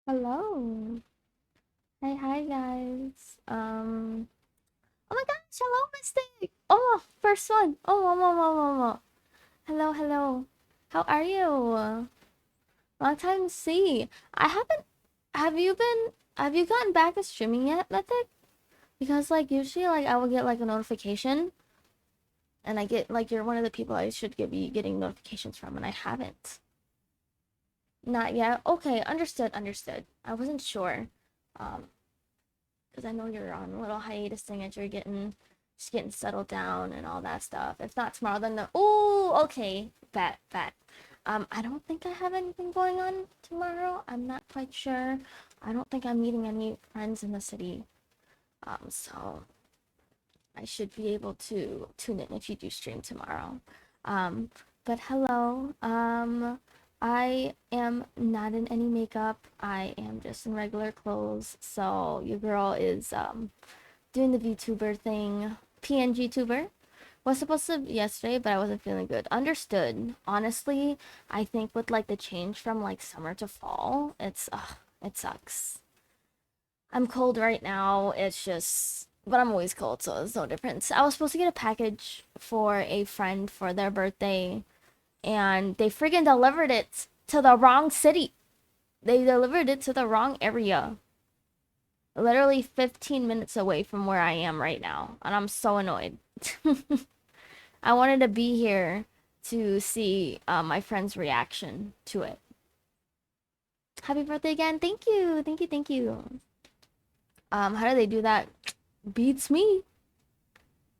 Hello. Hey, hi guys. Oh my gosh, hello, Mystic. Oh, first one. Oh, hello, hello. How are you? Long time to see. I haven't. Have you been? Have you gotten back to streaming yet, Mythic? Because like usually, like I will get like a notification, and I get like you're one of the people I should be getting notifications from, and I haven't. Not yet. Okay, understood, understood. I wasn't sure. Um, because I know you're on a little hiatus thing as you're getting settled down and all that stuff. If not tomorrow, then oh, okay, bet. I don't think I have anything going on tomorrow. I'm not quite sure. I don't think I'm meeting any friends in the city. So I should be able to tune in if you do stream tomorrow. Um, but hello. I am not in any makeup. I am just in regular clothes. So your girl is doing the VTuber thing. PNG tuber. Was supposed to yesterday, but I wasn't feeling good. Understood. Honestly, I think with like the change from like summer to fall, it sucks. I'm cold right now. It's just, but I'm always cold, so it's no difference. I was supposed to get a package for a friend for their birthday, and they freaking delivered it to the wrong city. They delivered it to the wrong area. Literally 15 minutes away from where I am right now, and I'm so annoyed. I wanted to be here to see my friend's reaction to it. Happy birthday again. Thank you. Thank you. Thank you. How do they do that? Beats me.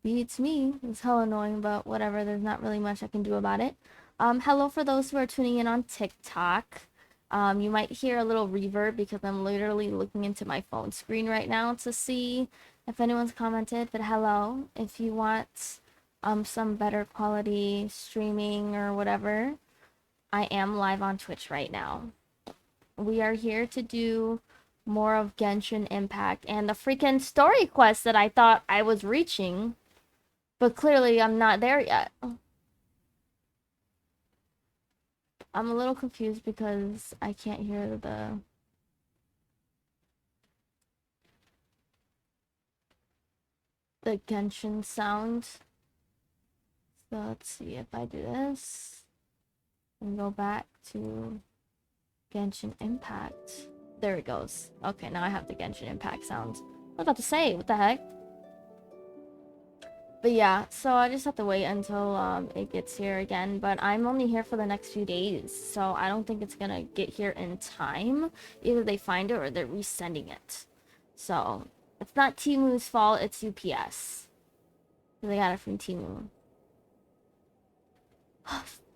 Beats me. It's hell annoying, but whatever. There's not really much I can do about it. Hello for those who are tuning in on TikTok. You might hear a little reverb because I'm literally looking into my phone screen right now to see if anyone's commented. But hello, if you want some better quality streaming or whatever, I am live on Twitch right now. We are here to do more of Genshin Impact and the freaking story quest that I thought I was reaching, but clearly I'm not there yet. I'm a little confused because I can't hear the Genshin sound. So let's see if I do this and go back to Genshin Impact. There it goes. Okay, now I have the Genshin Impact sounds. I was about to say, what the heck? But yeah, so I just have to wait until it gets here again. But I'm only here for the next few days, so I don't think it's gonna get here in time. Either they find it or they're resending it. So it's not Timu's fault, it's UPS. They got it from Timu.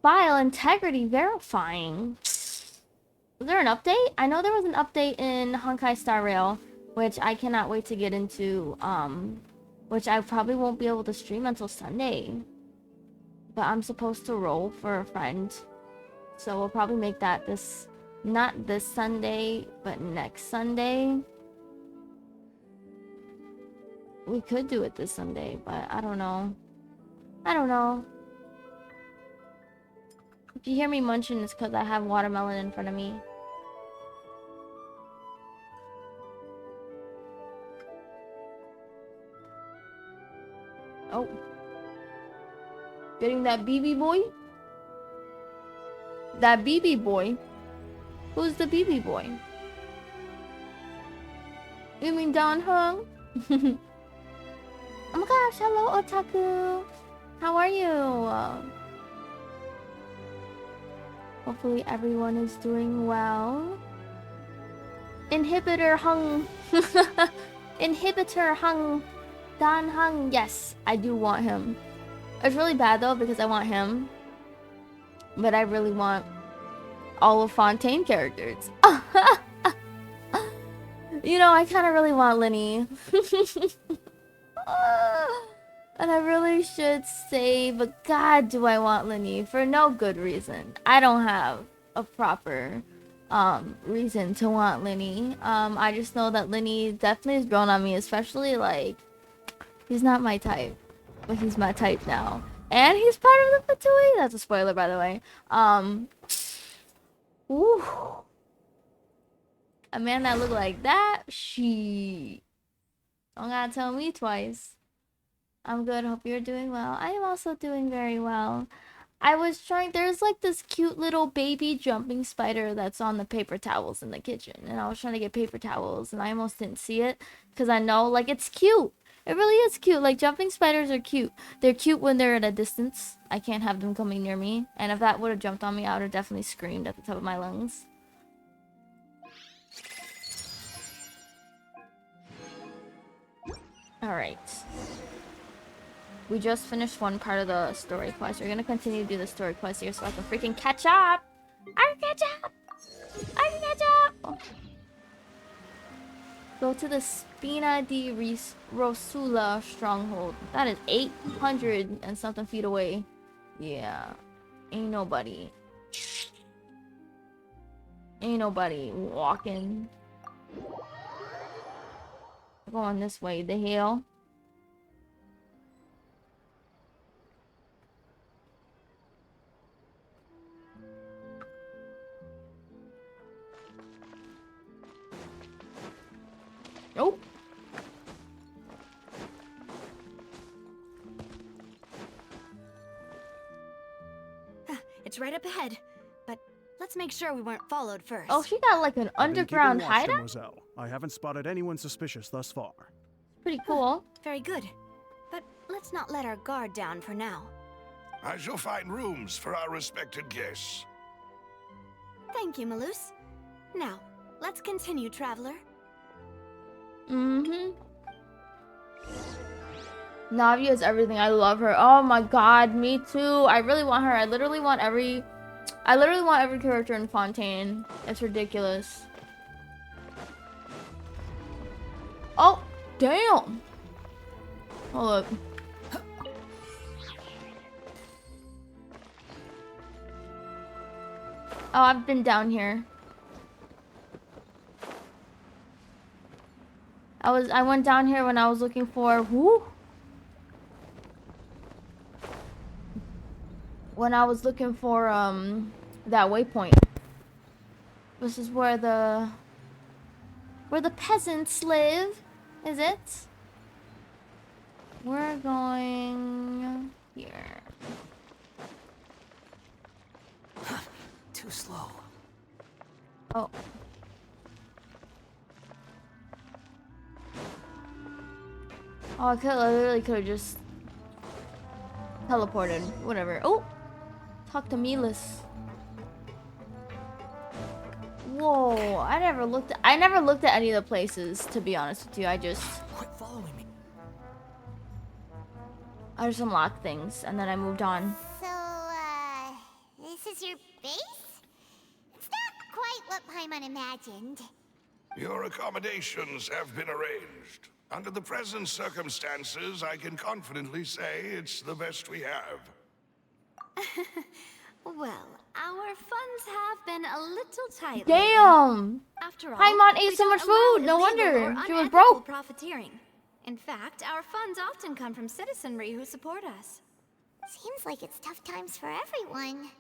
File integrity verifying. Was there an update? I know there was an update in Honkai Star Rail, which I cannot wait to get into. Which I probably won't be able to stream until Sunday. But I'm supposed to roll for a friend. So we'll probably make that not this Sunday, but next Sunday. We could do it this Sunday, but I don't know. I don't know. If you hear me munching, it's because I have watermelon in front of me. Oh. Getting that BB boy? That BB boy? Who's the BB boy? You mean Don Hung? Oh my gosh, hello Otaku! How are you? Hopefully everyone is doing well. Inhibitor Hung. Inhibitor Hung. Dan Hung. Yes, I do want him. It's really bad though because I want him. But I really want all of Fontaine characters. You know, I kind of really want Linny. And I really should say, but God, do I want Linny for no good reason. I don't have a proper reason to want Linny. I just know that Linny definitely has grown on me, especially like he's not my type, but he's my type now. And he's part of the Fatui. That's a spoiler, by the way. Woo. A man that looked like that? She. Don't gotta tell me twice. I'm good. Hope you're doing well. I am also doing very well. I was trying. There's like this cute little baby jumping spider that's on the paper towels in the kitchen, and I was trying to get paper towels, and I almost didn't see it because I know like it's cute. It really is cute. Like jumping spiders are cute. They're cute when they're at a distance. I can't have them coming near me. And if that would have jumped on me, I would have definitely screamed at the top of my lungs. All right. We just finished one part of the story quest. We're gonna continue to do the story quest here so I can freaking catch up. I can catch up. I can catch up. Go to the Spina di Rosula stronghold. That is 800 and something feet away. Yeah. Ain't nobody walking. Going this way. The hell? Nope. It's right up ahead, but let's make sure we weren't followed first. Oh, she got like an underground hideout? Mademoiselle. I haven't spotted anyone suspicious thus far. Pretty cool. Very good. But let's not let our guard down for now. I shall find rooms for our respected guests. Thank you, Malus. Now, let's continue, traveler. Mm-hmm. Navia is everything. I love her. Oh my god, me too. I really want her. I literally want every character in Fontaine. It's ridiculous. Oh, damn. Hold up. Oh, I've been down here. I went down here when I was looking for when I was looking for that waypoint. This is where the peasants live, is it? We're going here. Too slow. Oh. Oh, I literally could have just teleported. Whatever. Oh! Talk to Milas. Whoa, I never looked at any of the places, to be honest with you. Quit following me. I just unlocked things and then I moved on. So, this is your base? It's not quite what Paimon imagined. Your accommodations have been arranged. Under the present circumstances, I can confidently say it's the best we have. Well, our funds have been a little tight. Damn! After all, Paimon ate we so don't much allow food. No illegal wonder or she was unethical broke. Profiteering. In fact, our funds often come from citizenry who support us. Seems like it's tough times for everyone.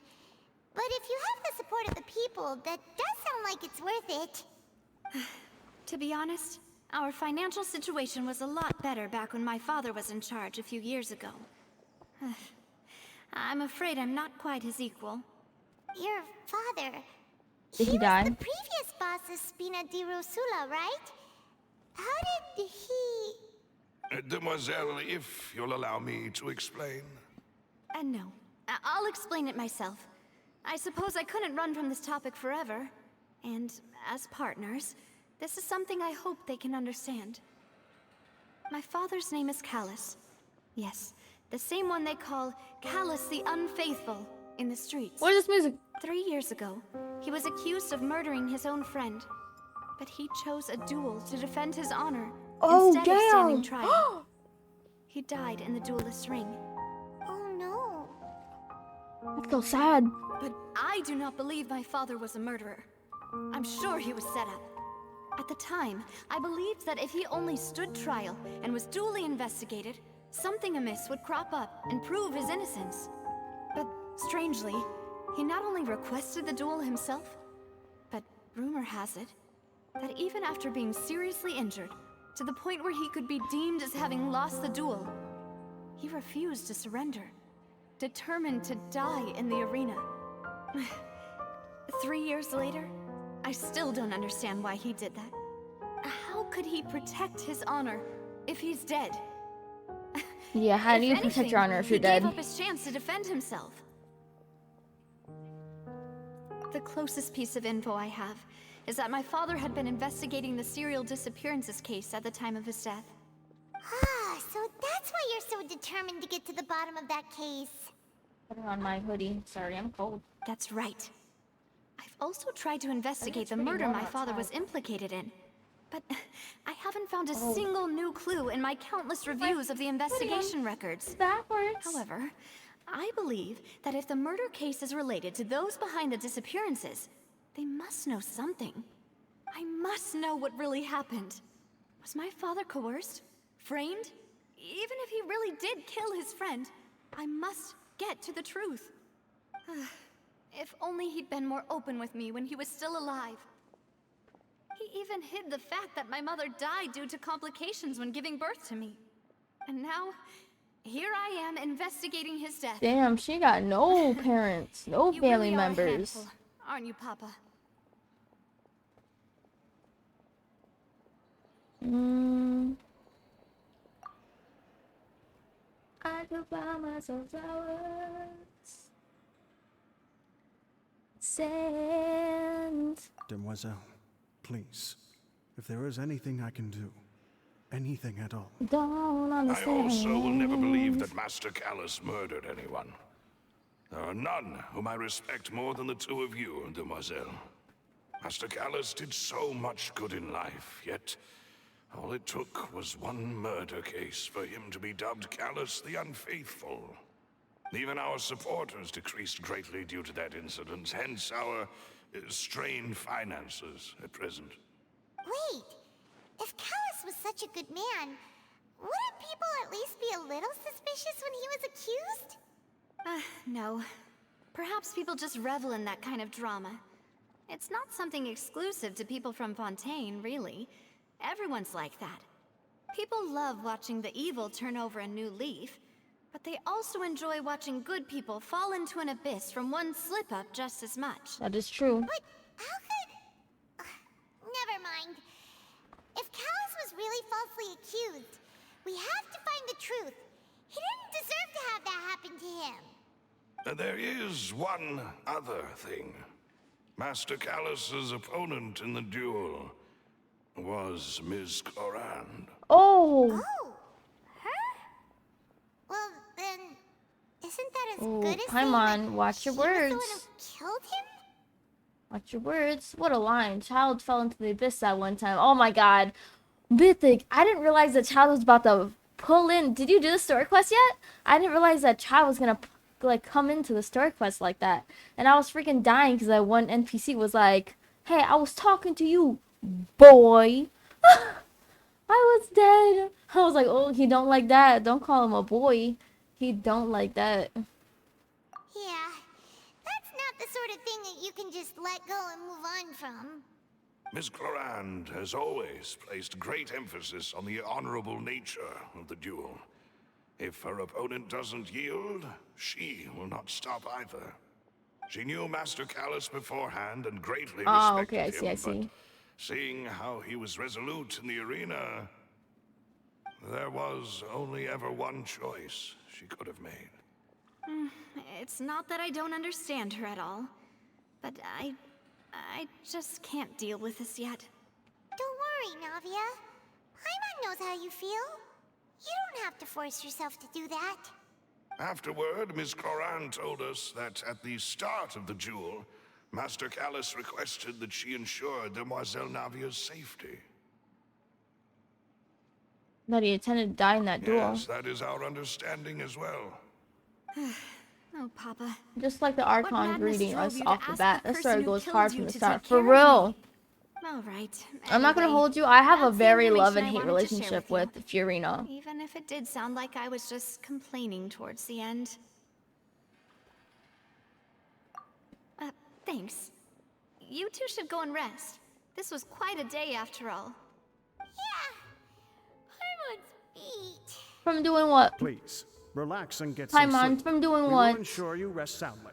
But if you have the support of the people, that does sound like it's worth it. To be honest, our financial situation was a lot better back when my father was in charge a few years ago. I'm afraid I'm not quite his equal. Your father... Did he die? was the previous boss of Spina di Rosula, right? How did he... Demoiselle, if you'll allow me to explain. No. I'll explain it myself. I suppose I couldn't run from this topic forever. And as partners, this is something I hope they can understand. My father's name is Callus. Yes, the same one they call Callus the Unfaithful in the streets. What is this music? 3 years ago, he was accused of murdering his own friend. But he chose a duel to defend his honor instead of standing trial. He died in the duelist's ring. Oh no. That's so sad. But I do not believe my father was a murderer. I'm sure he was set up. At the time, I believed that if he only stood trial and was duly investigated, something amiss would crop up and prove his innocence. But strangely, he not only requested the duel himself, but rumor has it, that even after being seriously injured, to the point where he could be deemed as having lost the duel, he refused to surrender, determined to die in the arena. 3 years later, I still don't understand why he did that. How could he protect his honor if he's dead? Yeah, how do If you protect anything, your honor if you're he gave dead? up his chance to defend himself. The closest piece of info I have is that my father had been investigating the serial disappearances case at the time of his death. Ah, so that's why you're so determined to get to the bottom of that case. Putting on my hoodie. Sorry, I'm cold. That's right. I've also tried to investigate the pretty murder warm my father was outside. implicated in, but I haven't found a single new clue in my countless reviews of the investigation records. Backwards. However, I believe that if the murder case is related to those behind the disappearances, they must know something. I must know what really happened. Was my father coerced? Framed? Even if he really did kill his friend, I must get to the truth. If only he'd been more open with me when he was still alive. He even hid the fact that my mother died due to complications when giving birth to me. And now, here I am investigating his death. Damn, she got no parents, no You family really are a members. handful, aren't you, Papa? I could buy myself flowers. Sand. Demoiselle, please, if there is anything I can do, anything at all. Don't I understand. also will never believe that Master Callus murdered anyone. There are none whom I respect more than the two of you, Demoiselle. Master Callus did so much good in life, yet all it took was one murder case for him to be dubbed Callus the Unfaithful. Even our supporters decreased greatly due to that incident, hence our strained finances at present. Wait, if Callus was such a good man, wouldn't people at least be a little suspicious when he was accused? No. Perhaps people just revel in that kind of drama. It's not something exclusive to people from Fontaine, really. Everyone's like that. People love watching the evil turn over a new leaf, but they also enjoy watching good people fall into an abyss from one slip-up just as much. That is true. But how could... never mind. If Callus was really falsely accused, we have to find the truth. He didn't deserve to have that happen to him. There is one other thing. Master Callus's opponent in the duel was Ms. Clorand. Oh. Oh, her? Well, then, isn't that as Oh, good as Paimon, saying that watch your she was the one words. who killed him? Watch your words. What a line. Child fell into the abyss that one time. Oh my god. Mythic. I didn't realize the child was about to pull in. Did you do the story quest yet? I didn't realize that child was gonna like come into the story quest like that. And I was freaking dying because that one NPC was like, hey, I was talking to you, boy. I was dead. I was like, oh, he don't like that. Don't call him a boy. He don't like that. Yeah, that's not the sort of thing that you can just let go and move on from. Ms. Clorand has always placed great emphasis on the honorable nature of the duel. If her opponent doesn't yield, she will not stop either. She knew Master Callus beforehand and greatly Oh, respected okay, I see, him, I see. but seeing how he was resolute in the arena, there was only ever one choice she could have made. It's not that I don't understand her at all, but I just can't deal with this yet. Don't worry, Navia. Paimon knows how you feel. You don't have to force yourself to do that. Afterward, Ms. Clorand told us that at the start of the duel, Master Callus requested that she ensure Demoiselle Navia's safety. That he intended to die in that duel. Yes, that is our understanding as well. Oh, Papa. Just like the What Archon madness greeting drove us you to off the ask bat. the That person story who goes killed hard you from the to start. take For care of real. me? All right. I'm not gonna Anyway, hold you. I have a that's the very love information and I hate wanted to share relationship with with Fiorina. Even if it did sound like I was just complaining towards the end. Thanks. You two should go and rest. This was quite a day after all. Yeah. Paimon's feet. From doing what? Please, relax and get some Paimon, sleep. from doing We what? will ensure you rest soundly.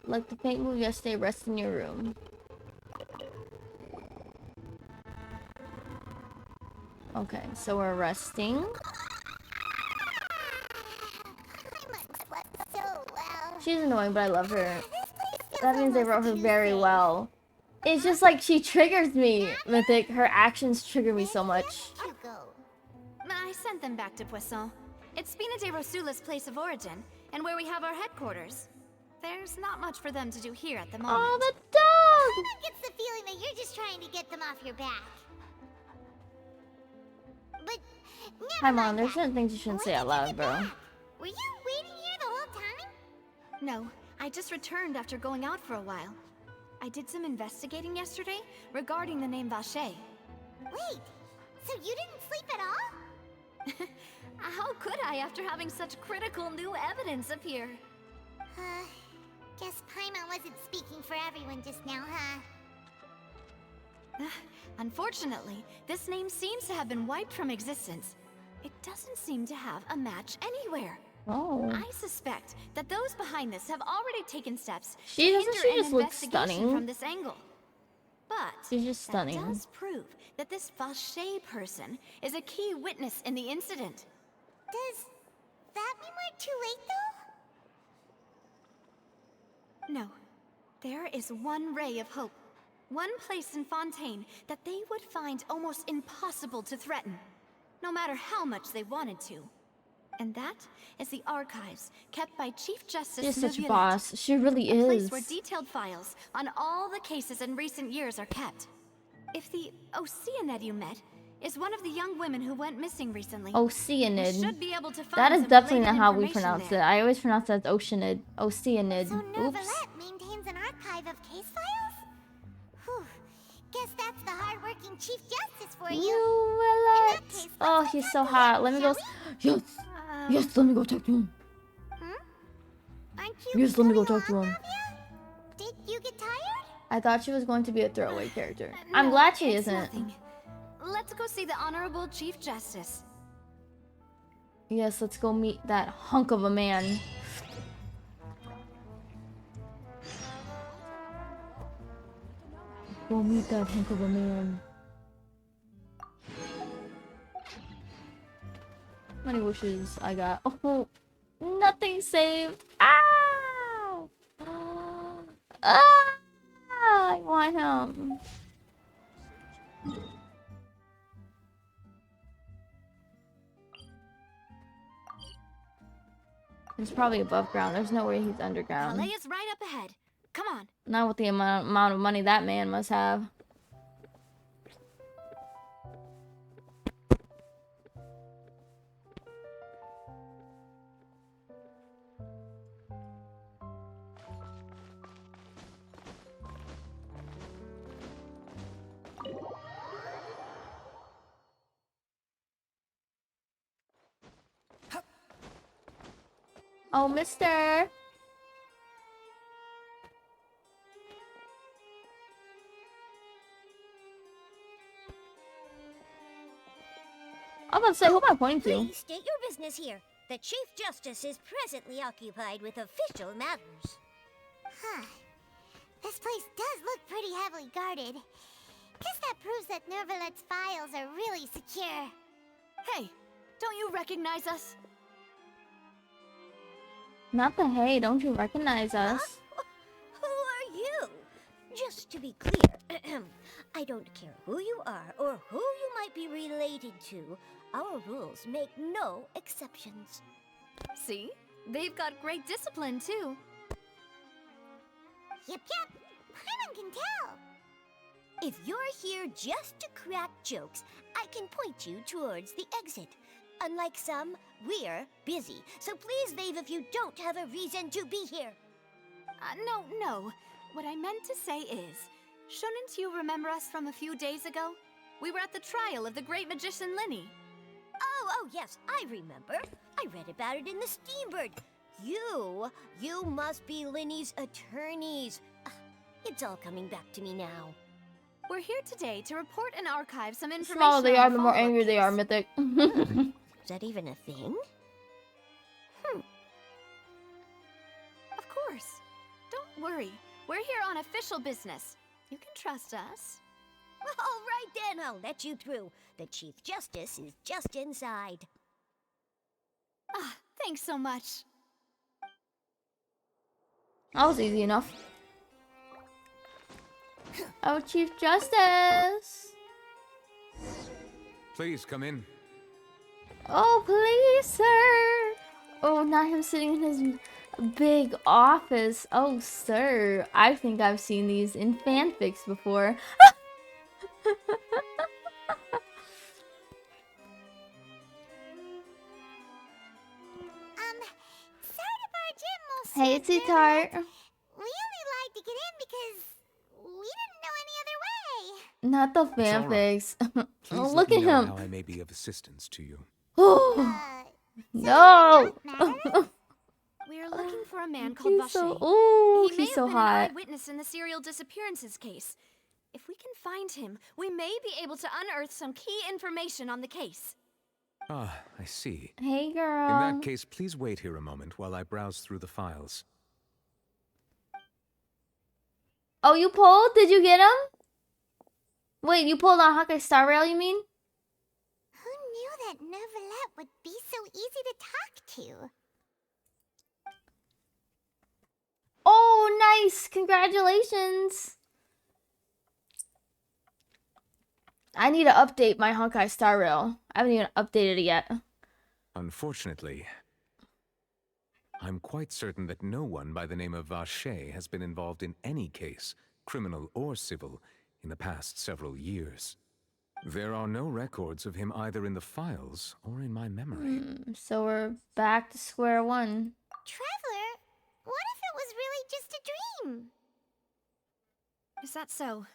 Like the paint movie yesterday, rest in your room. Okay, so we're resting. Paimon slept so well. She's annoying, but I love her. This place feels That means they wrote almost her very Tuesday. well. It's just like she triggers me, Mythic. Her actions trigger me so much. To go. I sent them back to Poisson. It's Spina de Rosula's place of origin, and where we have our headquarters. There's not much for them to do here at the moment. Oh, the dog! Paimon gets the feeling that you're just trying to get them off your back. But never Paimon, mind there's that. certain things you shouldn't say out loud, bro. Were you waiting here the whole time? No, I just returned after going out for a while. I did some investigating yesterday regarding the name Vache. Wait, so you didn't sleep at all? How could I after having such critical new evidence appear? Guess Paimon wasn't speaking for everyone just now, huh? Unfortunately, this name seems to have been wiped from existence. It doesn't seem to have a match anywhere. Oh. I suspect that those behind this have already taken steps She to doesn't hinder she an just look investigation stunning? from this angle. But She's just stunning. that does prove that this Vache person is a key witness in the incident. Does that mean we're too late, though? No. There is one ray of hope. One place in Fontaine that they would find almost impossible to threaten, no matter how much they wanted to. And that is the archives kept by Chief Justice She's such a Neuvillette, boss. She really a place is. where detailed files on all the cases in recent years are kept. If the Oceanid you met is one of the young women who went missing recently, we Oceanid. should be able to find That is some definitely related not how we information pronounce there. it. I always pronounce it as Oceanid. Oceanid. So Oops. Neuvillette maintains an archive of case files? Whew. Guess that's the hard-working Chief Justice for you. Neuvillette. case, Oh, let's he's go so talk to hot. him, Let me go. shall Yes. Yes, let me go talk to him. Aren't you Yes, let me go coming talk to along, him. Navia? Did you get tired? I thought she was going to be a throwaway character. I'm No, glad she it's isn't. nothing. Let's go see the Honorable Chief Justice. Yes, let's go meet that hunk of a man. Go meet that hunk of a man. How many wishes I got? Oh, nothing saved. Ah! Ah! I want him. He's probably above ground. There's no way he's underground. Calais is right up ahead. Come on. Not with the amount of money that man must have. Oh, mister. I'm about to say, who am I pointing to? Please state your business here. The Chief Justice is presently occupied with official matters. Huh. This place does look pretty heavily guarded. Guess that proves that Neuvillette's files are really secure. Hey, don't you recognize us? Not the hey, don't you recognize us? Who are you? Just to be clear, I don't care who you are or who you might be related to. Our rules make no exceptions. See? They've got great discipline, too. Yep. Paimon can tell. If you're here just to crack jokes, I can point you towards the exit. Unlike some, we're busy, so please leave if you don't have a reason to be here. No. What I meant to say is, shouldn't you remember us from a few days ago? We were at the trial of the great magician Linny. Oh, yes, I remember. I read about it in the Steambird. You must be Linny's attorneys. It's all coming back to me now. We're here today to report and archive some The information. smaller they on are, the the more follow-up angry they case. are, Mythic. Is that even a thing? Of course. Don't worry. We're here on official business. You can trust us. All right then, I'll let you through. The Chief Justice is just inside. Ah, thanks so much. That was easy enough. Oh, Chief Justice. Please come in. Oh, please, sir. Oh, not him sitting in his big office. Oh, sir. I think I've seen these in fanfics before. Sorry to barge in, Monsieur Hey, Nuvilet. Tart. We only lied to get in because we didn't know any other way. Not the It's all right. fanfics. Please Oh, let look me at know him. how I may be of assistance to you. Oh, So no. you're not mad? We're looking for a man called He's Vache. so, ooh, He may he's so have been hot. an eyewitness in the serial disappearances case. If we can find him, we may be able to unearth some key information on the case. Ah, I see. Hey, In girl. that case, please wait here a moment while I browse through the files. Oh, you pulled? Did you get him? Wait, you pulled on Hawkeye Star Rail, you mean? Who knew that Neuvillette would be so easy to talk to? Oh, nice. Congratulations. I need to update my Hawkeye Star Rail. I haven't even updated it yet. Unfortunately, I'm quite certain that no one by the name of Vache has been involved in any case, criminal or civil, in the past several years. There are no records of him either in the files or in my memory. So we're back to square one. Traveler, what if it was really just a dream? Is that so?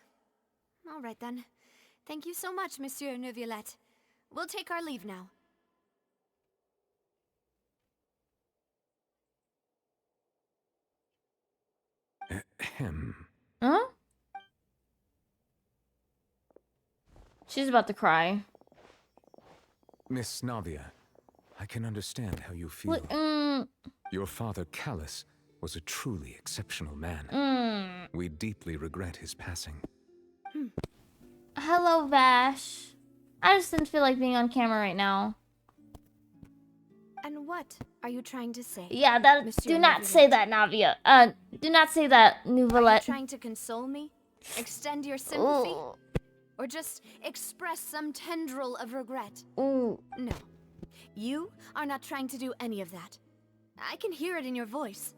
All right then. Thank you so much, Monsieur Neuvillette. We'll take our leave now. Ahem. Huh? She's about to cry. Miss Navia, I can understand how you feel. What? Your father, Callus, was a truly exceptional man. We deeply regret his passing. Hello, Vash. I just didn't feel like being on camera right now. And what are you trying to say? Yeah, that. Monsieur Do not Neuvillette? say that, Navia. Do not say that, Are you Neuvillette. trying to console me? Extend your sympathy? Ooh. Or just express some tendril of regret? Ooh. No. You are not trying to do any of that. I can hear it in your voice.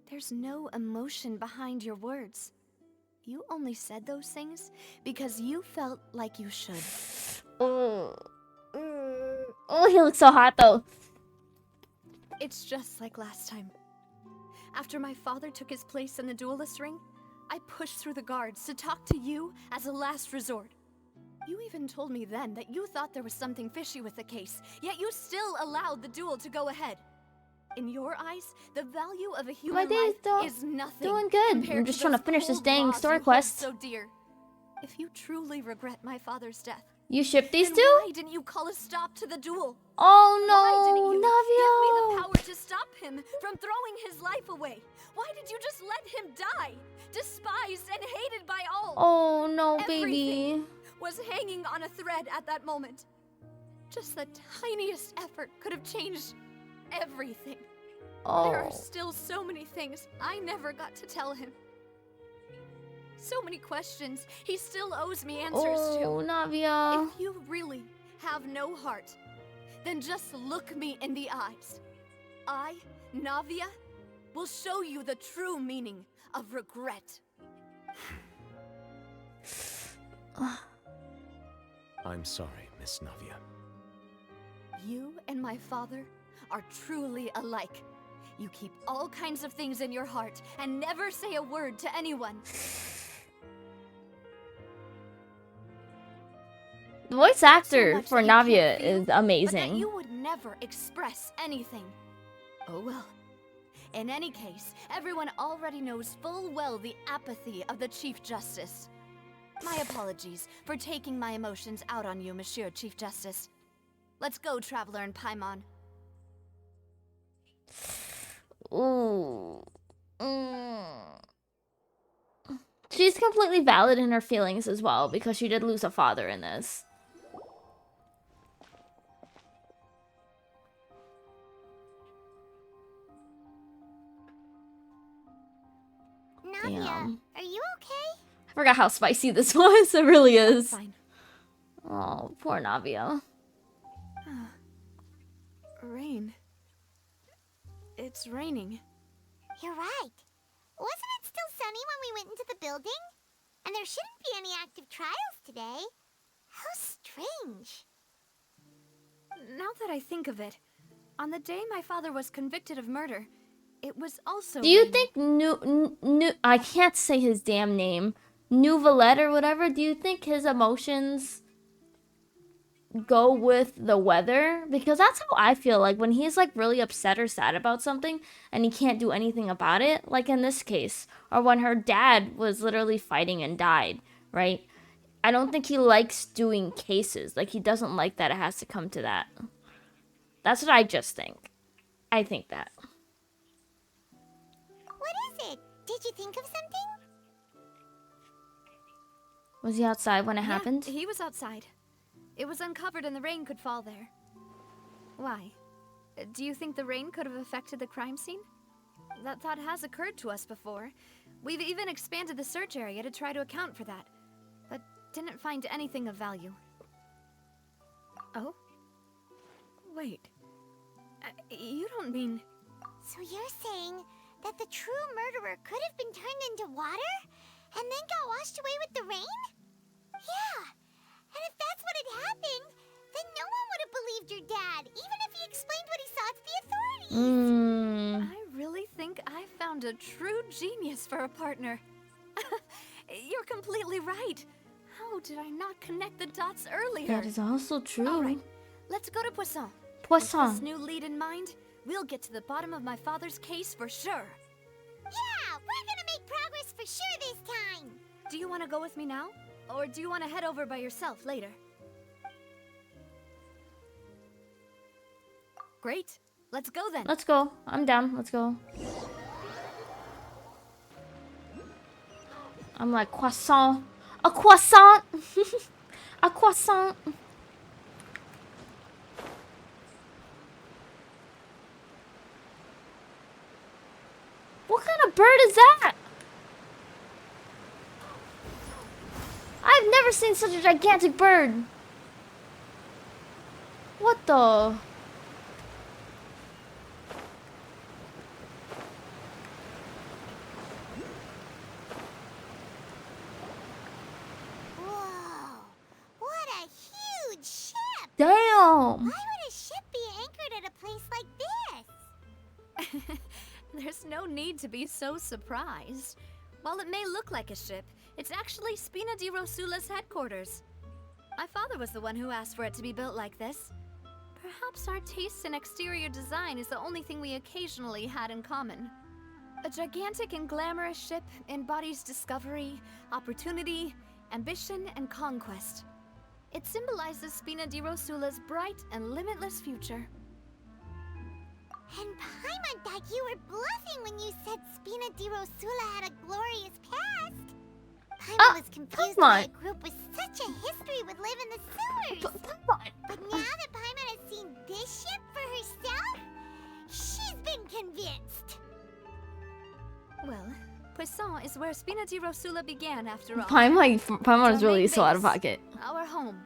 There's no emotion behind your words. You only said those things because you felt like you should. Ooh. Oh, he looks so hot though. It's just like last time. After my father took his place in the duelist ring, I pushed through the guards to talk to you as a last resort. You even told me then that you thought there was something fishy with the case, yet you still allowed the duel to go ahead. In your eyes, the value of a human day's life is nothing. doing good. compared I'm just to trying to those finish this cold dang laws story you hold quest. so dear. If you truly regret my father's death, You ship these then two? why didn't you call a stop to the duel? Oh Why didn't no, you Navia. give me the power to stop him from throwing his life away? Why did you just let him die? Despised and hated by all. Oh no, Everything baby. was hanging on a thread at that moment. Just the tiniest effort could have changed everything. There Oh. are still so many things I never got to tell him. So many questions he still owes me answers Oh, to. Navia. If you really have no heart, then just look me in the eyes. I, Navia, will show you the true meaning of regret. I'm sorry, Miss Navia. You and my father are truly alike. You keep all kinds of things in your heart and never say a word to anyone. The voice So actor much for that you can't Navia feel, is but that amazing. you would never express anything. Oh well. In any case, everyone already knows full well the apathy of the Chief Justice. My apologies for taking my emotions out on you, Monsieur Chief Justice. Let's go, Traveler and Paimon. Ooh. She's completely valid in her feelings as well, because she did lose a father in this. Nadia, Damn. are you okay? I forgot how spicy this was. It really is. Fine. Oh, poor Navia. Rain. It's raining. You're right. Wasn't it still sunny when we went into the building? And there shouldn't be any active trials today. How strange. Now that I think of it, on the day my father was convicted of murder, it was also Do you raining. think I can't say his damn name. Nuvalet or whatever, do you think his emotions go with the weather? Because that's how I feel like when he's like really upset or sad about something and he can't do anything about it, like in this case, or when her dad was literally fighting and died, right? I don't think he likes doing cases. Like, he doesn't like that it has to come to that. That's what I just think. I think that. What is it? Did you think of something? Was he outside when it happened? He was outside. It was uncovered and the rain could fall there. Why? Do you think the rain could have affected the crime scene? That thought has occurred to us before. We've even expanded the search area to try to account for that, but didn't find anything of value. Oh? Wait. You don't mean... So you're saying that the true murderer could have been turned into water and then got washed away with the rain? Yeah. And if that's what had happened, then no one would have believed your dad, even if he explained what he saw to the authorities. I really think I found a true genius for a partner. You're completely right. How did I not connect the dots earlier? That is also true. All right, let's go to Poisson. Poisson. With this new lead in mind, we'll get to the bottom of my father's case for sure. Yeah, we're gonna make progress for sure this time. Do you want to go with me now? Or do you want to head over by yourself later? Great. Let's go then. Let's go. I'm down. Let's go. I'm like, croissant. A croissant. A croissant. What kind of bird is that? I've never seen such a gigantic bird. What the? Whoa, what a huge ship! Damn. Why would a ship be anchored at a place like this? There's no need to be so surprised. While it may look like a ship, it's actually Spina di Rosula's headquarters. My father was the one who asked for it to be built like this. Perhaps our taste in exterior design is the only thing we occasionally had in common. A gigantic and glamorous ship embodies discovery, opportunity, ambition, and conquest. It symbolizes Spina di Rosula's bright and limitless future. And Paimon thought you were bluffing when you said Spina di Rosula had a glorious past. Paimon was confused why a group with such a history would live in the sewers. But now that Paimon has seen this ship for herself, she's been convinced. Well, Poisson is where Spina di Rosula began after all. Paimon is The really main so out of base, pocket. Our home.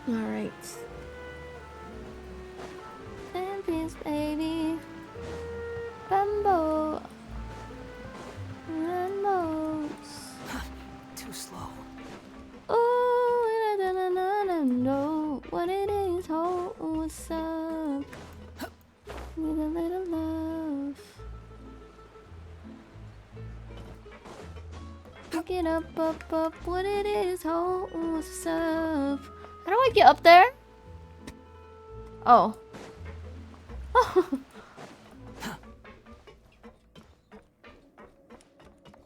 Alright. Champions, baby. Bambo. Rainbows. Too slow. Oh, I know what it is. Oh, what's up? Need a little love. Pick it up, what it is. Oh, what's up? How do I get up there? Oh.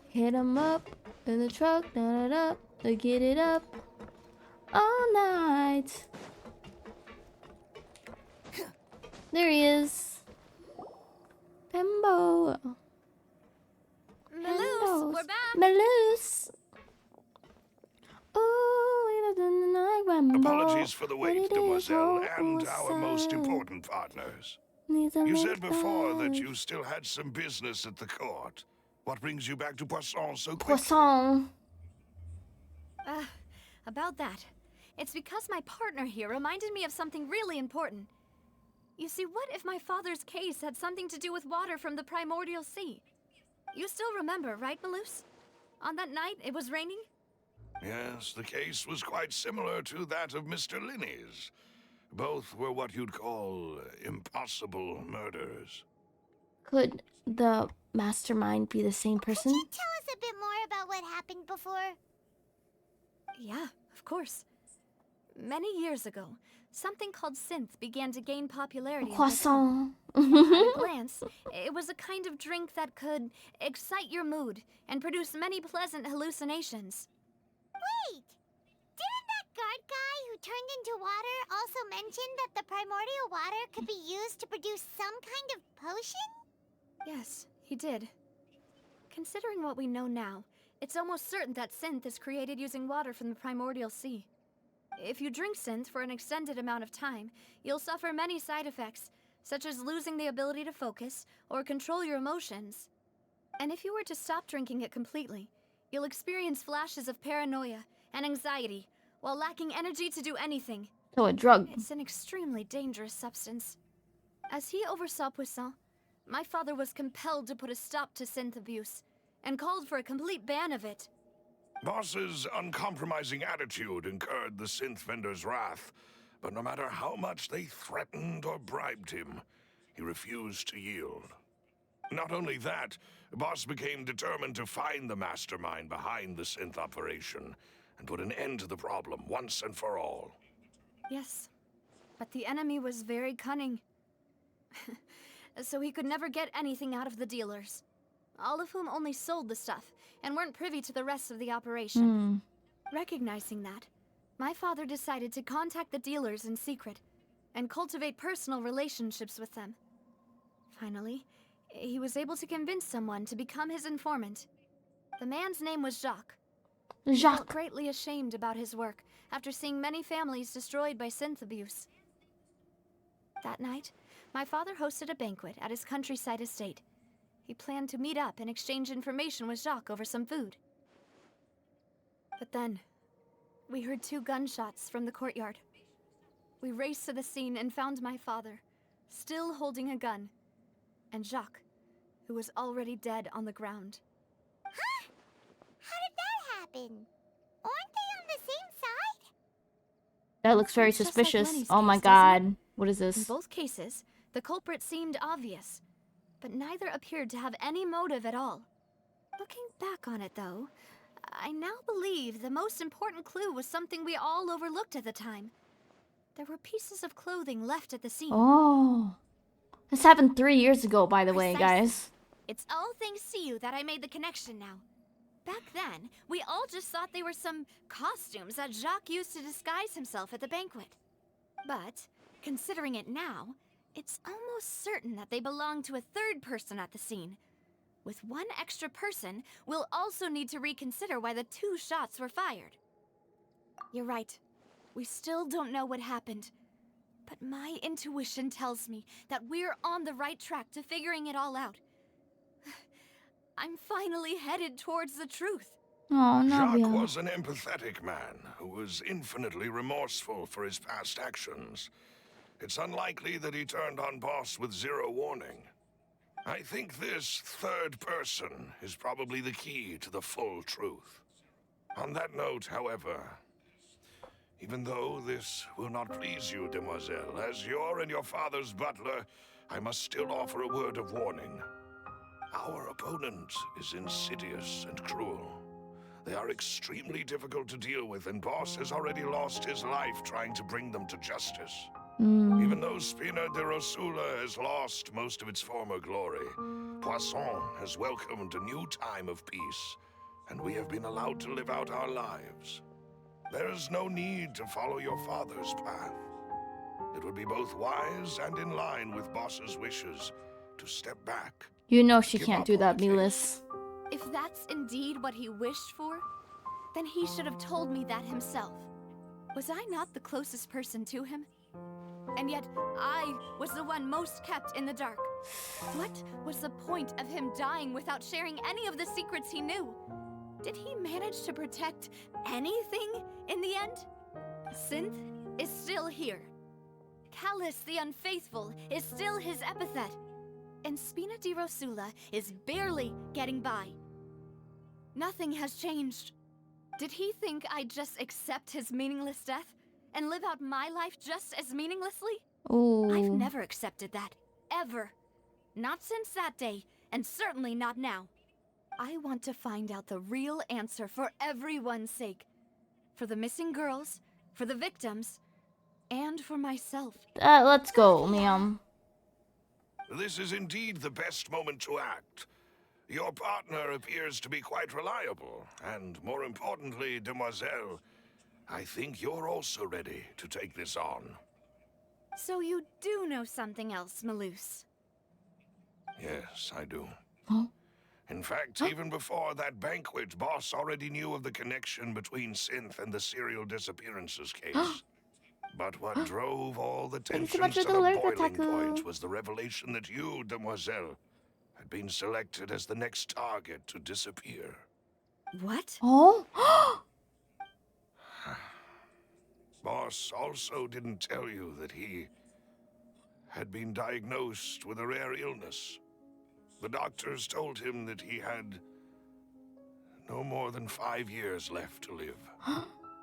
Hit 'em up in the truck, da da da, get it up all night. There he is. Pembo. Maloose, we're back. Maloose. Oh, later than the night, Rambo. Apologies for the What wait, it is, Demoiselle, oh, and our most son. important partners. Needs a You said little before that time. you still had some business at the court. What brings you back to Poisson so quickly? Poisson. About that. It's because my partner here reminded me of something really important. You see, what if my father's case had something to do with water from the primordial sea? You still remember, right, Maloose? On that night, it was raining? Yes, the case was quite similar to that of Mr. Linney's. Both were what you'd call impossible murders. Could the mastermind be the same person? Could you tell us a bit more about what happened before? Yeah, of course. Many years ago, something called synth began to gain popularity. Croissant. At a glance, it was a kind of drink that could excite your mood and produce many pleasant hallucinations. Wait! Didn't that guard guy who turned into water also mention that the primordial water could be used to produce some kind of potion? Yes, he did. Considering what we know now, it's almost certain that synth is created using water from the primordial sea. If you drink synth for an extended amount of time, you'll suffer many side effects, such as losing the ability to focus or control your emotions. And if you were to stop drinking it completely, you'll experience flashes of paranoia and anxiety while lacking energy to do anything. So a drug. It's an extremely dangerous substance. As he oversaw Poisson, my father was compelled to put a stop to synth abuse and called for a complete ban of it. Boss's uncompromising attitude incurred the synth vendor's wrath, but no matter how much they threatened or bribed him, he refused to yield. Not only that, Boss became determined to find the mastermind behind the synth operation and put an end to the problem once and for all. Yes, but the enemy was very cunning. So he could never get anything out of the dealers, all of whom only sold the stuff and weren't privy to the rest of the operation. Recognizing that, my father decided to contact the dealers in secret and cultivate personal relationships with them. Finally, he was able to convince someone to become his informant. The man's name was Jacques. He felt greatly ashamed about his work after seeing many families destroyed by synth abuse. That night, my father hosted a banquet at his countryside estate. He planned to meet up and exchange information with Jacques over some food. But then, we heard 2 gunshots from the courtyard. We raced to the scene and found my father, still holding a gun, and Jacques, who was already dead on the ground. Huh? How did that happen? Aren't they on the same side? That looks very Just like suspicious. Lenny's Oh my case, doesn't it? god. What is In this? both cases, the culprit seemed obvious, but neither appeared to have any motive at all. Looking back on it, though, I now believe the most important clue was something we all overlooked at the time. There were pieces of clothing left at the scene. Oh. This happened 3 years ago, by the way, Precisely. guys. It's all thanks to you that I made the connection now. Back then, we all just thought they were some costumes that Jacques used to disguise himself at the banquet. But, considering it now, it's almost certain that they belong to a third person at the scene. With one extra person, we'll also need to reconsider why the 2 shots were fired. You're right. We still don't know what happened. But my intuition tells me that we're on the right track to figuring it all out. I'm finally headed towards the truth. Oh, Jacques Navia. was an empathetic man who was infinitely remorseful for his past actions. It's unlikely that he turned on Boss with 0 warning. I think this third person is probably the key to the full truth. On that note, however, even though this will not please you, demoiselle, as your and your father's butler, I must still offer a word of warning. Our opponent is insidious and cruel. They are extremely difficult to deal with, and Boss has already lost his life trying to bring them to justice. Even though Spina de Rosula has lost most of its former glory, Poisson has welcomed a new time of peace, and we have been allowed to live out our lives. There is no need to follow your father's path. It would be both wise and in line with Boss's wishes to step back. You know she Give can't up do on that, the case. Milis. If that's indeed what he wished for, then he should have told me that himself. Was I not the closest person to him? And yet, I was the one most kept in the dark. What was the point of him dying without sharing any of the secrets he knew? Did he manage to protect anything in the end? Synth is still here. Callus the Unfaithful is still his epithet. And Spina di Rosula is barely getting by. Nothing has changed. Did he think I'd just accept his meaningless death and live out my life just as meaninglessly? Ooh. I've never accepted that. Ever. Not since that day, and certainly not now. I want to find out the real answer for everyone's sake. For the missing girls, for the victims, and for myself. Let's go, ma'am. This is indeed the best moment to act. Your partner appears to be quite reliable, and more importantly, Demoiselle, I think you're also ready to take this on. So you do know something else, Malus? Yes, I do. Huh? In fact, even before that banquet, Boss already knew of the connection between Synth and the serial disappearances case. But what drove all the Thank you so tensions much for to the the lurk, boiling Otaku. point was the revelation that you, Demoiselle, had been selected as the next target to disappear. What? Oh? Boss also didn't tell you that he had been diagnosed with a rare illness. The doctors told him that he had no more than 5 years left to live.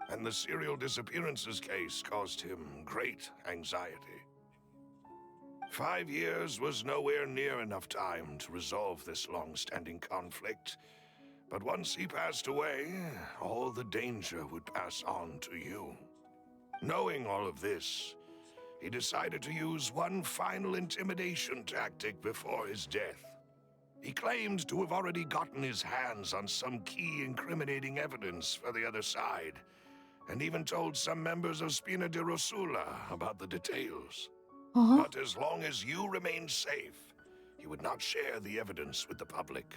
And the serial disappearances case caused him great anxiety. 5 years was nowhere near enough time to resolve this long-standing conflict. But once he passed away, all the danger would pass on to you. Knowing all of this, he decided to use one final intimidation tactic before his death. He claimed to have already gotten his hands on some key incriminating evidence for the other side, and even told some members of Spina de Rosula about the details. But as long as you remained safe, he would not share the evidence with the public.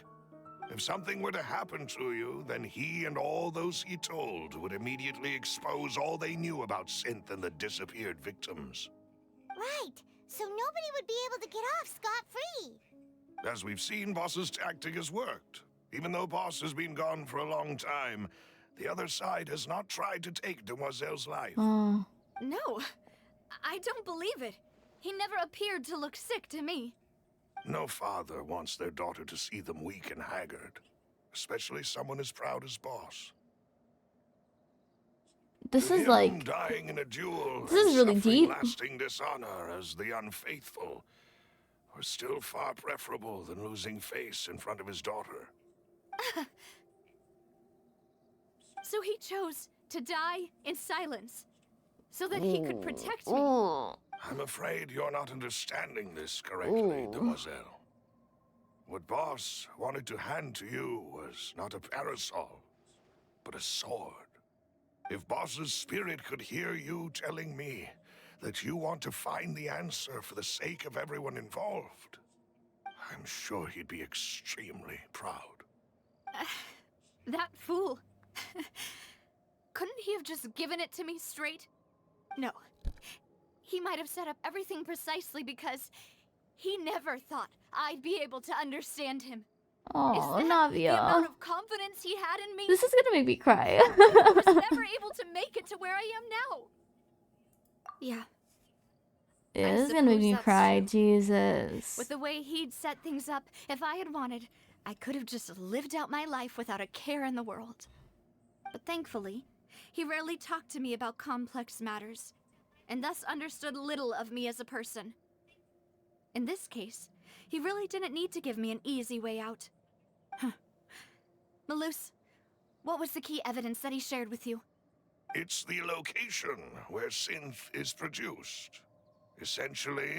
If something were to happen to you, then he and all those he told would immediately expose all they knew about Synth and the disappeared victims. Right, so nobody would be able to get off scot-free. As we've seen, Boss's tactic has worked. Even though Boss has been gone for a long time, the other side has not tried to take Demoiselle's life. No, I don't believe it. He never appeared to look sick to me. No father wants their daughter to see them weak and haggard, especially someone as proud as Boss. This To is him, like... dying in a duel, This is really and suffering deep. lasting dishonor as the unfaithful, were still far preferable than losing face in front of his daughter. So he chose to die in silence, so that he could protect me. I'm afraid you're not understanding this correctly, Demoiselle. What Boss wanted to hand to you was not a parasol, but a sword. If Boss's spirit could hear you telling me that you want to find the answer for the sake of everyone involved, I'm sure he'd be extremely proud. That fool. Couldn't he have just given it to me straight? No. He might have set up everything precisely because he never thought I'd be able to understand him. Oh, Is that the amount Navia. of confidence he had in me? This is gonna make me cry. I was never able to make it to where I am now. Yeah. It I is gonna make suppose me that's cry, true. Jesus. With the way he'd set things up, if I had wanted, I could have just lived out my life without a care in the world. But thankfully, he rarely talked to me about complex matters, and thus understood little of me as a person. In this case, he really didn't need to give me an easy way out. Malus, what was the key evidence that he shared with you? It's the location where Synth is produced. Essentially,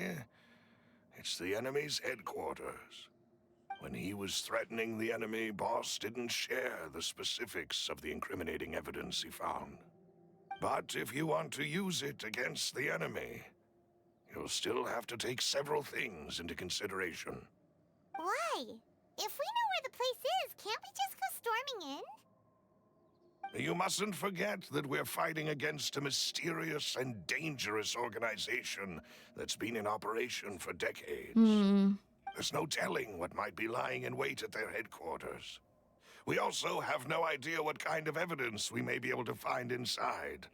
it's the enemy's headquarters. When he was threatening the enemy, Boss didn't share the specifics of the incriminating evidence he found. But if you want to use it against the enemy, you'll still have to take several things into consideration. Why? If we know where the place is, can't we just go storming in? You mustn't forget that we're fighting against a mysterious and dangerous organization that's been in operation for decades. There's no telling what might be lying in wait at their headquarters. We also have no idea what kind of evidence we may be able to find inside,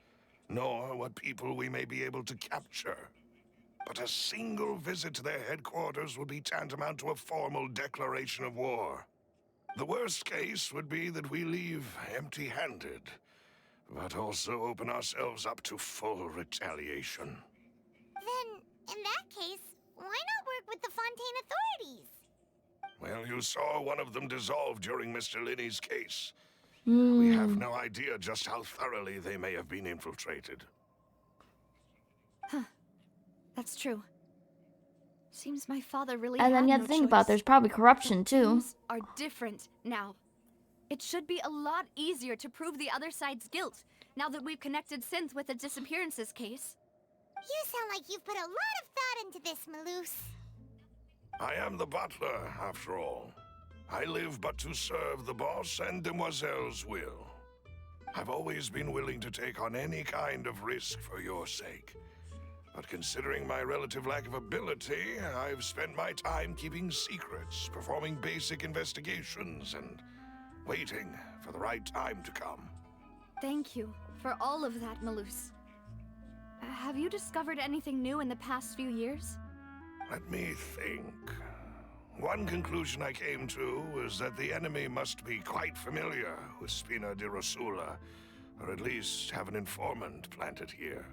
nor what people we may be able to capture. But a single visit to their headquarters would be tantamount to a formal declaration of war. The worst case would be that we leave empty-handed, but also open ourselves up to full retaliation. Then, in that case, why not work with the Fontaine authorities? Well, you saw one of them dissolve during Mr. Linney's case. We have no idea just how thoroughly they may have been infiltrated. Huh. That's true. Seems my father really And then had you have no to think about choice. there's probably corruption But too. things are different now. It should be a lot easier to prove the other side's guilt, now that we've connected Synth with the disappearances case. You sound like you've put a lot of thought into this, Maloose. I am the butler, after all. I live but to serve the boss and Demoiselle's will. I've always been willing to take on any kind of risk for your sake. But considering my relative lack of ability, I've spent my time keeping secrets, performing basic investigations, and waiting for the right time to come. Thank you for all of that, Maloose. Have you discovered anything new in the past few years? Let me think. One conclusion I came to was that the enemy must be quite familiar with Spina di Rosula, or at least have an informant planted here.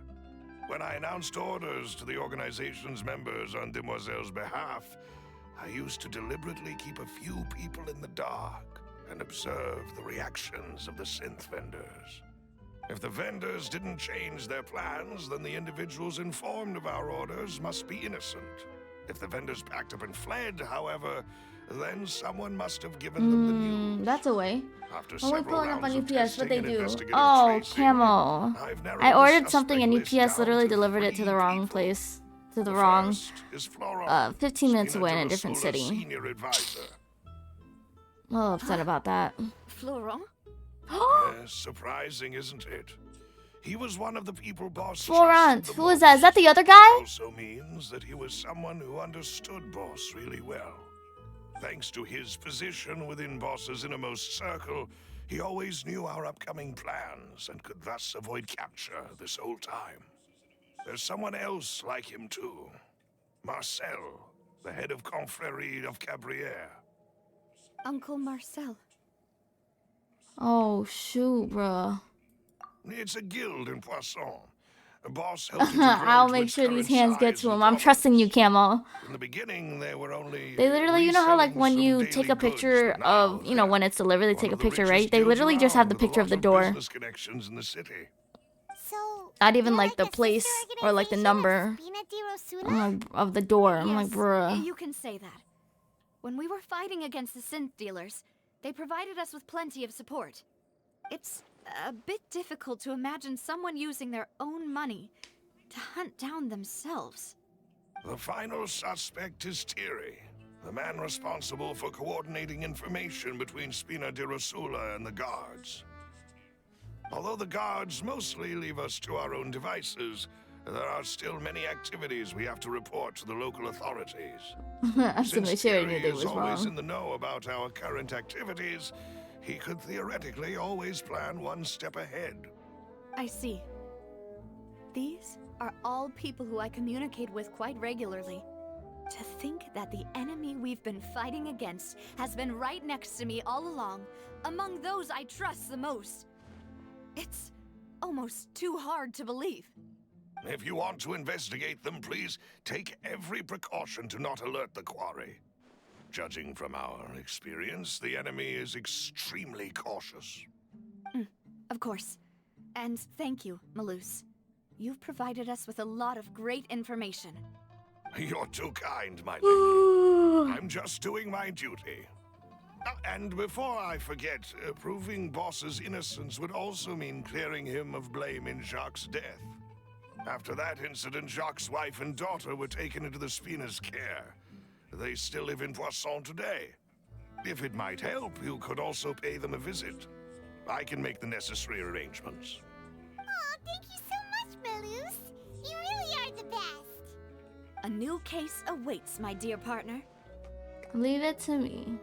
When I announced orders to the organization's members on Demoiselle's behalf, I used to deliberately keep a few people in the dark and observe the reactions of the synth vendors. If the vendors didn't change their plans, then the individuals informed of our orders must be innocent. If the vendors packed up and fled, however, then someone must have given them the news. That's a way. After When we're several pulling up on rounds of UPS, what they testing and do? investigative Oh, tracing, camo. I've narrowed I the ordered something and suspect list UPS down literally to delivered it to 3 the wrong people. place. To the The wrong, first is Florent, 15 minutes Spina away in di a different Rosula city. Senior advisor. I'm a little upset about that. Florent? Yes, surprising, isn't it? He was one of the people Boss Florent, trusted the who is that? Is that most. the other guy? Also means that he was someone who understood Boss really well. Thanks to his position within Boss's innermost circle, he always knew our upcoming plans and could thus avoid capture this whole time. There's someone else like him too. Marcel, the head of Confrérie of Cabrières. Uncle Marcel. Oh, shoot, bruh. It's a guild in Poisson. A boss helped it to grow I'll to make its sure these current hands get size to and him. I'm trusting you, prominence. Camo. In the beginning, they were only They literally, you know how like reselling when some you daily take a goods, picture but now of, you know, they're when it's delivered, they one take a of the picture, richest right? They guilds literally just have around the with a picture of lot the door. business connections in the city. So, Not even you're like the a sister place or like the organization number of Spina di Rosula? I'm like, of the door. I'm like, Yes, bruh. you can say that. When we were fighting against the synth dealers, they provided us with plenty of support. It's a bit difficult to imagine someone using their own money to hunt down themselves. The final suspect is Thierry, the man responsible for coordinating information between Spina di Rosula and the guards. Although the guards mostly leave us to our own devices, there are still many activities we have to report to the local authorities. I'm Since assuming she already Thierry knew they is was always wrong. in the know about our current activities, he could theoretically always plan one step ahead. I see. These are all people who I communicate with quite regularly. To think that the enemy we've been fighting against has been right next to me all along, among those I trust the most. It's almost too hard to believe. If you want to investigate them, please take every precaution to not alert the quarry. Judging from our experience, the enemy is extremely cautious. Of course. And thank you, Maloose. You've provided us with a lot of great information. You're too kind, my lady. I'm just doing my duty. And before I forget, proving Boss's innocence would also mean clearing him of blame in Jacques' death. After that incident, Jacques' wife and daughter were taken into the Spina's care. They still live in Poisson today. If it might help, you could also pay them a visit. I can make the necessary arrangements. Oh, thank you so much, Malus. You really are the best. A new case awaits, my dear partner. Leave it to me.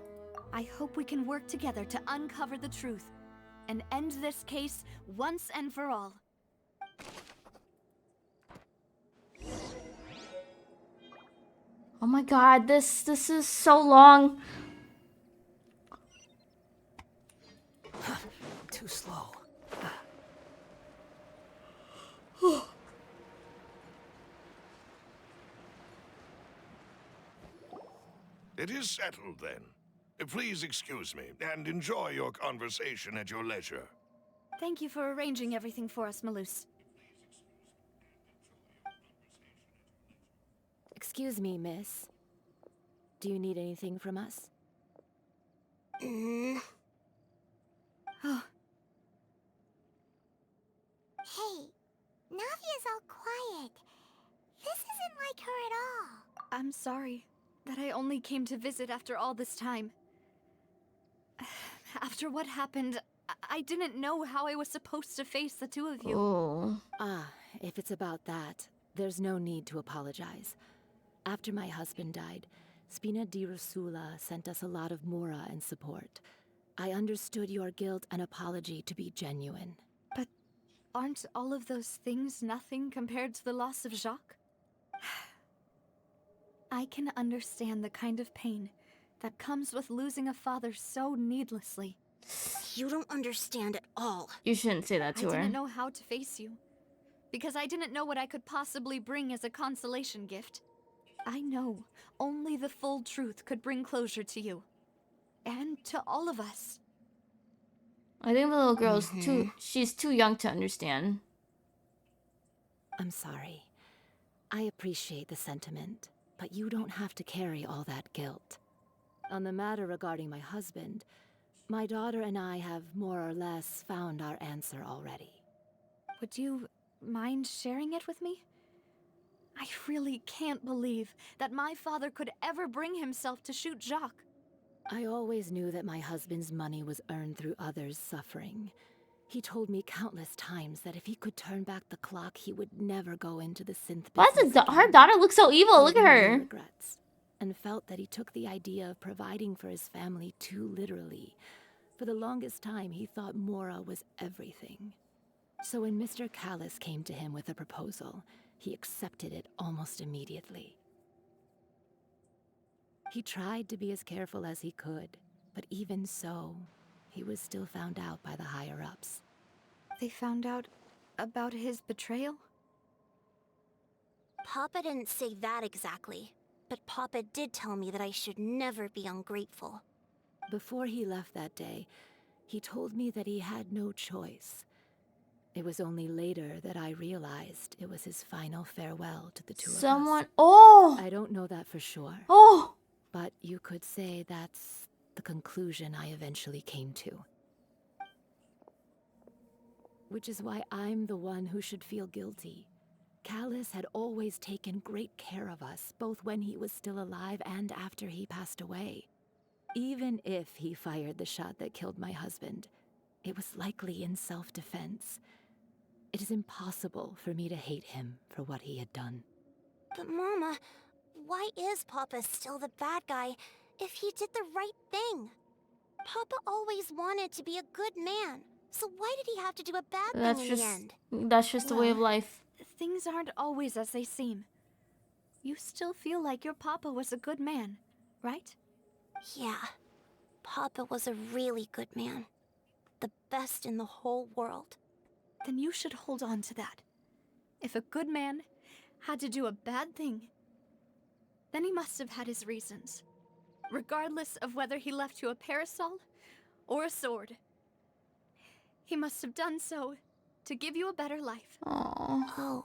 I hope we can work together to uncover the truth and end this case once and for all. Oh my god, this is so long. Too slow. It is settled, then. Please excuse me, and enjoy your conversation at your leisure. Thank you for arranging everything for us, Malus. Excuse me, miss. Do you need anything from us? Oh, Hey, Navia's all quiet. This isn't like her at all. I'm sorry that I only came to visit after all this time. After what happened, I didn't know how I was supposed to face the two of you. Oh. Ah, if it's about that, there's no need to apologize. After my husband died, Spina di Rosula sent us a lot of mora and support. I understood your guilt and apology to be genuine. But aren't all of those things nothing compared to the loss of Jacques? I can understand the kind of pain that comes with losing a father so needlessly. You don't understand at all. You shouldn't say that I to her. didn't know how to face you, because I didn't know what I could possibly bring as a consolation gift. I know only the full truth could bring closure to you. And to all of us. I think the little girl's she's too young to understand. I'm sorry. I appreciate the sentiment, but you don't have to carry all that guilt. On the matter regarding my husband, my daughter and I have more or less found our answer already. Would you mind sharing it with me? I really can't believe that my father could ever bring himself to shoot Jacques. I always knew that my husband's money was earned through others' suffering. He told me countless times that if he could turn back the clock, he would never go into the synth Why business does her again. daughter look so evil? He Look had at many her. regrets, and felt that he took the idea of providing for his family too literally. For the longest time, he thought Mora was everything. So when Mr. Callis came to him with a proposal, he accepted it almost immediately. He tried to be as careful as he could, but even so, he was still found out by the higher-ups. They found out about his betrayal? Papa didn't say that exactly, but Papa did tell me that I should never be ungrateful. Before he left that day, he told me that he had no choice. It was only later that I realized it was his final farewell to the two of us. Oh! I don't know that for sure, Oh! but you could say that's the conclusion I eventually came to. Which is why I'm the one who should feel guilty. Callis had always taken great care of us, both when he was still alive and after he passed away. Even if he fired the shot that killed my husband, it was likely in self-defense. It is impossible for me to hate him for what he had done. But Mama, why is Papa still the bad guy if he did the right thing? Papa always wanted to be a good man, so why did he have to do a bad thing in the end? That's just the way of life. Things aren't always as they seem. You still feel like your papa was a good man, right? Yeah, Papa was a really good man. The best in the whole world. Then you should hold on to that. If a good man had to do a bad thing, then he must have had his reasons. Regardless of whether he left you a parasol or a sword. He must have done so to give you a better life. Aww. Oh.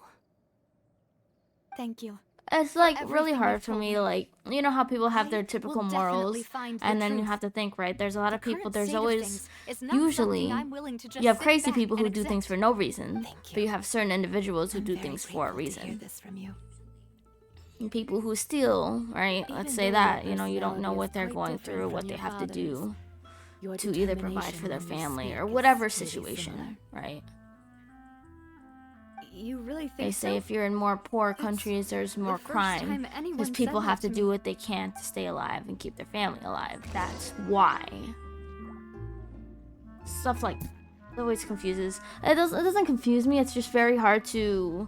Thank you. It's For like really everything hard you've for told me, me. like, you know how people have I their typical will definitely morals, find the and then you truth. have to think, right, there's a lot The of people, current there's state of always, things is not usually, something I'm willing to just you have sit crazy back people who and do things accept. for no reason, Thank but you. you have certain individuals who I'm do very things for a grateful to hear reason. this from you. And people who steal, right, Even let's say though that, your you know, you don't know personality what is they're quite going different through, from what they your have to father's, do your to either provide determination for their when you family speak or is whatever pretty situation, similar. right? You really think They so? say if you're in more poor It's countries, there's more the first crime time because anyone people said have that to to do me. what they can to stay alive and keep their family alive. That's why. Stuff like it always confuses. It doesn't confuse me. It's just very hard to.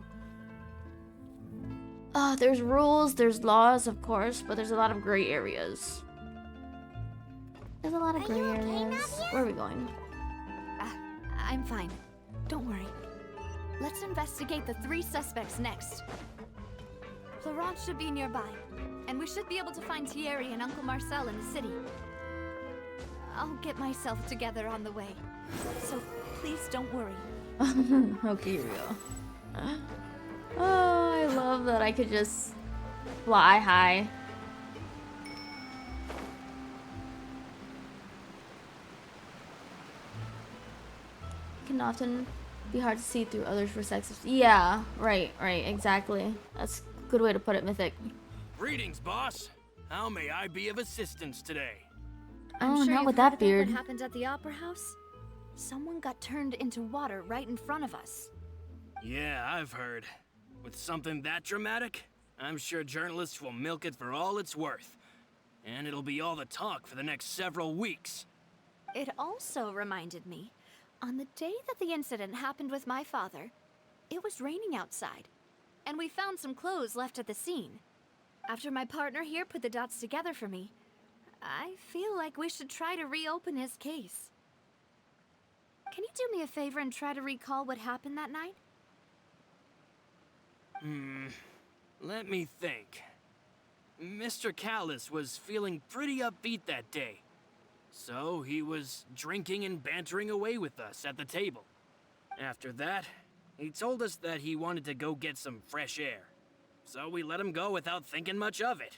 There's rules, there's laws, of course, but there's a lot of gray areas. There's a lot of Are gray you okay, areas. Nadia? Where are we going? I'm fine. Don't worry. Let's investigate the 3 suspects next. Florence should be nearby, and we should be able to find Thierry and Uncle Marcel in the city. I'll get myself together on the way, so please don't worry. Okay, here we go. Oh, I love that I could just fly high. It can often be hard to see through others' perspectives. Yeah, right, exactly. That's a good way to put it, Mythic. Greetings, boss. How may I be of assistance today? I'm Oh, sure not you've with heard that about beard. what happened at the Opera House? Someone got turned into water right in front of us. Yeah, I've heard. With something that dramatic, I'm sure journalists will milk it for all it's worth. And it'll be all the talk for the next several weeks. It also reminded me, on the day that the incident happened with my father, it was raining outside, and we found some clothes left at the scene. After my partner here put the dots together for me, I feel like we should try to reopen his case. Can you do me a favor and try to recall what happened that night? Let me think. Mr. Callis was feeling pretty upbeat that day. So he was drinking and bantering away with us at the table. After that, he told us that he wanted to go get some fresh air. So we let him go without thinking much of it.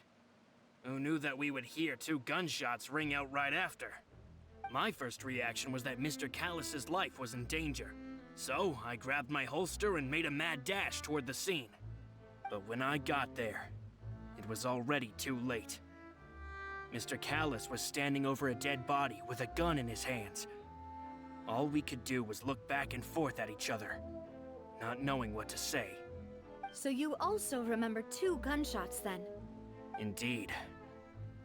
Who knew that we would hear 2 gunshots ring out right after? My first reaction was that Mr. Callis's life was in danger. So I grabbed my holster and made a mad dash toward the scene. But when I got there, it was already too late. Mr. Callis was standing over a dead body with a gun in his hands. All we could do was look back and forth at each other, not knowing what to say. So you also remember 2 gunshots then? Indeed.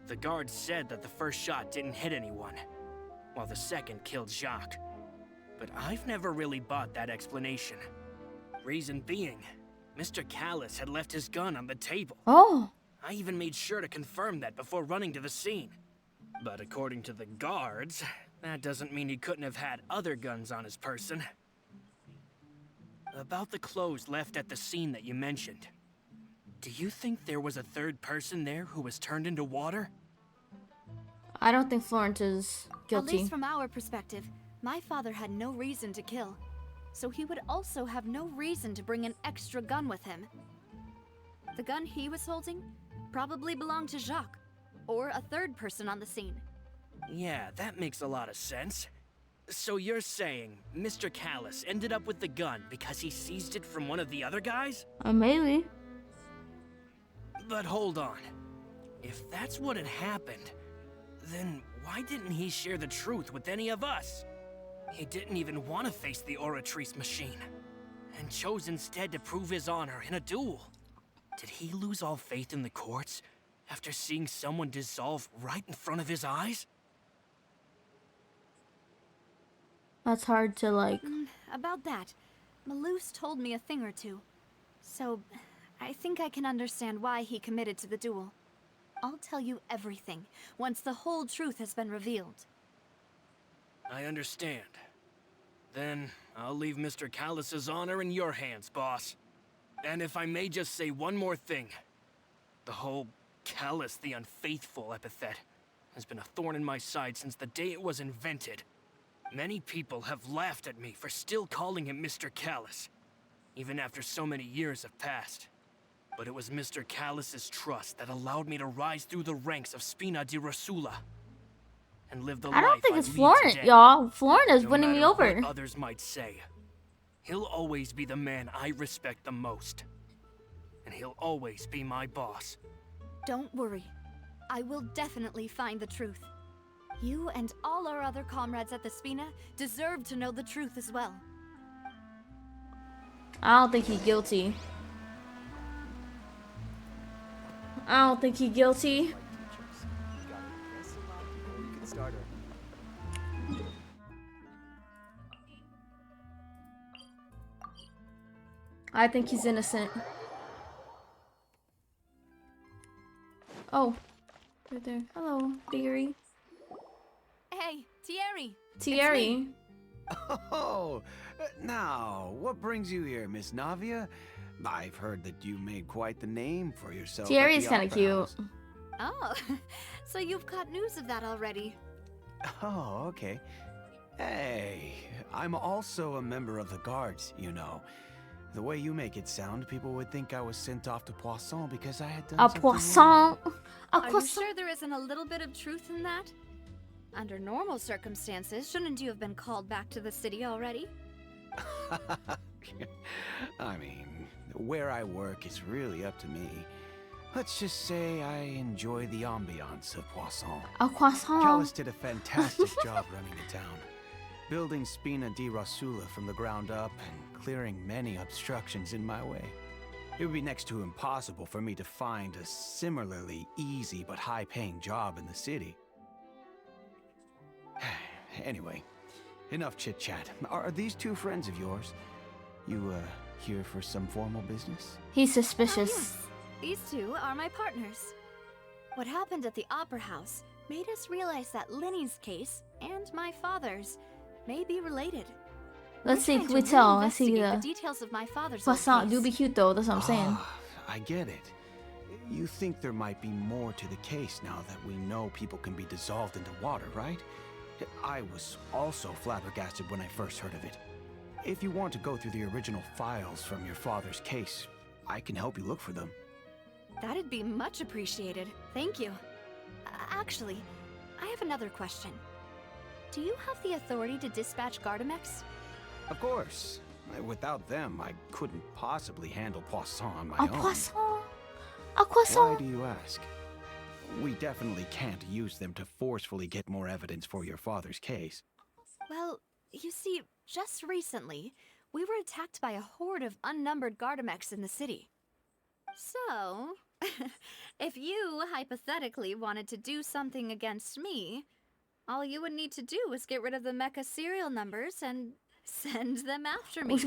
The guard said that the first shot didn't hit anyone, while the second killed Jacques. But I've never really bought that explanation. Reason being, Mr. Callis had left his gun on the table. Oh. I even made sure to confirm that before running to the scene. But according to the guards, that doesn't mean he couldn't have had other guns on his person. About the clothes left at the scene that you mentioned. Do you think there was a third person there who was turned into water? I don't think Florence is At guilty. least from our perspective, my father had no reason to kill. So he would also have no reason to bring an extra gun with him. The gun he was holding probably belonged to Jacques, or a third person on the scene. Yeah, that makes a lot of sense. So you're saying Mr. Callis ended up with the gun because he seized it from one of the other guys? Maybe. But hold on. If that's what had happened, then why didn't he share the truth with any of us? He didn't even want to face the Oratrice machine, and chose instead to prove his honor in a duel. Did he lose all faith in the courts after seeing someone dissolve right in front of his eyes? That's hard to like. About that, Malus told me a thing or two. So, I think I can understand why he committed to the duel. I'll tell you everything, once the whole truth has been revealed. I understand. Then, I'll leave Mr. Callis's honor in your hands, boss. And if I may just say one more thing. The whole Callis the Unfaithful epithet has been a thorn in my side since the day it was invented. Many people have laughed at me for still calling him Mr. Callis. even after so many years have passed. But it was Mr. Callus's trust that allowed me to rise through the ranks of Spina di Rosula and live the I don't life think I it's lead Florent, today. y'all. Florent is No winning me matter over. what others might say, he'll always be the man I respect the most. And he'll always be my boss. Don't worry. I will definitely find the truth. You and all our other comrades at the Spina deserve to know the truth as well. I don't think he's guilty. I don't think he's guilty. I think he's innocent. Oh, right there. Hello, Thierry. Hey, Thierry. Thierry. Oh, now, what brings you here, Miss Navia? I've heard that you made quite the name for yourself. Thierry's kind of cute. House. Oh, so you've got news of that already. Oh, okay. Hey, I'm also a member of the guards, you know. The way you make it sound, people would think I was sent off to Poisson because I had done something wrong. Are you sure there isn't a little bit of truth in that? Under normal circumstances, shouldn't you have been called back to the city already? I mean, where I work is really up to me. Let's just say I enjoy the ambiance of Poisson. A croissant. Callus did a fantastic job running the town, building Spina di Rosula from the ground up and clearing many obstructions in my way. It would be next to impossible for me to find a similarly easy but high-paying job in the city. Anyway, enough chit-chat. Are these two friends of yours? You, here for some formal business? He's suspicious. Yes. These two are my partners. What happened at the Opera House made us realize that Linny's case and my father's may be related. Let's see, We're can we trying to tell? Let's see reinvestigate the the details of my father's old croissant. case. Do be cute though, that's what I'm saying. I get it. You think there might be more to the case now that we know people can be dissolved into water, right? I was also flabbergasted when I first heard of it. If you want to go through the original files from your father's case, I can help you look for them. That'd be much appreciated. Thank you. Actually, I have another question. Do you have the authority to dispatch Gardamex? Of course. Without them, I couldn't possibly handle Poisson on my A own. croissant. A croissant. Why do you ask? We definitely can't use them to forcefully get more evidence for your father's case. Well, you see, just recently, we were attacked by a horde of unnumbered Gardamex in the city. So, if you hypothetically wanted to do something against me, all you would need to do is get rid of the mecha serial numbers and send them after me.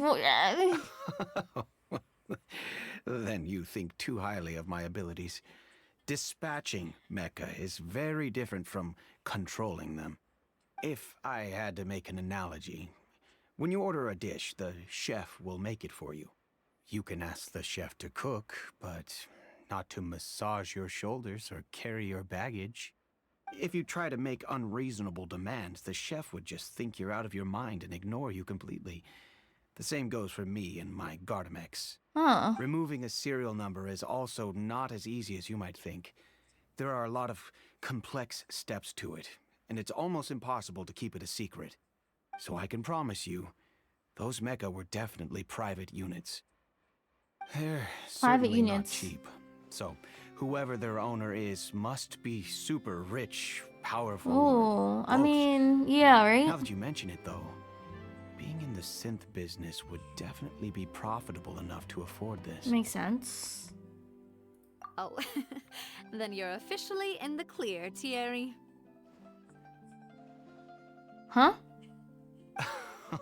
Then you think too highly of my abilities. Dispatching mecha is very different from controlling them. If I had to make an analogy, when you order a dish, the chef will make it for you. You can ask the chef to cook, but not to massage your shoulders or carry your baggage. If you try to make unreasonable demands, the chef would just think you're out of your mind and ignore you completely. The same goes for me and my Gardamex. Huh. Removing a serial number is also not as easy as you might think. There are a lot of complex steps to it, and it's almost impossible to keep it a secret. So I can promise you, those mecha were definitely private units. They're Private certainly not units. cheap. So whoever their owner is must be super rich, powerful. Oh, I both. mean, yeah, Now right? that you mention it, though, being in the synth business would definitely be profitable enough to afford this. Makes sense. Oh, then you're officially in the clear, Thierry. Huh?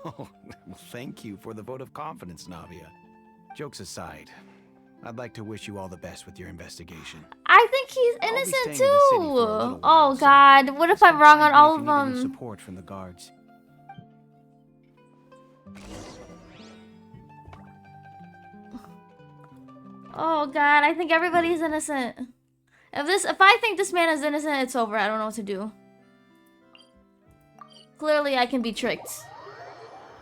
Oh, well, thank you for the vote of confidence, Navia. Jokes aside, I'd like to wish you all the best with your investigation. I think he's I'll be innocent staying in the city too. for a little Oh while, so God, what if I'm come wrong find on me all if of you need any them? support from the guards. Oh God, I think everybody's innocent. If I think this man is innocent, it's over. I don't know what to do. Clearly, I can be tricked.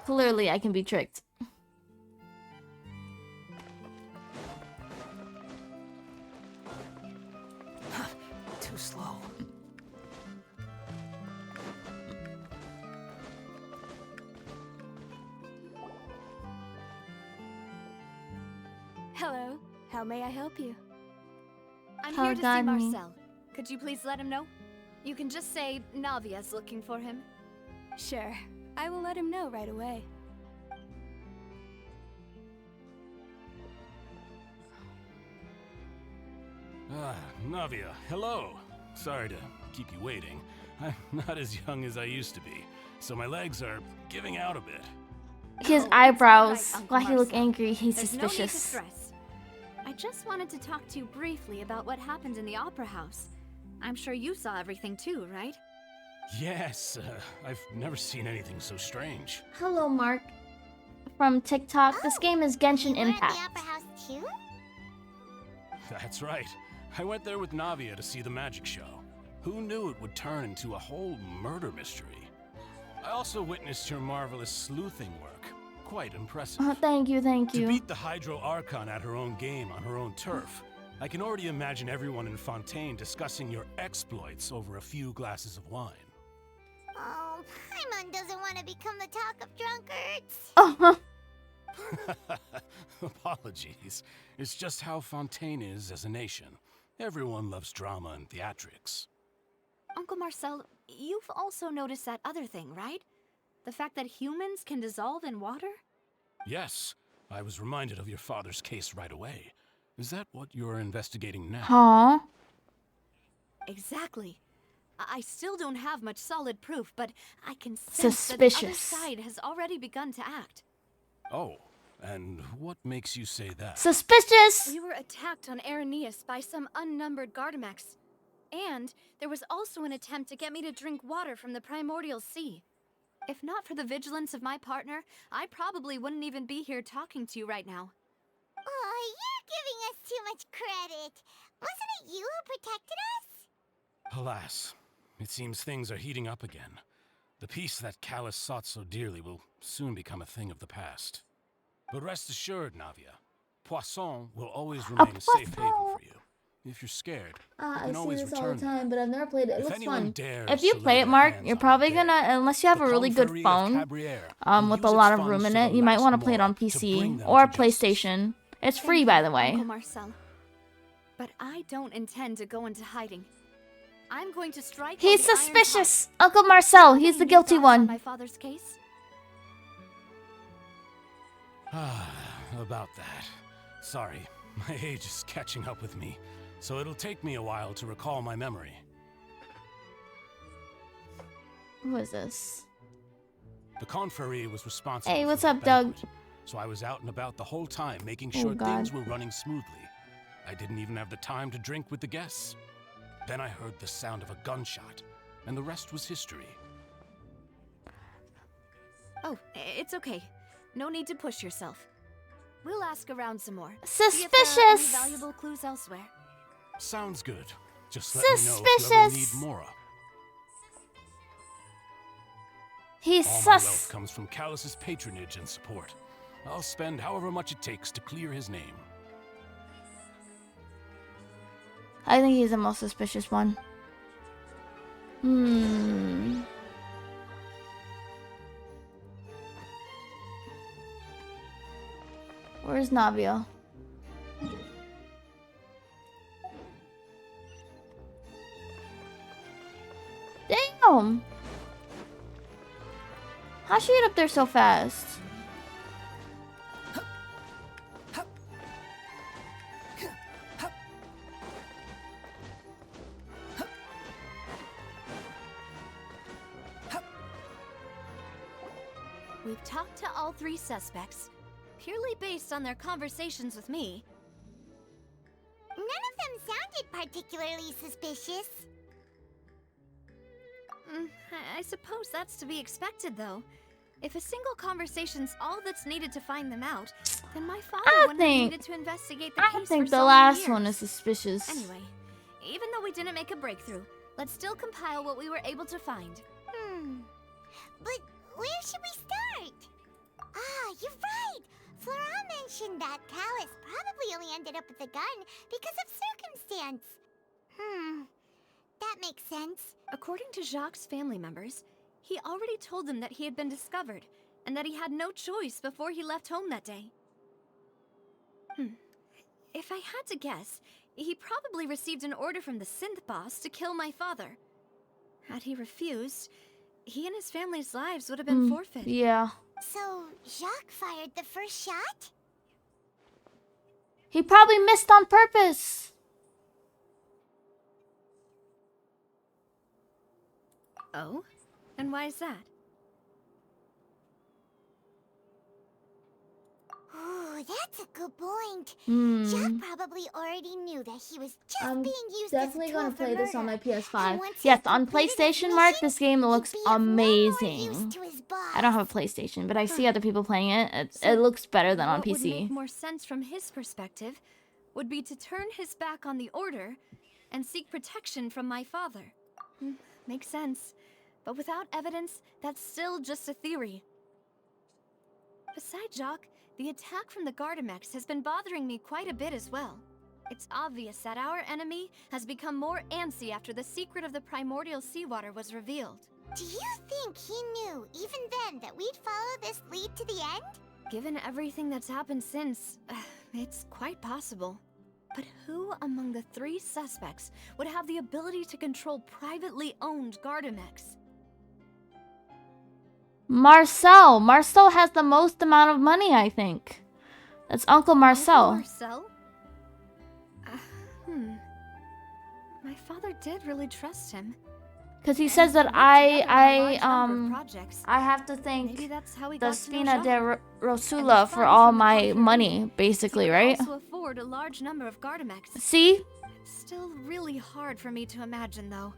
Clearly, I can be tricked. Hello. How may I help you? I'm How here to see got me. Marcel. Could you please let him know? You can just say Navia's looking for him. Sure. I will let him know right away. Navia, hello. Sorry to keep you waiting. I'm not as young as I used to be, so my legs are giving out a bit. His Oh, eyebrows. it's all right, Uncle Why he look Marcel. angry? He's There's no need to suspicious. stress. I just wanted to talk to you briefly about what happened in the Opera House. I'm sure you saw everything too, right? Yes, I've never seen anything so strange. Hello, Mark. From TikTok. This game is Genshin You were at Impact. the Opera House too? That's right. I went there with Navia to see the magic show. Who knew it would turn into a whole murder mystery? I also witnessed your marvelous sleuthing work. Quite impressive. Oh, thank you, thank To you. beat the Hydro Archon at her own game on her own turf, I can already imagine everyone in Fontaine discussing your exploits over a few glasses of wine. Oh, Paimon doesn't want to become the talk of drunkards. Oh, Apologies. It's just how Fontaine is as a nation. Everyone loves drama and theatrics. Uncle Marcel, you've also noticed that other thing, right? The fact that humans can dissolve in water? Yes, I was reminded of your father's case right away. Is that what you're investigating now? Huh? Exactly. I still don't have much solid proof, but I can sense Suspicious. that the other side has already begun to act. Oh, and what makes you say that? Suspicious! We were attacked on Arrhenius by some unnumbered Gardamex. And there was also an attempt to get me to drink water from the primordial sea. If not for the vigilance of my partner, I probably wouldn't even be here talking to you right now. Oh, you're giving us too much credit. Wasn't it you who protected us? Alas, it seems things are heating up again. The peace that Callus sought so dearly will soon become a thing of the past. But rest assured, Navia, Poisson will always remain a safe haven for you. If you're scared, you I can see always this all the return there. time, but I've never played it. It If looks anyone fun. dares If you to play lay it, their Mark, hands you're on probably the gonna, dead, unless you have a the really good Confrérie of phone, Cabrières will with a use lot its of room funds in to it, the you might last want to play it on mort to bring PC them or to justice. PlayStation. It's Thank free, you, by the way. Uncle Marcel. But I don't intend to go into hiding. I'm going to strike He's while the iron's hot. suspicious! Uncle Marcel, he's the Any guilty thoughts on one. my father's case? About that. Sorry, my age is catching up with me, so it'll take me a while to recall my memory. Who is this? The Confrérie was responsible Hey, for what's the up, Doug? banquet, so I was out and about the whole time making Oh, sure God. things were running smoothly. I didn't even have the time to drink with the guests. Then I heard the sound of a gunshot, and the rest was history. Oh, it's okay. No need to push yourself. We'll ask around some more. See if there are any Suspicious! valuable clues elsewhere. Sounds good. Just let me know if you ever need Suspicious! Mora. He's All my wealth sus. comes from Callus's patronage and support. I'll spend however much it takes to clear his name. I think he's the most suspicious one. Where's Navia? Damn! How'd she get up there so fast? We've talked to all three suspects, purely based on their conversations with me. None of them sounded particularly suspicious. I suppose that's to be expected, though. If a single conversation's all that's needed to find them out, then my father wouldn't have needed to investigate the I case think for the so last many one years. is suspicious. Anyway, even though we didn't make a breakthrough, let's still compile what we were able to find. But where should we start? Ah, you're right! Flora mentioned that Callus probably only ended up with a gun because of circumstance. That makes sense. According to Jacques' family members, he already told them that he had been discovered, and that he had no choice before he left home that day. If I had to guess, he probably received an order from the synth boss to kill my father. Had he refused, he and his family's lives would have been forfeit. Yeah. So, Jacques fired the first shot? He probably missed on purpose. Oh? And why is that? Ooh, that's a good point. Jacques probably already knew that he was just being used as a Definitely tool gonna for play this on my murder. PS5. And once he Yes, on completed his PlayStation, Mark, mission, this game looks he'd be of no more use amazing. to his boss. I don't have a PlayStation, but I see other people playing it. It So looks better than on what would make PC. more sense from his perspective would be to turn his back on the order and seek protection from my father. Makes sense. But without evidence, that's still just a theory. Besides Jacques, the attack from the Gardamex has been bothering me quite a bit as well. It's obvious that our enemy has become more antsy after the secret of the primordial seawater was revealed. Do you think he knew, even then, that we'd follow this lead to the end? Given everything that's happened since, it's quite possible. But who among the 3 suspects would have the ability to control privately owned Gardamex? Marcel. Marcel has the most amount of money, I think. That's Uncle Marcel. Marcel? My father did really trust him. Because he says that I have to thank the Spina de Rosula for all my money, basically, right? Also afford a large number of Gardamex. See? Still really hard for me to imagine, though.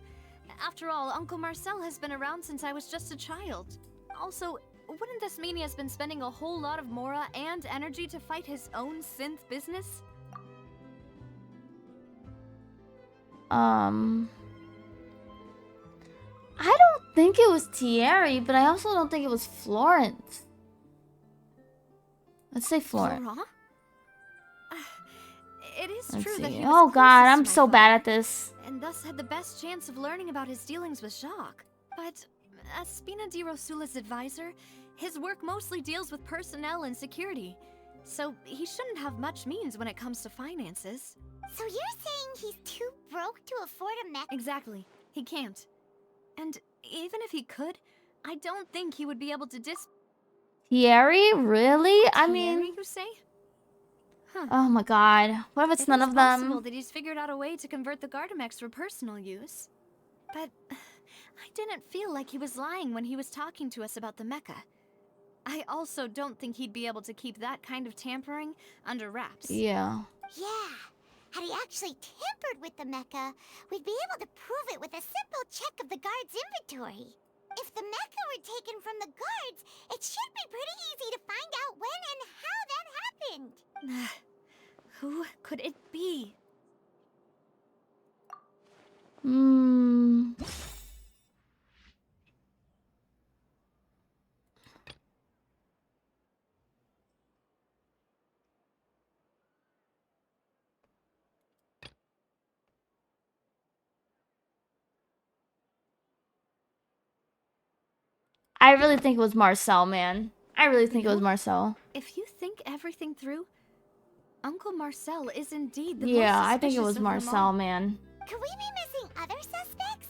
After all, Uncle Marcel has been around since I was just a child. Also, wouldn't this mean he has been spending a whole lot of mora and energy to fight his own synth business? I don't think it was Thierry, but I also don't think it was Florence. Let's say Florence. It is Let's true see. that he Oh was god, closest I'm to my so father, bad at this. and thus had the best chance of learning about his dealings with Jacques. But as Spina di Rosula's advisor, his work mostly deals with personnel and security, so he shouldn't have much means when it comes to finances. So you're saying he's too broke to afford a mech? Exactly. He can't. And even if he could, I don't think he would be able to Thierry? Really? I Thierry, mean... you say? Huh. Oh my god. What if it's none of It's possible them? that he's figured out a way to convert the Gardamex for personal use. But I didn't feel like he was lying when he was talking to us about the mecha. I also don't think he'd be able to keep that kind of tampering under wraps. Yeah. Yeah. Had he actually tampered with the mecha, we'd be able to prove it with a simple check of the guard's inventory. If the mecha were taken from the guards, it should be pretty easy to find out when and how that happened. Who could it be? I really think it was Marcel, man. I really think it was Marcel. If you think everything through, Uncle Marcel is indeed the Yeah, most I think it suspicious was of them all. Marcel, man. Could we be missing other suspects?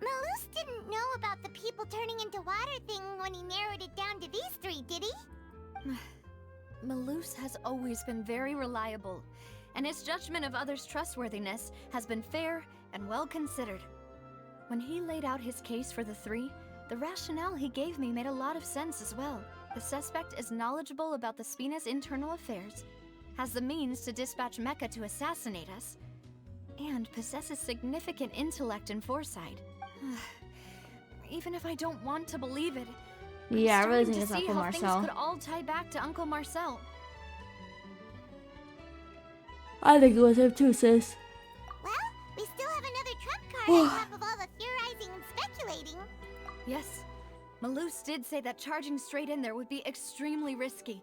Malus didn't know about the people turning into water thing when he narrowed it down to these 3, did he? Malus has always been very reliable, and his judgment of others' trustworthiness has been fair and well considered. When he laid out his case for the 3, the rationale he gave me made a lot of sense as well. The suspect is knowledgeable about the Spina's internal affairs, has the means to dispatch Mecha to assassinate us, and possesses significant intellect and foresight. Even if I don't want to believe it, Yeah, I really I'm think it's starting to see Uncle how things Marcel. could all tie back to Uncle Marcel. I think it was him too, sis. Well, we still have another trump card on top of all the theorizing and speculating. Yes, Malus did say that charging straight in there would be extremely risky.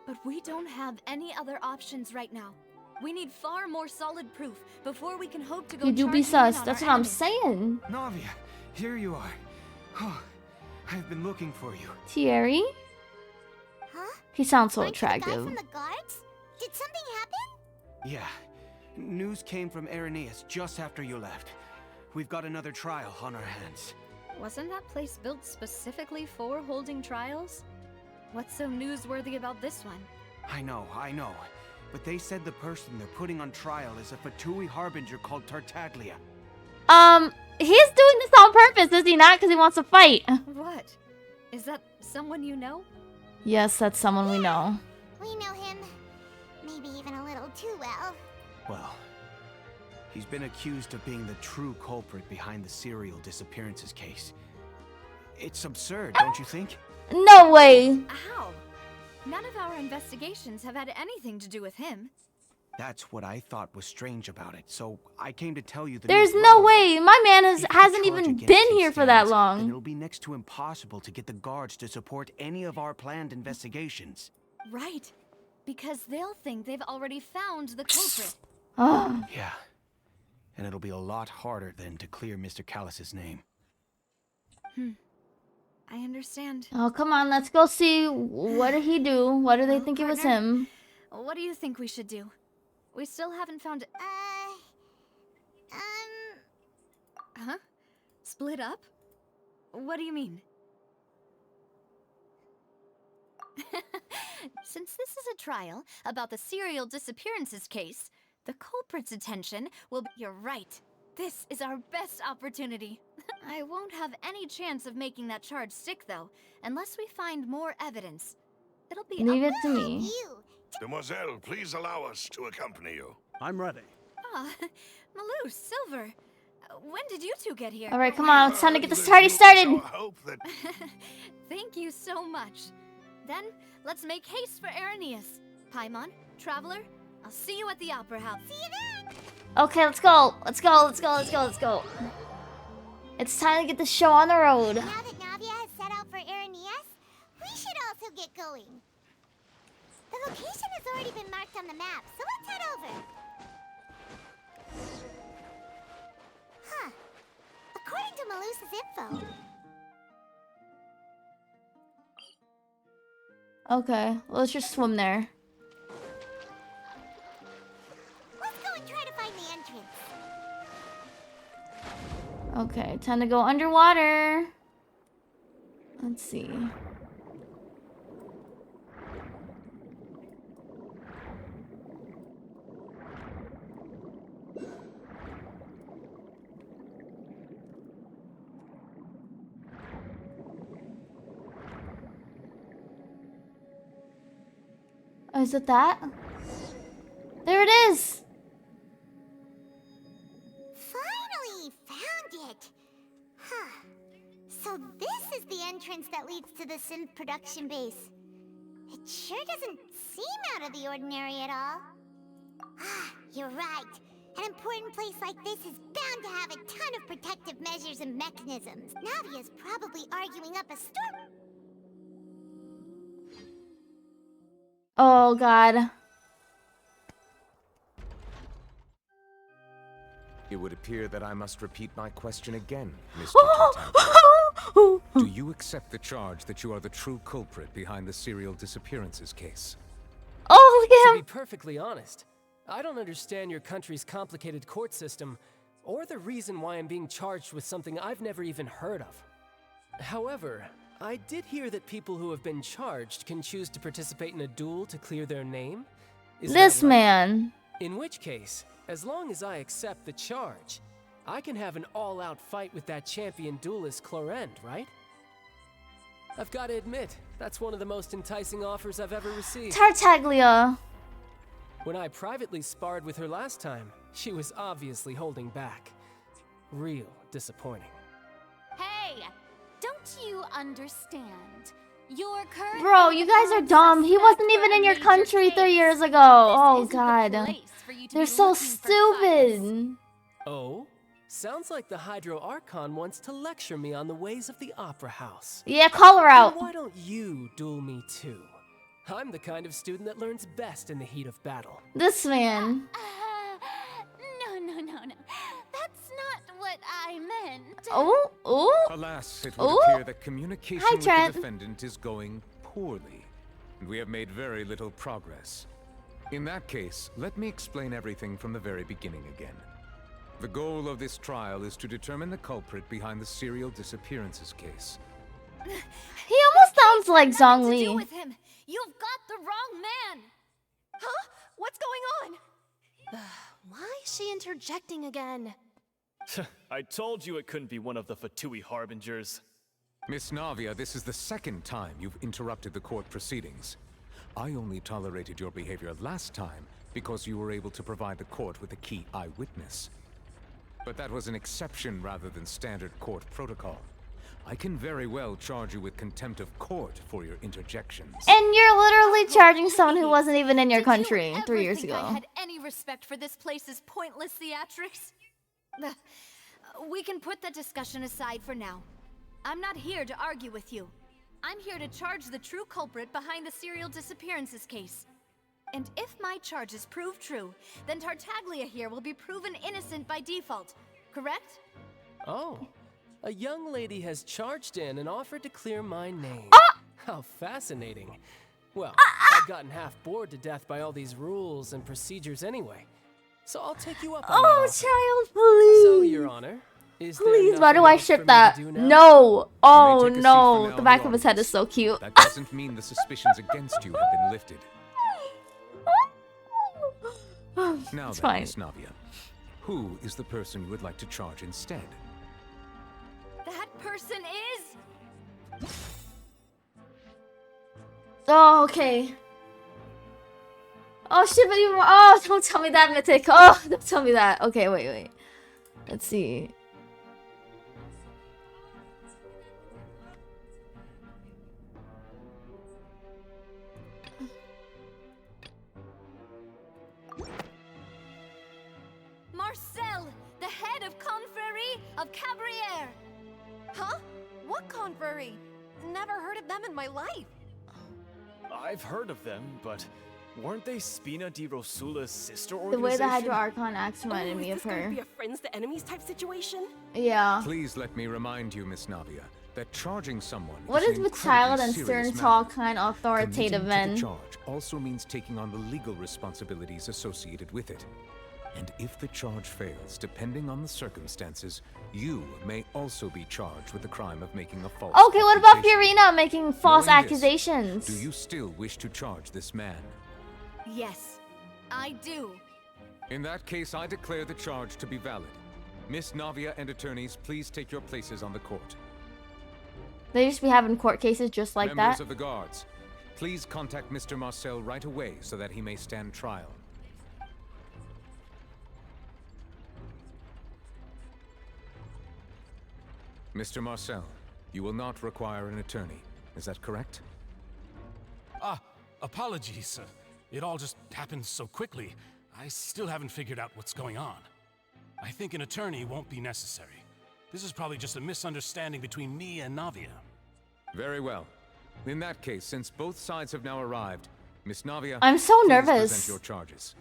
But we don't have any other options right now. We need far more solid proof before we can hope to go You do be charging in sus. on That's our what I'm enemy. saying. Navia, here you are. Oh, I've been looking for you. Thierry? Huh? He sounds so Aren't you the guy attractive. from the guards? Did something happen? Yeah. News came from Irenaeus just after you left. We've got another trial on our hands. Wasn't that place built specifically for holding trials? What's so newsworthy about this one? I know. But they said the person they're putting on trial is a Fatui harbinger called Tartaglia. He's doing this on purpose, is he not? Because he wants to fight. What? Is that someone you know? Yes, that's someone we know. We know him. Maybe even a little too well. Well, he's been accused of being the true culprit behind the serial disappearances case. It's absurd, don't you think? No way. How? None of our investigations have had anything to do with him. That's what I thought was strange about it, so I came to tell you that. There's no way. My man hasn't even been here for that Then long. it'll be next to impossible to get the guards to support any of our planned investigations. Right. Because they'll think they've already found the culprit. Oh. Yeah. And it'll be a lot harder then to clear Mr. Callus's name. I understand. Oh, come on. Let's go see. What did he do? Why do they think it was him? What do you think we should do? We still haven't found... Huh? Split up? What do you mean? Since this is a trial about the serial disappearances case, the culprit's attention will be... You're right. This is our best opportunity. I won't have any chance of making that charge stick, though, unless we find more evidence. It'll be... Leave it to me. Demoiselle, please allow us to accompany you. I'm ready. Ah, Malou, Silver. When did you two get here? All right, come on. It's time to get this party started. I hope that... Thank you so much. Then, let's make haste for Irenaeus. Paimon, Traveler, I'll see you at the Opera House. See you then! Okay, let's go. Let's go. It's time to get the show on the road. Now that Navia has set out for Irenaeus, we should also get going. The location has already been marked on the map, so let's head over. Huh. According to Malus's info... Okay, let's just swim there. Let's go and try to find the entrance. Okay, time to go underwater. Let's see. Oh, is it that? There it is! Finally found it! Huh. So this is the entrance that leads to the synth production base. It sure doesn't seem out of the ordinary at all. Ah, you're right. An important place like this is bound to have a ton of protective measures and mechanisms. Navia's probably arguing up a storm. Oh, God. It would appear that I must repeat my question again, Mr. Tartaglia. Do you accept the charge that you are the true culprit behind the serial disappearances case? Oh, look at To him! be perfectly honest, I don't understand your country's complicated court system, or the reason why I'm being charged with something I've never even heard of. However, I did hear that people who have been charged can choose to participate in a duel to clear their name. Is that This right? man. In which case, as long as I accept the charge, I can have an all-out fight with that champion duelist Clorend, right? I've got to admit, that's one of the most enticing offers I've ever received. Tartaglia. When I privately sparred with her last time, she was obviously holding back. Real disappointing. Hey! Don't you understand? Your current... Bro, you guys are dumb. He wasn't even in your country 3 years ago. Oh, God. They're so stupid. Oh? Sounds like the Hydro Archon wants to lecture me on the ways of the Opera House. Yeah, call her out. Then why don't you duel me too? I'm the kind of student that learns best in the heat of battle. This man. No. That's not what I meant. Oh. Alas, it would appear that communication with Trent. the defendant is going poorly, and we have made very little progress. In that case, let me explain everything from the very beginning again. The goal of this trial is to determine the culprit behind the serial disappearances case. He almost sounds like Zhong To do Li. with him. You've got the wrong man. Huh? What's going on? Why is she interjecting again? I told you it couldn't be one of the Fatui harbingers. Miss Navia, this is the second time you've interrupted the court proceedings. I only tolerated your behavior last time because you were able to provide the court with a key eyewitness. But that was an exception rather than standard court protocol. I can very well charge you with contempt of court for your interjections. And you're literally charging someone who wasn't even in your country Did you 3 ever years think ago. I had any respect for this place's pointless theatrics? We can put that discussion aside for now. I'm not here to argue with you. I'm here to charge the true culprit behind the serial disappearances case. And if my charges prove true, then Tartaglia here will be proven innocent by default, correct? Oh, a young lady has charged in and offered to clear my name. How fascinating. Well, I've gotten half bored to death by all these rules and procedures anyway. So I'll take you up on that offer. Child, please. So, Your Honor, is there Please, why do nothing I else for ship me to that? do now? No. Oh take a seat for no. now The in back the of his head is audience. so cute. That doesn't mean the suspicions against you have been lifted. Now It's then, fine. Miss Navia, who is the person you would like to charge instead? That person is... Oh, okay. Oh shit, but even more. Oh, don't tell me that, Mythic. Oh, don't tell me that. Okay, wait. Let's see. Marcel, the head of Confrérie of Cabrières. Huh? What confrérie? Never heard of them in my life. I've heard of them, but weren't they Spina di Rosula's sister The organization? way the Hydro Archon acts reminded Oh, me is of this going her. to be a friends to enemies type situation? Yeah. Please let me remind you, Miss Navia, that charging someone What is is an with child and incredibly stern, serious tall, matter. kind, authoritative Committing to men? the charge also means taking on the legal responsibilities associated with it. And if the charge fails, depending on the circumstances, you may also be charged with the crime of making a false Okay, what about accusation. Fiorina making false Knowing this, accusations? do you still wish to charge this man? Yes, I do. In that case, I declare the charge to be valid. Miss Navia and attorneys, please take your places on the court. They just be having court cases just like Members that. of the guards, please contact Mr. Marcel right away so that he may stand trial. Mr. Marcel, you will not require an attorney. Is that correct? Apologies. It all just happened so quickly. I still haven't figured out what's going on. I think an attorney won't be necessary. This is probably just a misunderstanding between me and Navia. Very well. In that case, since both sides have now arrived, Miss Navia, I'm so please nervous. present your charges.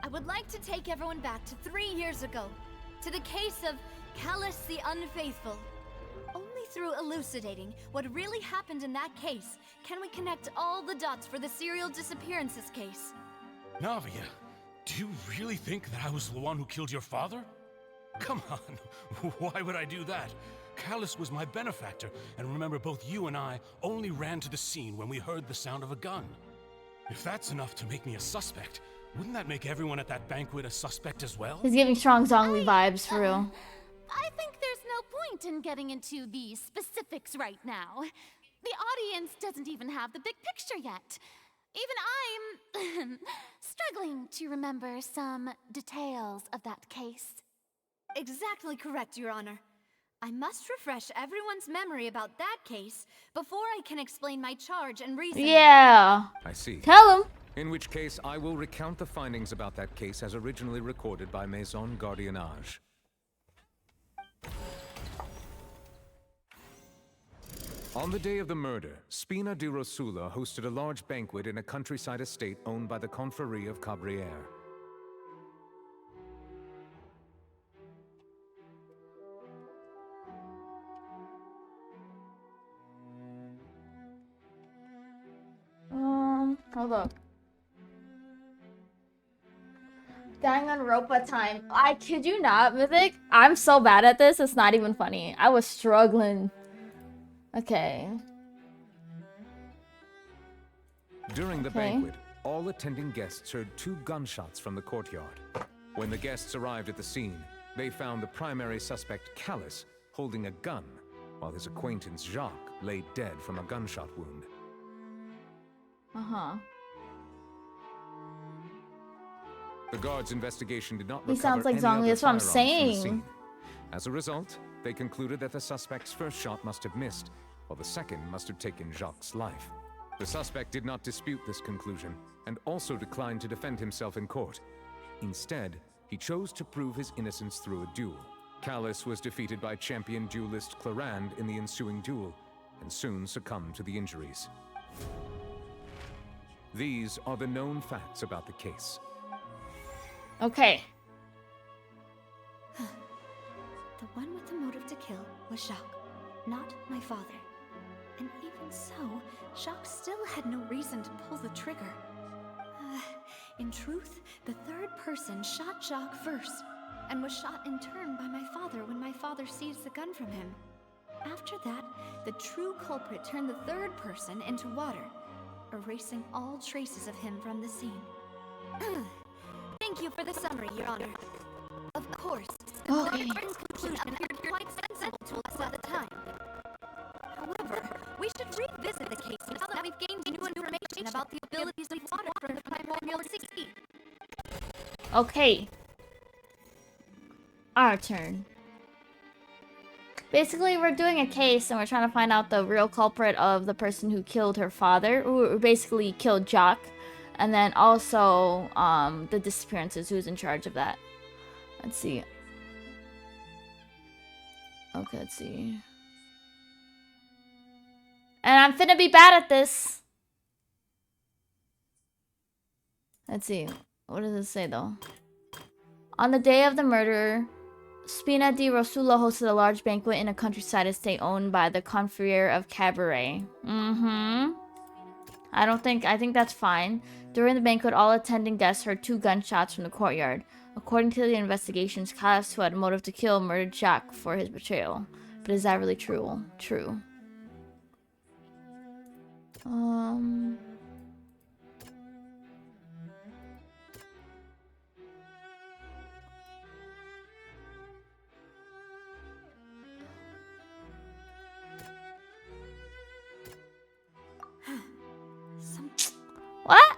I would like to take everyone back to 3 years ago, to the case of Callus the Unfaithful. Only through elucidating what really happened in that case can we connect all the dots for the serial disappearances case. Navia, do you really think that I was the one who killed your father? Come on, why would I do that? Callus was my benefactor, and remember, both you and I only ran to the scene when we heard the sound of a gun. If that's enough to make me a suspect, wouldn't that make everyone at that banquet a suspect as well? He's giving strong Zhongli vibes for real. I think there's no point in getting into the specifics right now. The audience doesn't even have the big picture yet. Even I'm struggling to remember some details of that case. Exactly correct, Your Honor. I must refresh everyone's memory about that case before I can explain my charge and reason. Yeah. I see. Tell him. In which case, I will recount the findings about that case as originally recorded by Maison Gardiennage. On the day of the murder, Spina di Rosula hosted a large banquet in a countryside estate owned by the Confrérie of Cabrières. Hold up. Danganronpa time. I kid you not, Mythic. I'm so bad at this, it's not even funny. I was struggling. Okay. During the banquet, all attending guests heard 2 gunshots from the courtyard. When the guests arrived at the scene, they found the primary suspect, Callus, holding a gun, while his acquaintance, Jacques, lay dead from a gunshot wound. Uh-huh. The guards' investigation did not He recover sounds like any Zhongli, other that's what I'm firearms from the saying. scene. As a result, they concluded that the suspect's first shot must have missed, while the second must have taken Jacques' life. The suspect did not dispute this conclusion, and also declined to defend himself in court. Instead, he chose to prove his innocence through a duel. Callus was defeated by champion duelist Clarand in the ensuing duel, and soon succumbed to the injuries. These are the known facts about the case. Okay. The one with the motive to kill was Jacques, not my father. And even so, Jacques still had no reason to pull the trigger. In truth, the third person shot Jacques first, and was shot in turn by my father when my father seized the gun from him. After that, the true culprit turned the third person into water, erasing all traces of him from the scene. Thank you for the summary, Your Honor. Of course, the court's conclusion appeared quite sensible to us at the time. However, we should revisit the case now that we've gained new information about the abilities of water from the primordial sea. Okay. Our turn. Basically, we're doing a case and we're trying to find out the real culprit of the person who killed her father, who basically killed Jacques, and then also the disappearances, who's in charge of that. Let's see. Okay, let's see. And I'm finna be bad at this. Let's see. What does it say though? On the day of the murder, Spina di Rosula hosted a large banquet in a countryside estate owned by the Confreer of Cabaret. I think that's fine. During the banquet, all attending guests heard 2 gunshots from the courtyard. According to the investigations, Callus, who had a motive to kill, murdered Jacques for his betrayal. But is that really true? True. What?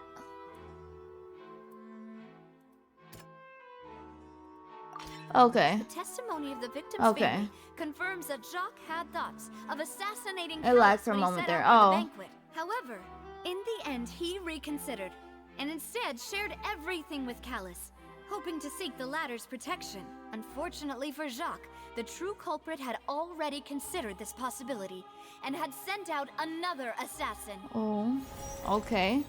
Okay. The testimony of the victim's Okay. family confirms that Jacques had thoughts of assassinating I lagged Callus for a when he moment set there. out for Oh. the banquet. However, in the end, he reconsidered and instead shared everything with Callus, hoping to seek the latter's protection. Unfortunately for Jacques, the true culprit had already considered this possibility and had sent out another assassin. Oh. Okay.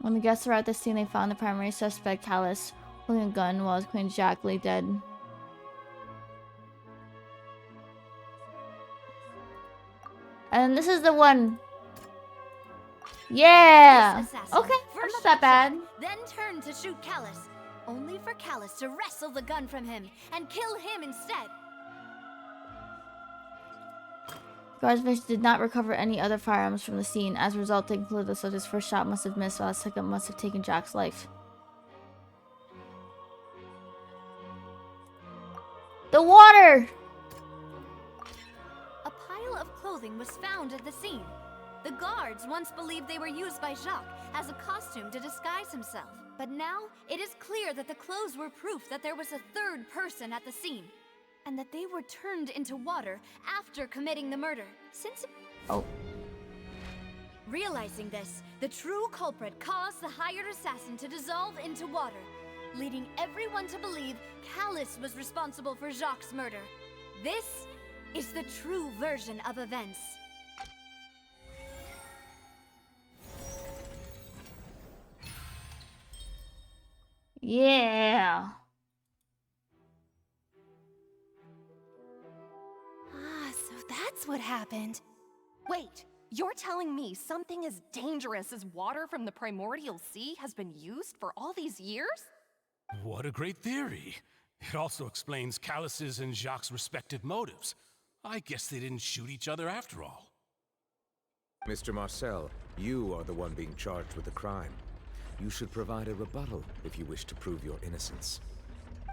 When the guests arrived at the scene, they found the primary suspect, Callus, holding a gun while his acquaintance Jacques lay dead. And this is the one. Yeah. This assassin Okay. I'm first not that shot bad. Jacques, then turned to shoot Callus, only for Callus to wrestle the gun from him and kill him instead. Guards did not recover any other firearms from the scene. As a result, they concluded the subject's first shot must have missed, while the second must have taken Jacques' life. The water! A pile of clothing was found at the scene. The guards once believed they were used by Jacques as a costume to disguise himself. But now, it is clear that the clothes were proof that there was a third person at the scene, and that they were turned into water after committing the murder. Realizing this, the true culprit caused the hired assassin to dissolve into water, leading everyone to believe Callus was responsible for Jacques' murder. This is the true version of events. Yeah. Ah, so that's what happened. Wait, You're telling me something as dangerous as water from the primordial sea has been used for all these years? What a great theory. It also explains Callus's and Jacques' respective motives. I guess they didn't shoot each other after all. Mr. Marcel, you are the one being charged with the crime. You should provide a rebuttal if you wish to prove your innocence.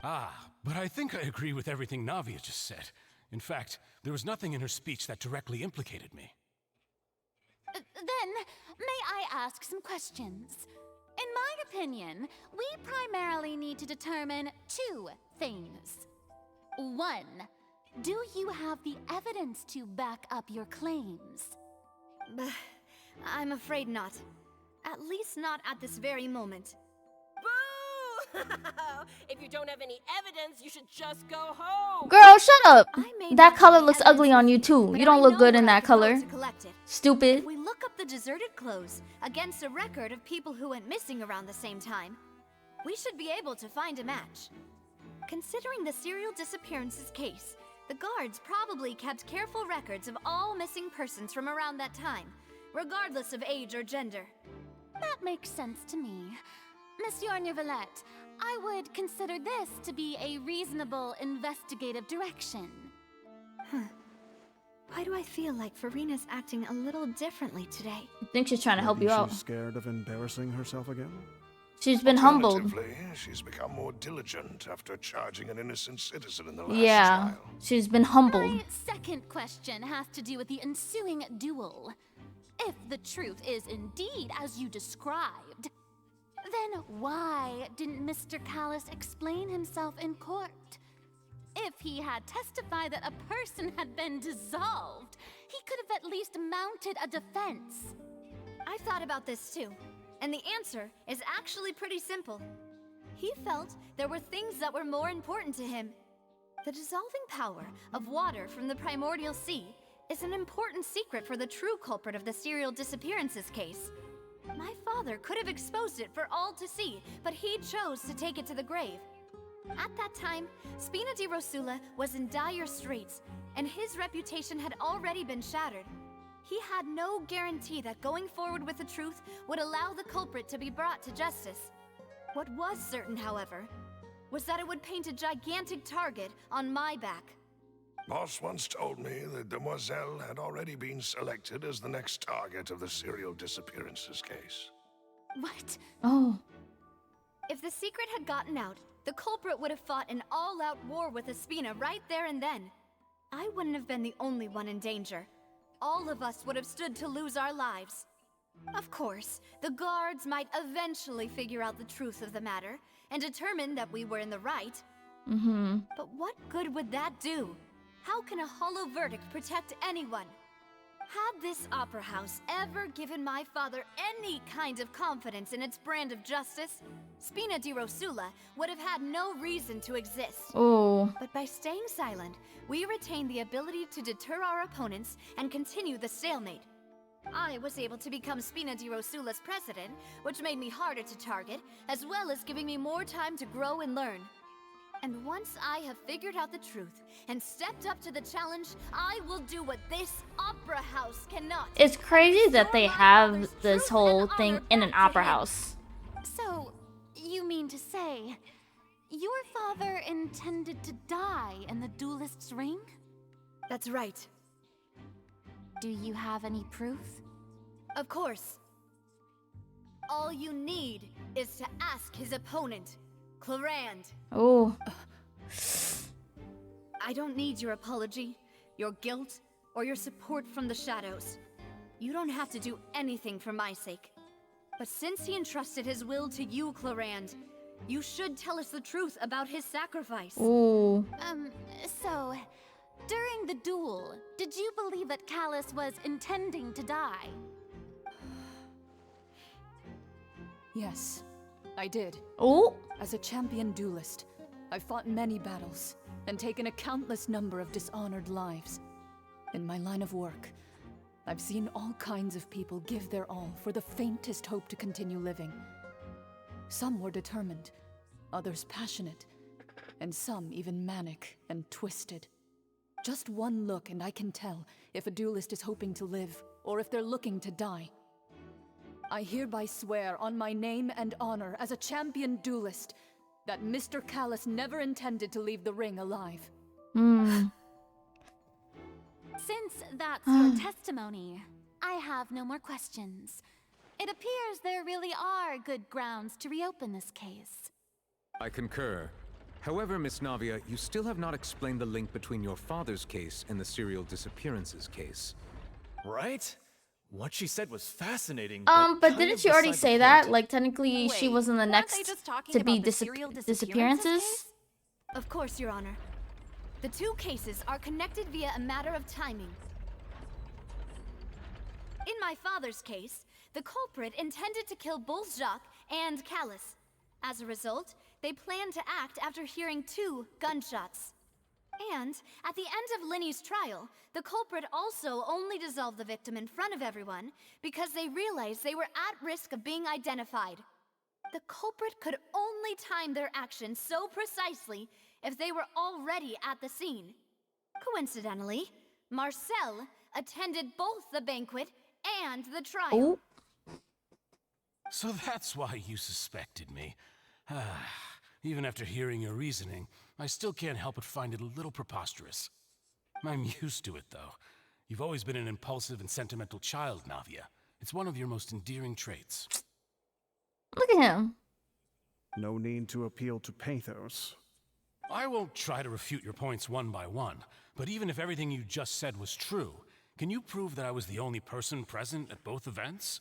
Ah, but I think I agree with everything Navia just said. In fact, there was nothing in her speech that directly implicated me. Then, may I ask some questions? In my opinion, we primarily need to determine two things. One, do you have the evidence to back up your claims? I'm afraid not. At least not at this very moment. Boo! If you don't have any evidence, you should just go home. Girl, shut up. That color looks ugly on you too. You don't look good in that color. Stupid. If we look up the deserted clothes against a record of people who went missing around the same time, we should be able to find a match. Considering the serial disappearances case, the guards probably kept careful records of all missing persons from around that time, regardless of age or gender. That makes sense to me. Monsieur Neuvillette, I would consider this to be a reasonable investigative direction. Why do I feel like Farina's acting a little differently today? I think she's trying to help you out. She's scared of embarrassing herself again? She's been humbled. Alternatively, she's become more diligent after charging an innocent citizen in the last Yeah, trial. she's been humbled. My second question has to do with the ensuing duel. If the truth is indeed as you described, then why didn't Mr. Callus explain himself in court? If he had testified that a person had been dissolved, he could have at least mounted a defense. I've thought about this too, and the answer is actually pretty simple. He felt there were things that were more important to him. The dissolving power of water from the primordial sea is an important secret for the true culprit of the serial disappearances case. My father could have exposed it for all to see, but he chose to take it to the grave. At that time, Spina di Rosula was in dire straits, and his reputation had already been shattered. He had no guarantee that going forward with the truth would allow the culprit to be brought to justice. What was certain, however, was that it would paint a gigantic target on my back. Boss once told me that Demoiselle had already been selected as the next target of the serial disappearances case. What? Oh. If the secret had gotten out, the culprit would have fought an all-out war with Espina right there and then. I wouldn't have been the only one in danger. All of us would have stood to lose our lives. Of course, the guards might eventually figure out the truth of the matter and determine that we were in the right. But what good would that do? How can a hollow verdict protect anyone? Had this opera house ever given my father any kind of confidence in its brand of justice, Spina di Rosula would have had no reason to exist. Oh. But by staying silent, we retained the ability to deter our opponents and continue the stalemate. I was able to become Spina di Rosula's president, which made me harder to target, as well as giving me more time to grow and learn. And once I have figured out the truth and stepped up to the challenge, I will do what this opera house cannot. It's crazy that they have this whole thing in an opera house. So, you mean to say, your father intended to die in the duelist's ring? That's right. Do you have any proof? Of course. All you need is to ask his opponent, Clarand. Oh. I don't need your apology, your guilt, or your support from the shadows. You don't have to do anything for my sake. But since he entrusted his will to you, Clarand, you should tell us the truth about his sacrifice. Ooh. So, during the duel, did you believe that Callus was intending to die? Yes, I did. Oh. As a champion duelist, I've fought many battles and taken a countless number of dishonored lives. In my line of work, I've seen all kinds of people give their all for the faintest hope to continue living. Some were determined, others passionate, and some even manic and twisted. Just one look and I can tell if a duelist is hoping to live or if they're looking to die. I hereby swear on my name and honor as a champion duelist that Mr. Callus never intended to leave the ring alive. Hmm. Since that's your testimony, I have no more questions. It appears there really are good grounds to reopen this case. I concur. However, Miss Navia, you still have not explained the link between your father's case and the serial disappearances case. Right? What she said was fascinating. But kind didn't of she already beside the say point. that? Like, technically, she Wait, wasn't the weren't next they just talking to be about the serial disappearances? case? Of course, Your Honor. The two cases are connected via a matter of timing. In my father's case, the culprit intended to kill both Jacques and Callus. As a result, they planned to act after hearing 2 gunshots. And at the end of Linny's trial, the culprit also only dissolved the victim in front of everyone because they realized they were at risk of being identified. The culprit could only time their actions so precisely if they were already at the scene. Coincidentally, Marcel attended both the banquet and the trial. So that's why you suspected me. Even after hearing your reasoning, I still can't help but find it a little preposterous. I'm used to it, though. You've always been an impulsive and sentimental child, Navia. It's one of your most endearing traits. Look at him. No need to appeal to pathos. I won't try to refute your points one by one, but even if everything you just said was true, can you prove that I was the only person present at both events?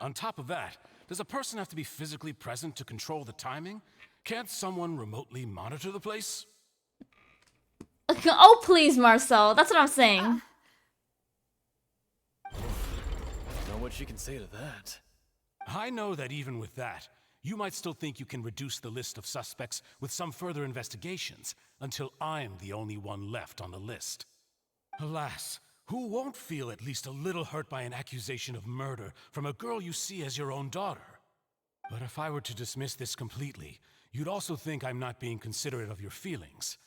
On top of that, does a person have to be physically present to control the timing? Can't someone remotely monitor the place? Oh, please, Marcel. That's what I'm saying. Know what she can say to that. I know that even with that, you might still think you can reduce the list of suspects with some further investigations until I'm the only one left on the list. Alas, who won't feel at least a little hurt by an accusation of murder from a girl you see as your own daughter? But if I were to dismiss this completely, you'd also think I'm not being considerate of your feelings.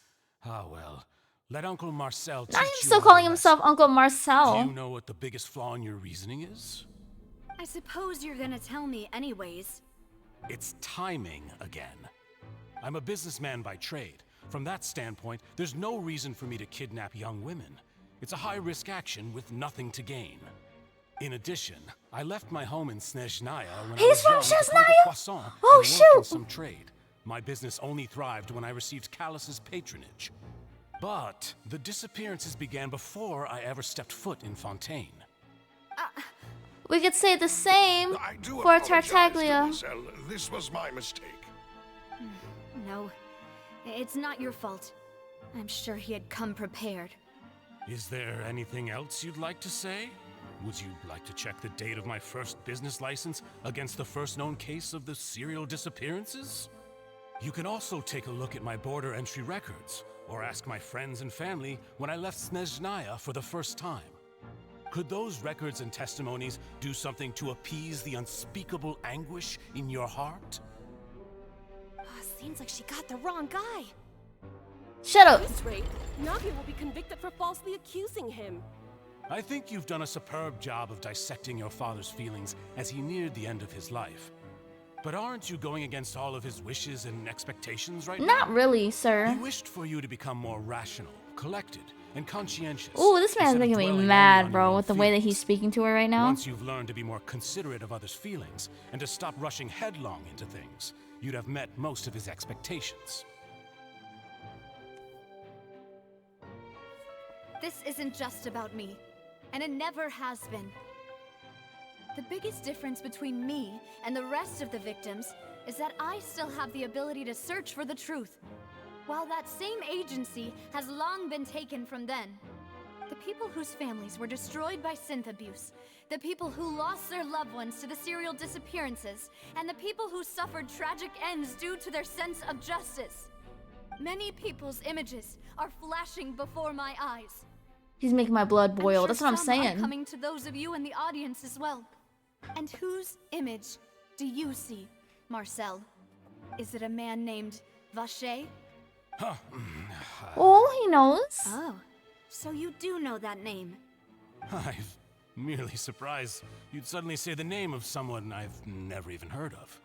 Ah well, let Uncle Marcel teach you. I am still calling himself Uncle Marcel. Do you know what the biggest flaw in your reasoning is? I suppose you're gonna tell me anyways. It's timing again. I'm a businessman by trade. From that standpoint, there's no reason for me to kidnap young women. It's a high-risk action with nothing to gain. In addition, I left my home in Snezhnaya when I was young to grow the croissant and work in some trade. My business only thrived when I received Callus's patronage. But the disappearances began before I ever stepped foot in Fontaine. We could say the same for Tartaglia. Mademoiselle. This was my mistake. No, it's not your fault. I'm sure he had come prepared. Is there anything else you'd like to say? Would you like to check the date of my first business license against the first known case of the serial disappearances? You can also take a look at my border entry records, or ask my friends and family when I left Snezhnaya for the first time. Could those records and testimonies do something to appease the unspeakable anguish in your heart? Seems like she got the wrong guy. Shut up. At this rate, Navia will be convicted for falsely accusing him. I think you've done a superb job of dissecting your father's feelings as he neared the end of his life. But aren't you going against all of his wishes and expectations right now? Not really, sir. He wished for you to become more rational, collected, and conscientious. Ooh, this man's making me mad, bro, with the way that he's speaking to her right now. Once you've learned to be more considerate of others' feelings and to stop rushing headlong into things, you'd have met most of his expectations. This isn't just about me, and it never has been. The biggest difference between me and the rest of the victims is that I still have the ability to search for the truth, while that same agency has long been taken from them. The people whose families were destroyed by synth abuse, the people who lost their loved ones to the serial disappearances, and the people who suffered tragic ends due to their sense of justice. Many people's images are flashing before my eyes. He's making my blood boil. Sure That's what I'm some are saying. coming to those of you in the audience as well. And whose image do you see, Marcel? Is it a man named Vacher? Oh, he knows. Oh, so you do know that name. I'm merely surprised you'd suddenly say the name of someone I've never even heard of.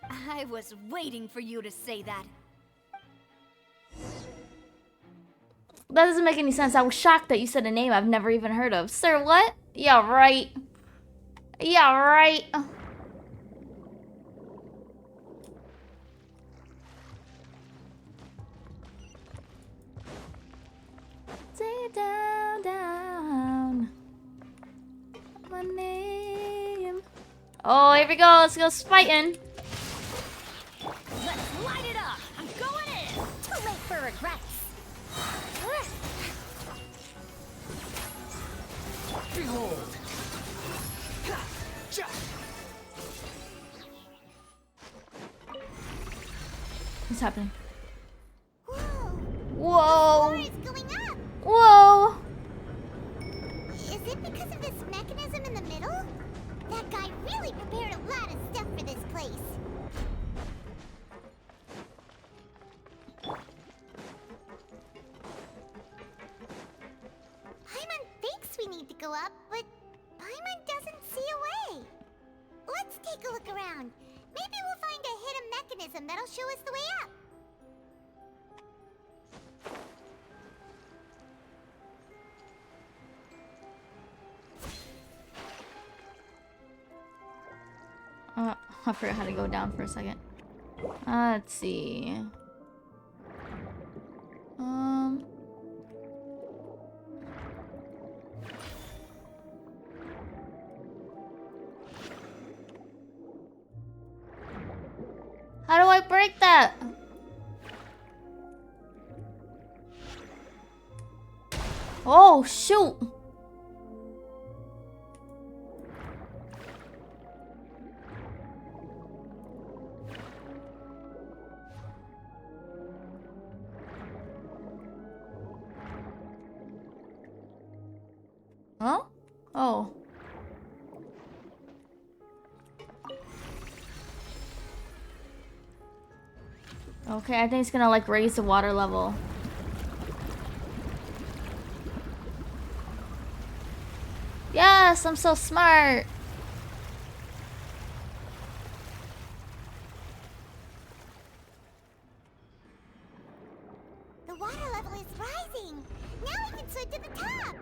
I was waiting for you to say that. That doesn't make any sense. I was shocked that you said a name I've never even heard of. Sir, what? Yeah, right. Yeah, right. Say down, down. My name. Oh, here we go. Let's go fighting. Let's light it up! I'm going in! Too late for regrets! Behold! What's happening? Whoa! Whoa! The floor is going up! Whoa! Is it because of this mechanism in the middle? That guy really prepared a lot of stuff for this place. Paimon thinks we need to go up, but Paimon doesn't see a way. Let's take a look around. Maybe we'll find a hidden mechanism that'll show us the way up. I forgot how to go down for a second. Let's see. How do I break that? Oh, shoot. Huh? Oh. Okay, I think it's gonna like raise the water level. Yes, I'm so smart. The water level is rising. Now we can swim to the top.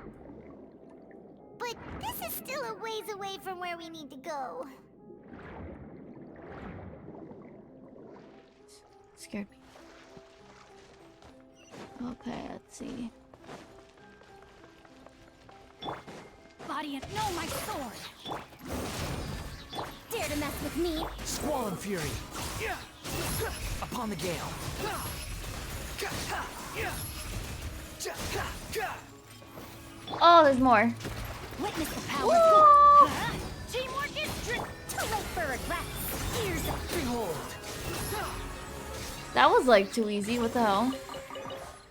But this is still a ways away from where we need to go. Scared me. Okay, let's see. Body and no, my sword! Dare to mess with me? Squall Fury! Upon the gale! Oh, there's more. Witness the power of Teamwork is too late for regrets! Ears up! Behold! That was like too easy. What the hell?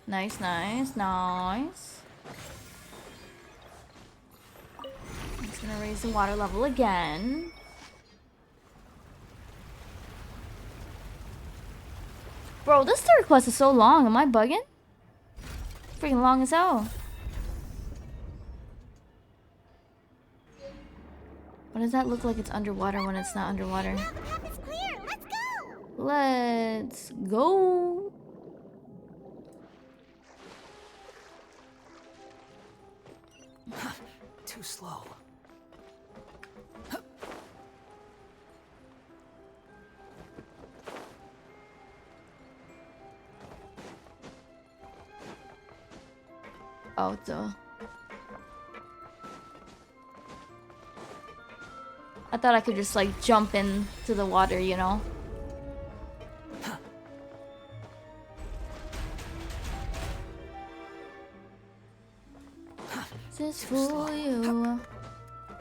Nice, nice, nice. It's gonna raise the water level again. Bro, this third quest is so long. Am I bugging? Freaking long as hell. Why does that look like it's underwater when it's not underwater? Now the path is clear. Let's go. Let's go. Too slow. Oh, duh. I thought I could just like jump into the water, you know? This is for you.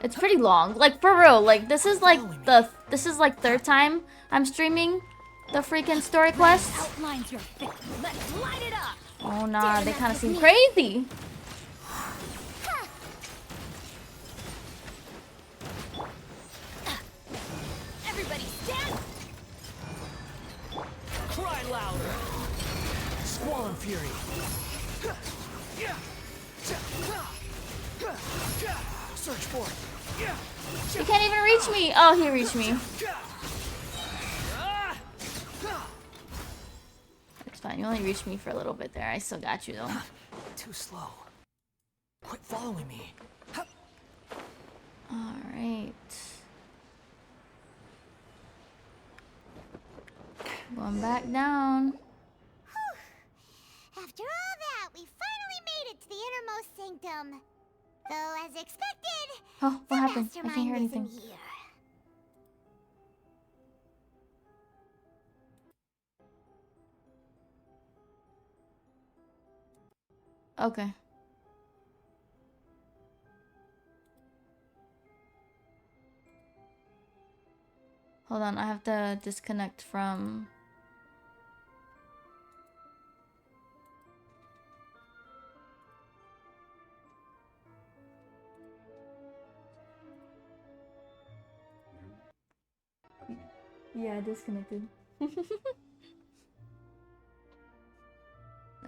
It's pretty long. Like for real, like this is like third time I'm streaming the freaking story quest. Outlines your victory. Let's light it up! Oh nah, they kinda seem crazy. Everybody stand! Cry louder! Squall search for it. You can't even reach me. Oh, he reached me. It's fine. You only reached me for a little bit there. I still got you though. Too slow. Quit following me. All right. Going back down. After all that, we finally made it to the innermost sanctum. Though, as expected, Oh, what the happened? I can't mastermind hear anything. isn't here. Okay. Hold on, I have to disconnect from... Yeah, disconnected.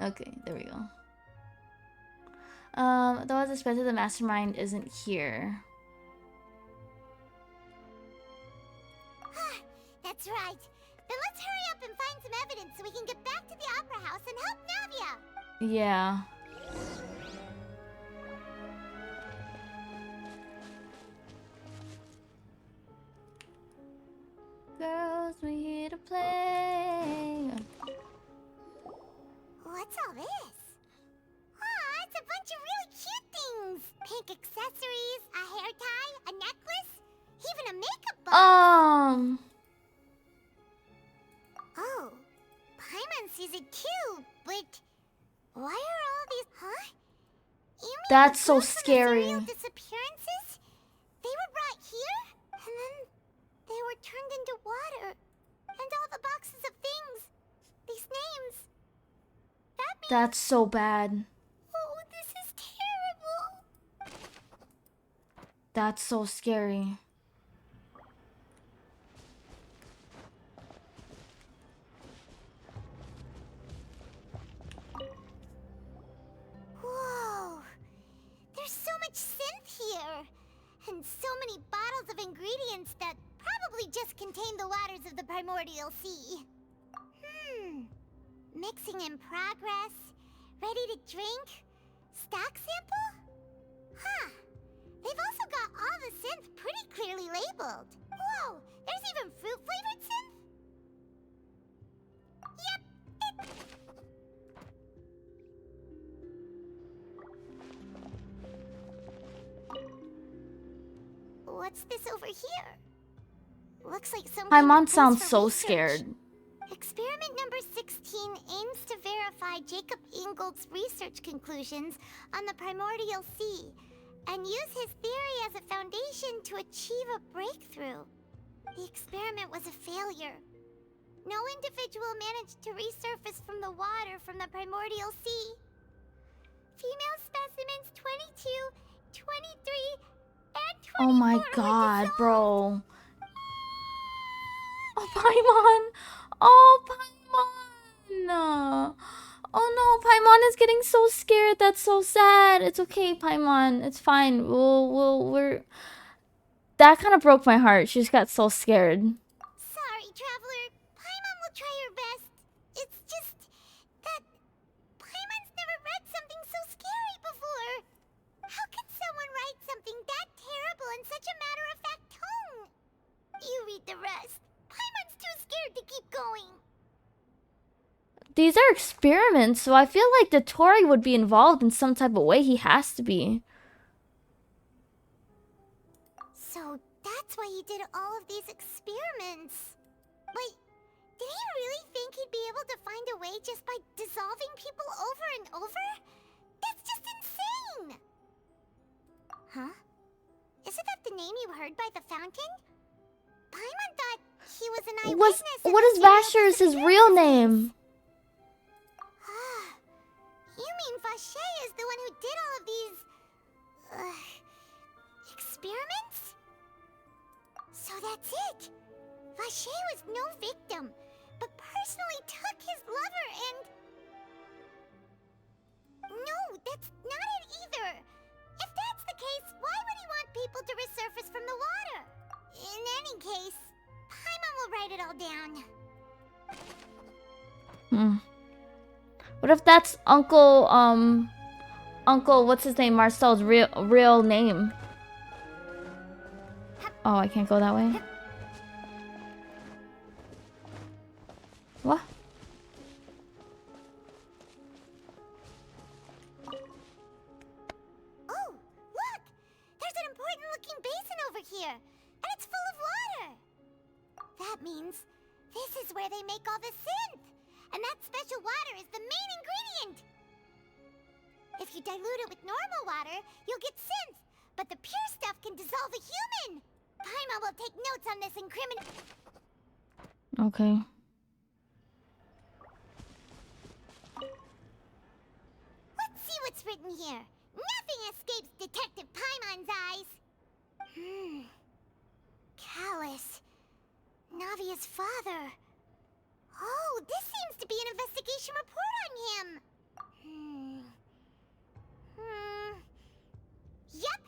Okay, there we go. Though as expected, the mastermind isn't here. That's right. Then let's hurry up and find some evidence so we can get back to the Opera House and help Navia. Yeah. Girls, we here to play. What's all this? Aw, it's a bunch of really cute things. Pink accessories, a hair tie, a necklace, even a makeup box. Oh, Paimon sees it too, but why are all these... Huh? You mean That's the so books on the scary. serial disappearances? They were brought here, and then they were turned into water. And all the boxes of things, these names. That means... That's so bad. Oh, this is terrible. That's so scary. Whoa! There's so much synth here! And so many bottles of ingredients that probably just contain the waters of the primordial sea. Mixing in progress? Ready to drink? Stock sample? Huh. They've also got all the synth pretty clearly labeled. Whoa! There's even fruit-flavored synth? Yep, What's this over here? Looks like some My kind of mom place sounds for so research. scared. Experiment number 16 aims to verify Jacob Ingold's research conclusions on the primordial sea and use his theory as a foundation to achieve a breakthrough. The experiment was a failure. No individual managed to resurface from the water from the primordial sea. Female specimens 22, 23, and 24 Oh my were god, dissolved. bro. Oh, Paimon. Oh, Paimon. Oh no, Paimon is getting so scared. That's so sad. It's okay, Paimon. It's fine. We're... That kind of broke my heart. She just got so scared. Sorry, Traveler. Paimon will try her best. It's just that Paimon's never read something so scary before. How could someone write something that terrible in such a matter-of-fact tone? You read the rest. Paimon's too scared to keep going. These are experiments, so I feel like the Tori would be involved in some type of way. He has to be. So that's why he did all of these experiments. But did he really think he'd be able to find a way just by dissolving people over and over? That's just insane! Huh? Isn't that the name you heard by the fountain? Paimon thought he was an eyewitness. What is Vasher's his real name? You mean Vache is the one who did all of these... experiments? So that's it! Vache was no victim, but personally took his lover and... No, that's not it either! If that's the case, why would he want What if that's Uncle what's his name? Marcel's real name. Oh, I can't go that way. What? Oh, look! There's an important looking basin over here, and it's full of water. That means this is where they make all the synth, and that special water is the main ingredient. If you dilute it with normal water, you'll get synth, but the pure stuff can dissolve a human. Paimon will take notes on this Okay. Let's see what's written here. Nothing escapes Detective Paimon's eyes. Callus. Navia's father. Oh, this seems to be an investigation report on him. Yep,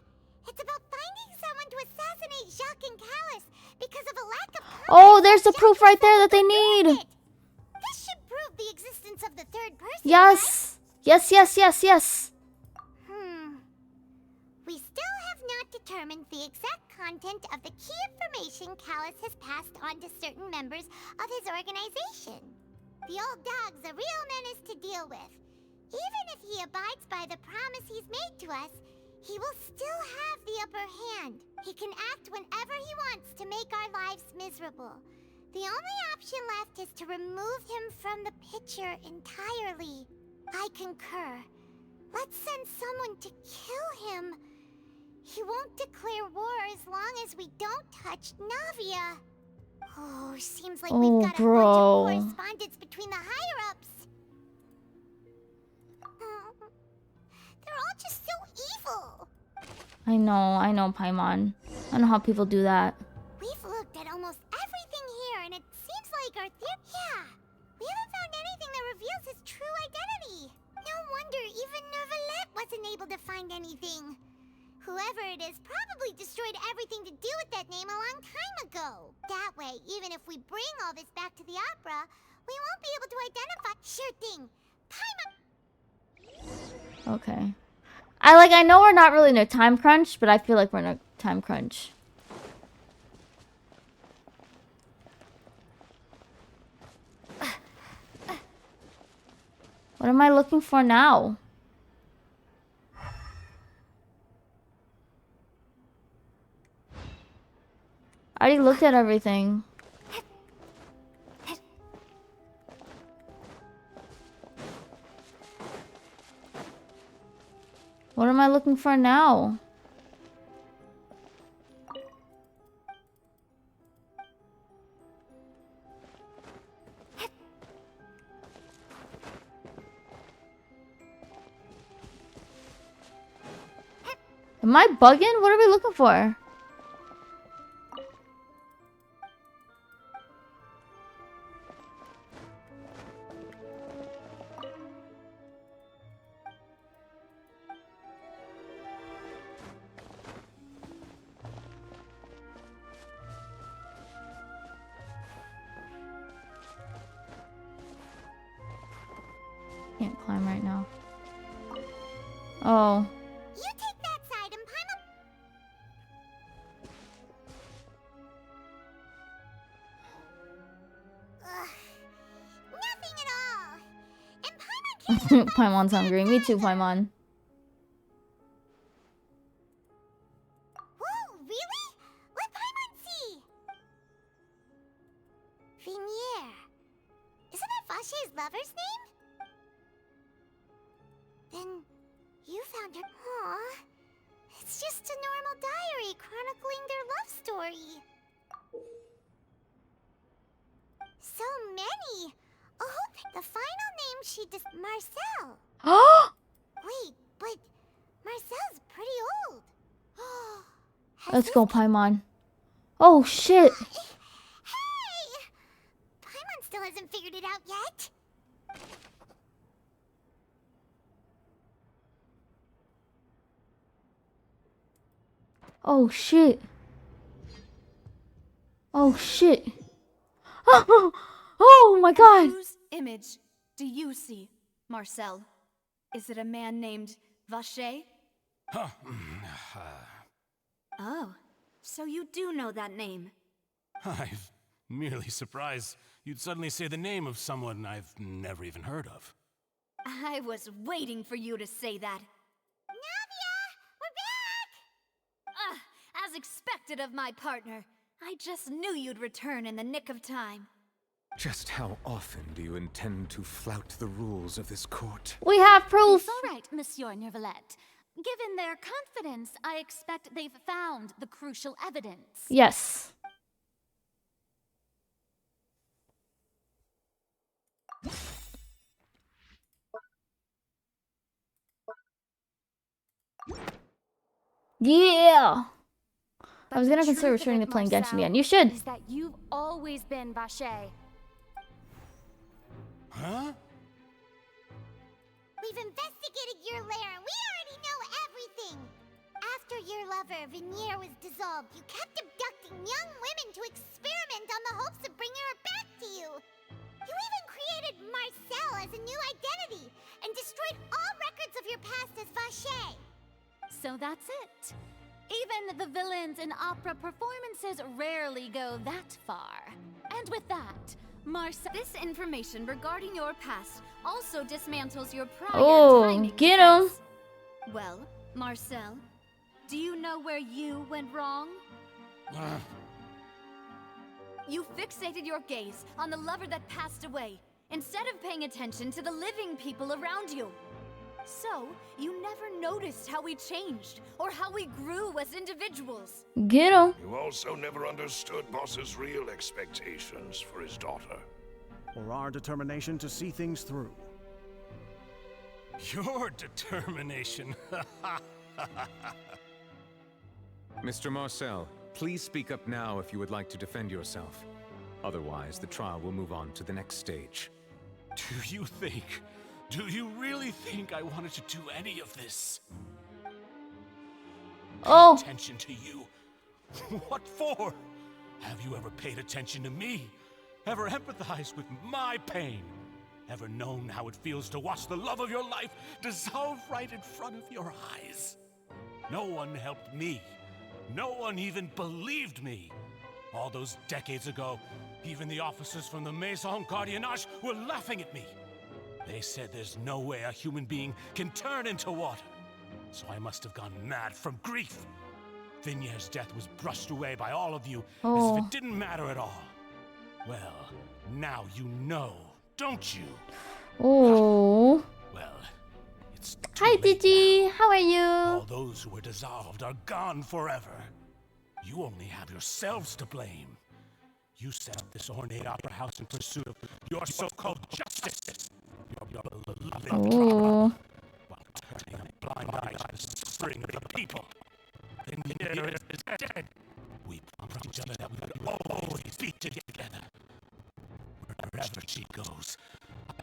it's about finding someone to assassinate Jacques and Callus because of a lack of confidence. Oh, there's the proof right there that they need. This should prove the existence of the third person. Yes. Yes, yes, yes, yes. We still have not determined the exact content of the key information Callus has passed on to certain members of his organization. The old dog's a real menace to deal with. Even if he abides by the promise he's made to us, he will still have the upper hand. He can act whenever he wants to make our lives miserable. The only option left is to remove him from the picture entirely. I concur. Let's send someone to kill him. He won't declare war as long as we don't touch Navia. Oh, seems like we've got a bunch of correspondence between the higher-ups. They're all just so evil. I know, Paimon. I know how people do that. We've looked at almost everything here, and it seems like our theory... Yeah, we haven't found anything that reveals his true identity. No wonder even Neuvillette wasn't able to find anything. Whoever it is probably destroyed everything to do with that name a long time ago. That way, even if we bring all this back to the opera, we won't be able to identify... Sure thing. Okay. I know we're not really in a time crunch, but I feel like we're in a time crunch. What am I looking for now? I already looked at everything. What am I looking for now? Am I bugging? What are we looking for? Can't climb right now. Oh. You take that side and Paimon... Nothing at all. And Paimon can't... Paimon's hungry. Me too, Paimon. Whoa, really? Let Paimon see. Vinier. Isn't that Vache's lover's name? Then you found her. Aw. It's just a normal diary chronicling their love story. So many. Oh, the final name she Marcel. Wait, but Marcel's pretty old. Let's go, Paimon. Oh, shit. Hey! Paimon still hasn't figured it out yet. Oh, shit. Oh, shit. Oh my god. Whose image do you see, Marcel? Is it a man named Vacher? Huh. Oh, so you do know that name. I'm merely surprised you'd suddenly say the name of someone I've never even heard of. I was waiting for you to say that. Navia! We're back! As expected of my partner. I just knew you'd return in the nick of time. Just how often do you intend to flout the rules of this court? We have proof. It's all right, Monsieur Neuvillette. Given their confidence, I expect they've found the crucial evidence. Yes. Yeah. I was gonna consider returning to playing Genshin again. You should. Is that you've always been Vacher. Huh? We've investigated your lair and we already know everything! After your lover, Venier, was dissolved, you kept abducting young women to experiment on the hopes of bringing her back to you! You even created Marcel as a new identity and destroyed all records of your past as Vacher! So that's it. Even the villains in opera performances rarely go that far. And with that, Marcel... This information regarding your past also dismantles your prior Oh, get him! Well, Marcel, do you know where you went wrong? You fixated your gaze on the lover that passed away, instead of paying attention to the living people around you. So, you never noticed how we changed, or how we grew as individuals. Get him! You also never understood Boss's real expectations for his daughter. Or our determination to see things through. Your determination. Mr. Marcel, please speak up now if you would like to defend yourself. Otherwise, the trial will move on to the next stage. Do you really think I wanted to do any of this? Oh! Pay attention to you. What for? Have you ever paid attention to me? Ever empathized with my pain? Ever known how it feels to watch the love of your life dissolve right in front of your eyes? No one helped me. No one even believed me. All those decades ago, even the officers from the Maison Gardiennage were laughing at me. They said there's no way a human being can turn into water. So I must have gone mad from grief. Vinier's death was brushed away by all of you as if it didn't matter at all. Well, now you know, don't you? Oh. Well, it's Hi, Digi. How are you? all those who were dissolved are gone forever. You only have yourselves to blame. You set up this ornate opera house in pursuit of your so-called justice. Your beloved drama, while turning a blind eye to the suffering of the people. Venier is dead. We promised each other that we would always be together. Wherever she goes,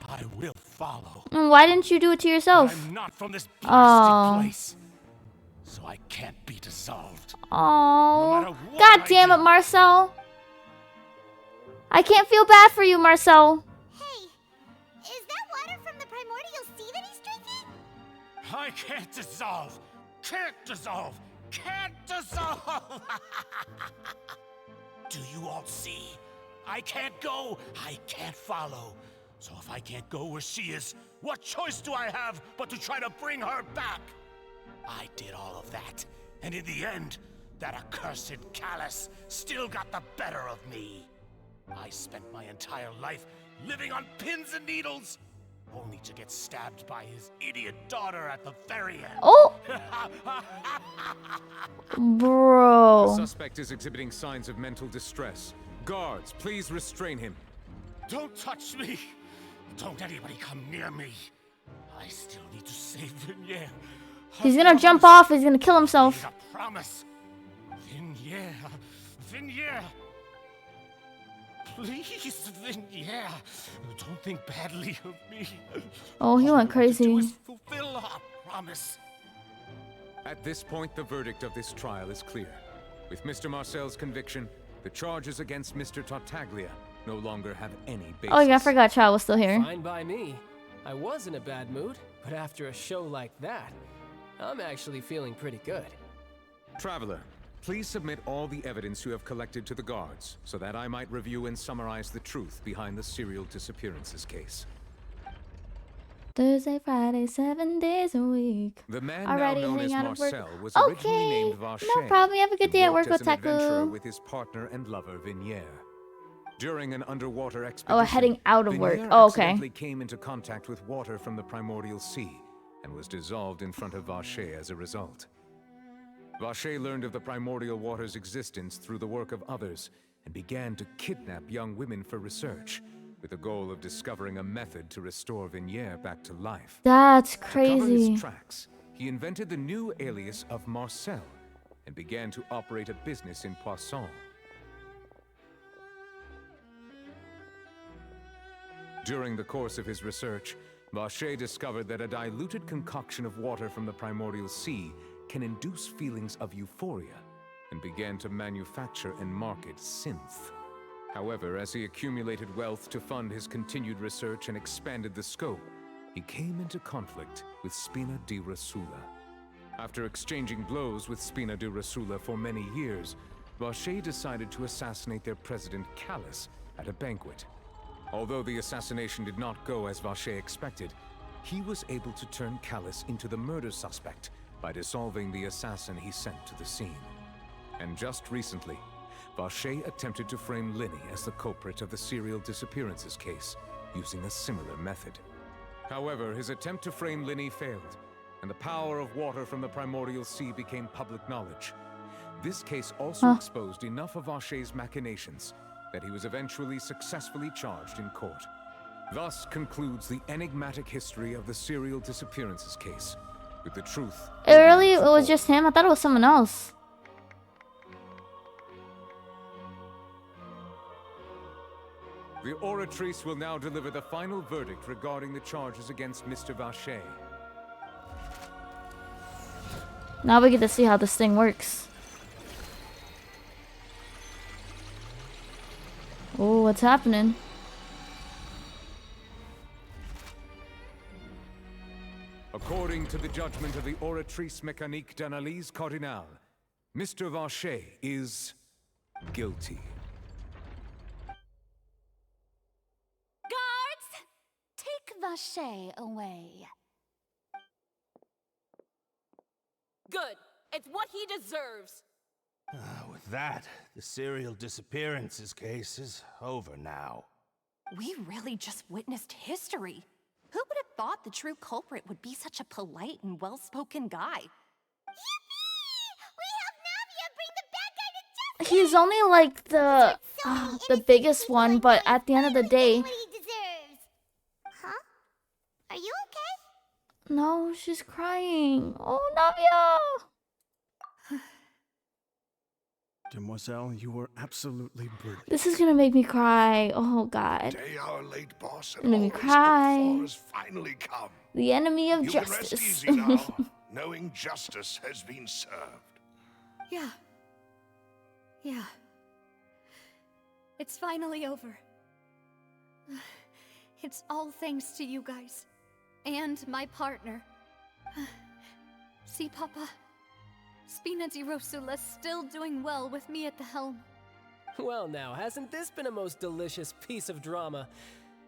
I will follow. Why didn't you do it to yourself? I'm not from this blasted place, so I can't be dissolved. Oh, God damn it, Marcel! I can't feel bad for you, Marcel. Hey, is that water from the primordial sea that he's drinking? I can't dissolve. Can't dissolve. Can't dissolve. Do you all see? I can't go. I can't follow. So if I can't go where she is, what choice do I have but to try to bring her back? I did all of that, and in the end, that accursed Callus still got the better of me. I spent my entire life living on pins and needles, only to get stabbed by his idiot daughter at the very end. Oh! Bro. The suspect is exhibiting signs of mental distress. Guards, please restrain him. Don't touch me! Don't anybody come near me. I still need to save Venier. He's gonna jump off. He's gonna kill himself. I promise. Venier. Venier. Please, Venier. Don't think badly of me. Oh, he went crazy. Fulfill our promise. At this point, the verdict of this trial is clear. With Mr. Marcel's conviction, the charges against Mr. Tartaglia no longer have any basis. Oh yeah, I forgot Chow was still here. Fine by me. I was in a bad mood, but after a show like that, I'm actually feeling pretty good. Traveler, please submit all the evidence you have collected to the guards, so that I might review and summarize the truth behind the serial disappearances case. Thursday, Friday, 7 days a week. The man Already now known as heading out of work. Marcel was originally named Vache. No problem. You have a good day at work, as an adventurer Otaku. with his partner and lover, Vinier. During an underwater Oh, expedition, heading out of work. Vinier Oh, okay. accidentally came into contact with water from the primordial sea and was dissolved in front of Vache as a result. Vache learned of the primordial water's existence through the work of others and began to kidnap young women for research, with the goal of discovering a method to restore Vinier back to life. That's To cover crazy. his tracks, he invented the new alias of Marcel and began to operate a business in Poisson. During the course of his research, Vache discovered that a diluted concoction of water from the primordial sea can induce feelings of euphoria, and began to manufacture and market synth. However, as he accumulated wealth to fund his continued research and expanded the scope, he came into conflict with Spina di Rasula. After exchanging blows with Spina di Rasula for many years, Vache decided to assassinate their president Callus at a banquet. Although the assassination did not go as Vache expected, he was able to turn Callus into the murder suspect by dissolving the assassin he sent to the scene. And just recently, Vache attempted to frame Linny as the culprit of the serial disappearances case, using a similar method. However, his attempt to frame Linny failed, and the power of water from the primordial sea became public knowledge. This case also exposed enough of Vache's machinations that he was eventually successfully charged in court. Thus concludes the enigmatic history of the serial disappearances case, with the truth. Earlier it was just him. I thought it was someone else. The Oratrice will now deliver the final verdict regarding the charges against Mr. Vache. Now we get to see how this thing works. Oh, what's happening? According to the judgment of the Oratrice Mécanique d'Analyse Cardinale, Mr. Vache is guilty. Guards! Take Vache away. Good. It's what he deserves. With that, the serial disappearances case is over now. We really just witnessed history. Who would have thought the true culprit would be such a polite and well-spoken guy? He's only like the biggest one, but at the end of the day, Huh? Are you okay? no, she's crying. Oh, Navia! Demoiselle, you were absolutely brilliant. This is gonna make me cry. Oh God. Day our late boss Gonna make me cry. has finally come. The enemy of You can rest justice. easy now, knowing justice has been served. Yeah. Yeah. It's finally over. It's all thanks to you guys. And my partner. See, Papa? Spina di Rosula's still doing well with me at the helm. Well now, hasn't this been a most delicious piece of drama?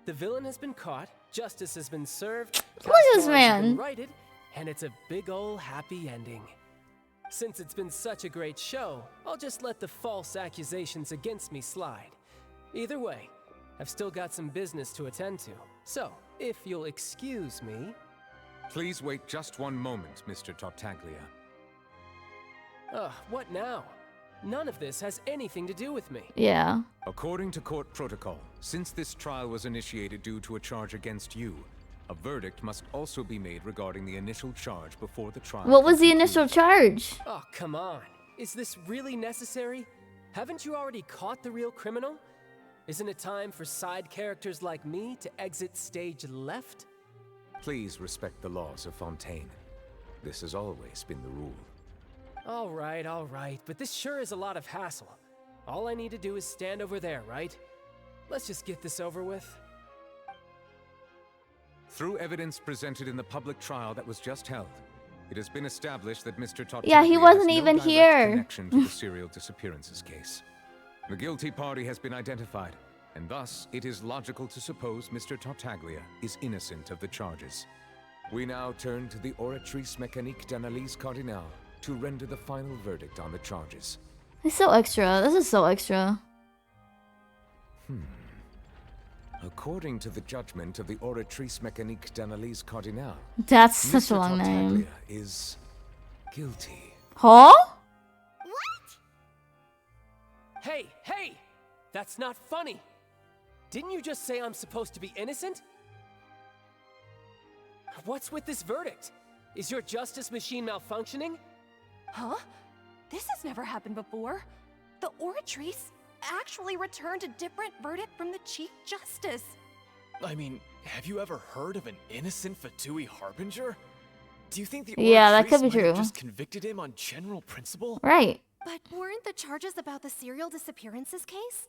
The villain has been caught, justice has been served, Look at this Castars have man. been righted, and it's a big ol' happy ending. Since it's been such a great show, I'll just let the false accusations against me slide. Either way, I've still got some business to attend to. So, if you'll excuse me... Please wait just one moment, Mr. Tartaglia. Ugh, what now? None of this has anything to do with me. Yeah. According to court protocol, since this trial was initiated due to a charge against you, a verdict must also be made regarding the initial charge before the trial. What was the initial charge? Oh, come on. Is this really necessary? Haven't you already caught the real criminal? Isn't it time for side characters like me to exit stage left? Please respect the laws of Fontaine. This has always been the rule. All right, but this sure is a lot of hassle. All I need to do is stand over there, right? Let's just get this over with. Through evidence presented in the public trial that was just held, it has been established that Mr. Tartaglia Yeah, he wasn't has no even direct here. connection to the serial disappearances case. The guilty party has been identified, and thus it is logical to suppose Mr. Tartaglia is innocent of the charges. We now turn to the Oratrice Mécanique d'Analyse Cardinale to render the final verdict on the charges. He's so extra. This is so extra. According to the judgment of the Oratrice Mécanique d'Analyse Cardinale, That's such Mr. a long name. Tartaglia is guilty. Huh? Hey, hey! That's not funny! Didn't you just say I'm supposed to be innocent? What's with this verdict? Is your justice machine malfunctioning? Huh? This has never happened before. The Oratrice actually returned a different verdict from the Chief Justice. I mean, have you ever heard of an innocent Fatui Harbinger? Do you think the Yeah, that Oratrice could be might have true. just convicted him on general principle? Right. But weren't the charges about the serial disappearances case?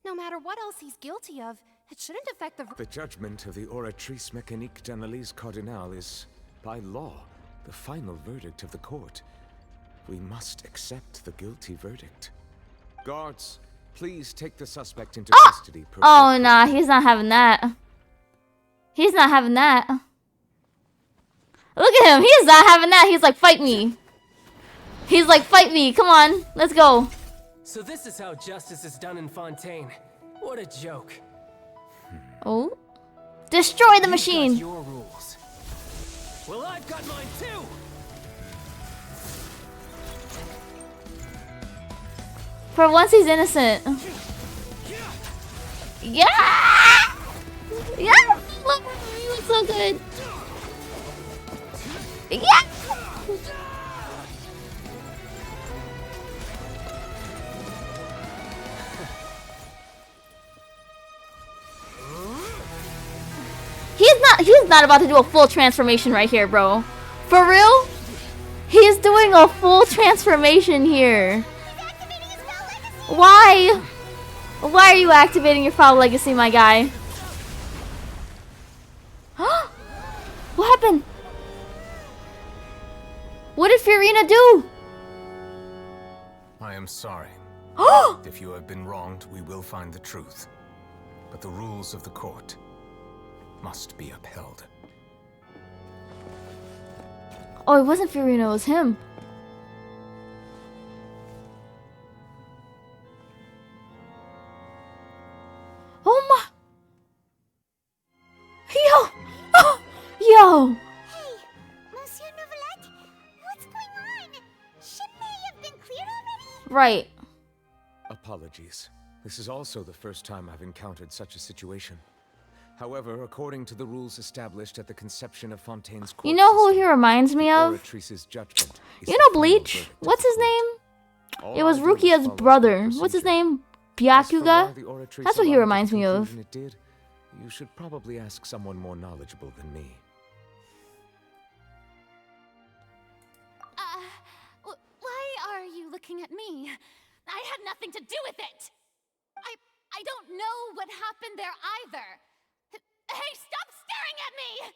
No matter what else he's guilty of, it shouldn't affect the... The judgment of the Oratrice Mécanique d'Analyse Cardinale is, by law, the final verdict of the court. We must accept the guilty verdict. Guards, please take the suspect into custody. per Oh, court nah, he's not having that. He's not having that. Look at him. He's not having that. He's like, fight me. He's like, fight me. Come on. Let's go. So this is how justice is done in Fontaine. What a joke. Oh. Destroy the You've machine. got your rules. Well, I've got mine too! For once, he's innocent. Yeah! Yeah! He looks so good. Yeah! He's not about to do a full transformation right here, bro. For real? He's doing a full transformation here. Why? Why are you activating your foul legacy, my guy? What happened? What did Fiorina do? I am sorry. If you have been wronged, we will find the truth. But the rules of the court must be upheld. Oh, it wasn't Fiorina, it was him. Oh my... Yo! Oh, yo! Hey, Monsieur Novelette, what's going on? Shouldn't they have been cleared already? Right. Apologies. This is also the first time I've encountered such a situation. However, according to the rules established at the conception of Fontaine's court You know who system, he reminds me of? Oratrice's judgment is You the know final Bleach? verdict of What's the his court. name? All It was I do is Rukia's follow brother. the What's his procedure. name? As for why Byakuga? the Oratrice That's what he allowed reminds the me of. conclusion it did, you should probably ask someone more knowledgeable than me. Why are you looking at me? I had nothing to do with it! I don't know what happened there either! Hey, stop staring at me!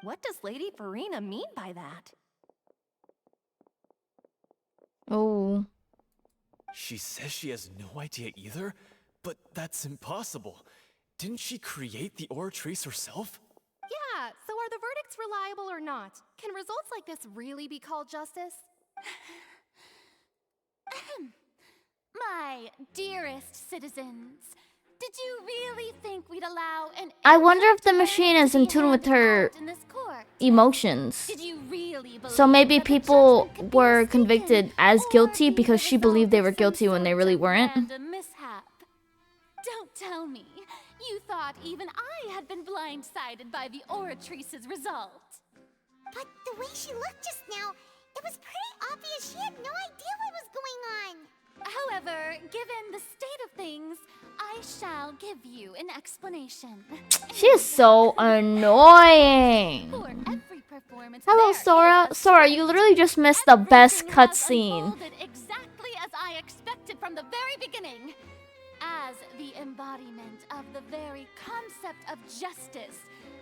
What does Lady Farina mean by that? Oh. She says she has no idea either, but that's impossible. Didn't she create the Oratrice herself? Yeah, so are the verdicts reliable or not? Can results like this really be called justice? My dearest citizens, did you really think we'd allow an I wonder if the machine is in tune with her in this court? emotions. Did you really believe So maybe that the people judgment could be were mistaken, convicted as or guilty be because the she believed they result were of some guilty when they sort really of weren't. random mishap? Don't tell me you thought even I had been blindsided by the Oratrice's result. But the way she looked just now, it was pretty obvious she had no idea what was going on. However, given the state of things, I shall give you an explanation. She is so annoying. For every performance, Hello, there Sora. is a Sora, you literally just missed the best Everything has cutscene. unfolded exactly as I expected from the very beginning. as the embodiment of the very concept of justice,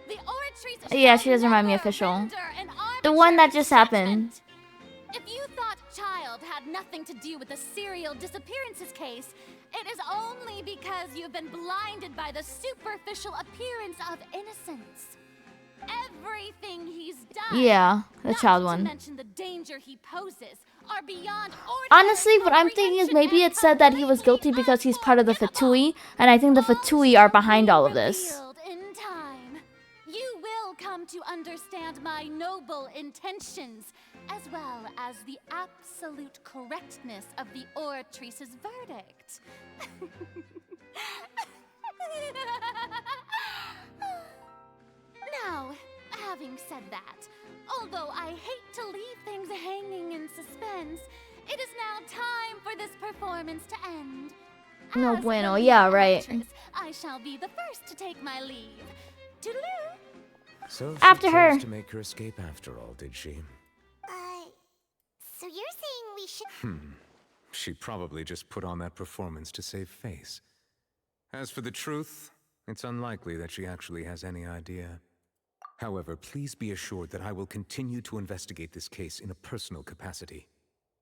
the Oratrice Yeah, shall she does remind me never official. render an The one that arbitrary just happened. judgment. If you thought Child had nothing to do with the serial disappearances case, it is only because you've been blinded by the superficial appearance of innocence. Everything he's done, Yeah, the child not to one. mention the danger he poses, are beyond Honestly, what I'm thinking is maybe it said that he was guilty because he's part of the Fatui, and I think the Fatui are behind all of this. revealed in time. You will come to understand my noble intentions, as well as the absolute correctness of the Oratrice's verdict. Now, having said that, although I hate to leave things hanging in suspense, it is now time for this performance to end. No As the bueno, lead yeah, right. actress, I shall be the first to take my leave. Toodaloo! So she After chose her. to make her escape after all, did she? So you're saying we should... She probably just put on that performance to save face. As for the truth, it's unlikely that she actually has any idea. However, please be assured that I will continue to investigate this case in a personal capacity.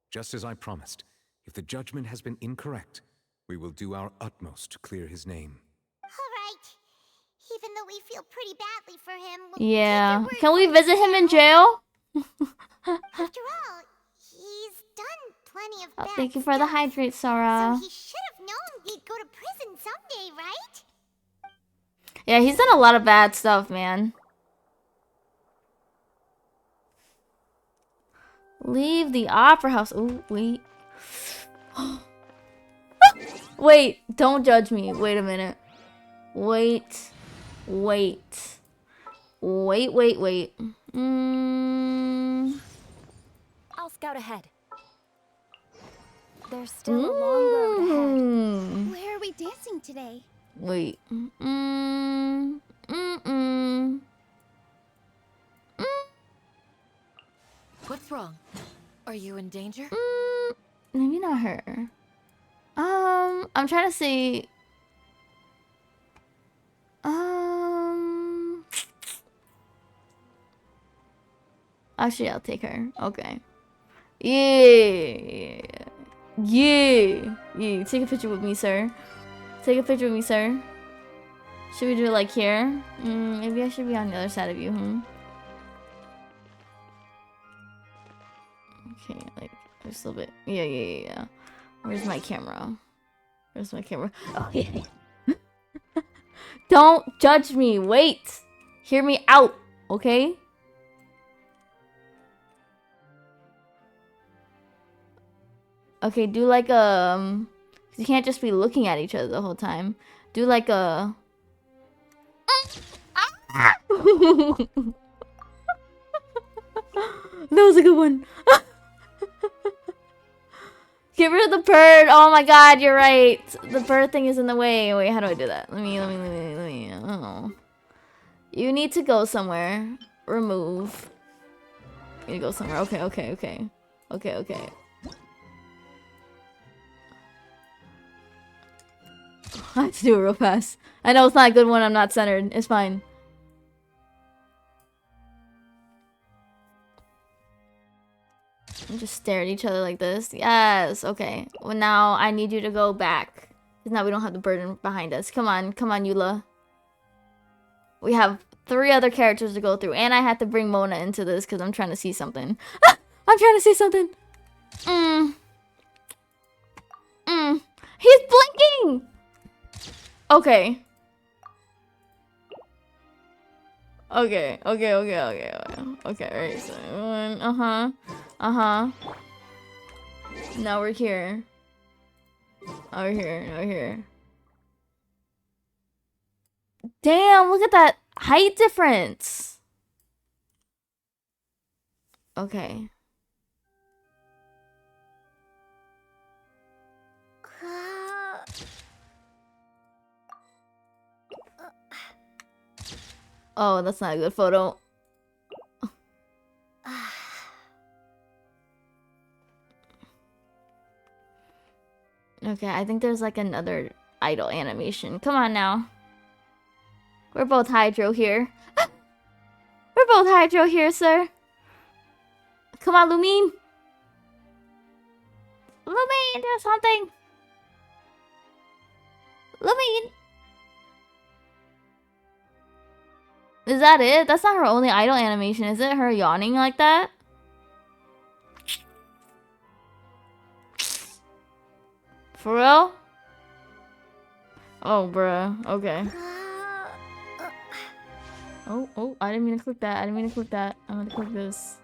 Just as I promised, if the judgment has been incorrect, we will do our utmost to clear his name. Alright. Even though we feel pretty badly for him, we'll Yeah. take your Can we word for it visit him now. in jail? After all, he's done plenty of Oh, bad thank you for the stuff, hydrate, Sora. So he should have known he'd go to prison someday, right? Yeah, he's done a lot of bad stuff, man. Leave the opera house. Ooh, wait. Wait, don't judge me. Wait a minute. Wait. Wait. Wait. I'll scout ahead. There's still a long road ahead. Where are we dancing today? Wait. What's wrong? Are you in danger? Maybe not her. I'm trying to see. Actually, I'll take her. Okay. Yeah. Take a picture with me, sir. Take a picture with me, sir. Should we do it like here? Maybe I should be on the other side of you, Okay, like just a little bit. Yeah. Where's my camera? Oh, yeah. Don't judge me. Wait. Hear me out, okay? Okay, do like a you can't just be looking at each other the whole time. Do like a That was a good one. Get rid of the bird. Oh my god, you're right. The bird thing is in the way. Wait, how do I do that? Let me. Oh. You need to go somewhere. Remove. You need to go somewhere. Okay. I have to do it real fast. I know it's not a good one. I'm not centered. It's fine. Just stare at each other like this. Yes. Okay. Well, now I need you to go back. Because now we don't have the burden behind us. Come on, Eula. We have 3 other characters to go through. And I have to bring Mona into this because I'm trying to see something. I'm trying to see something. He's blinking! Okay. Okay, right, so now we're here. Over here. Damn, look at that height difference. Okay. Oh, that's not a good photo. Okay, I think there's like another idol animation. Come on now. We're both Hydro here. We're both Hydro here, sir. Come on, Lumine. Lumine, do something. Lumine. Is that it? That's not her only idol animation, is it? Her yawning like that? For real? Oh, bruh. Okay. Oh, I didn't mean to click that. I didn't mean to click that. I'm gonna click this.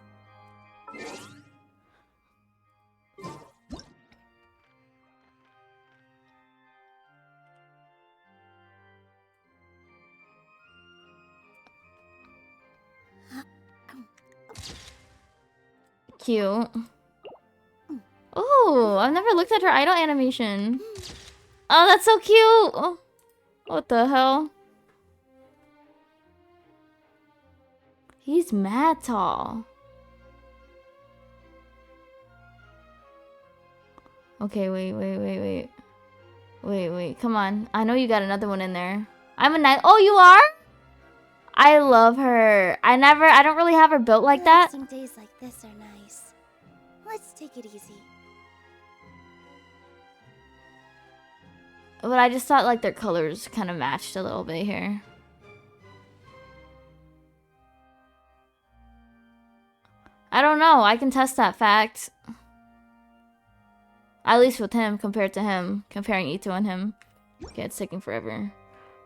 Cute. Oh, I've never looked at her idol animation. Oh, that's so cute. Oh, what the hell? He's mad tall. Okay, wait. Wait, come on. I know you got another one in there. I'm a nice. Oh, you are? I love her. I don't really have her built like that. Some days like this are nice. Let's take it easy. But I just thought like their colors kind of matched a little bit here. I don't know. I can test that fact. At least with him compared to him. Comparing Ito and him. Okay, it's taking forever.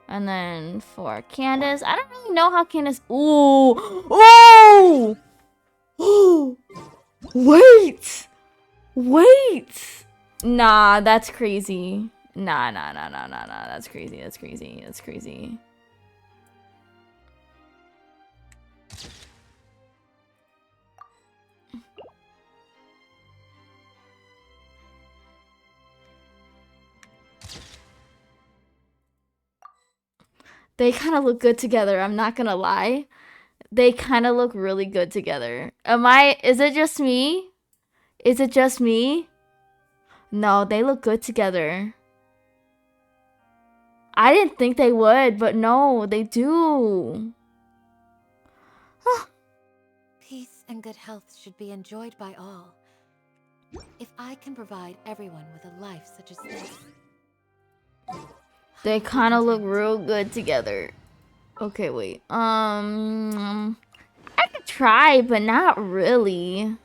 And then for Candace, I don't really know how Candace. Ooh! Oh! Oh! Wait! Nah, that's crazy. Nah. That's crazy. They kind of look good together, I'm not gonna lie. They kind of look really good together. Is it just me? No, they look good together. I didn't think they would, but no, they do. Peace and good health should be enjoyed by all. If I can provide everyone with a life such as this. They kind of look real good together. Okay, wait. I could try, but not really.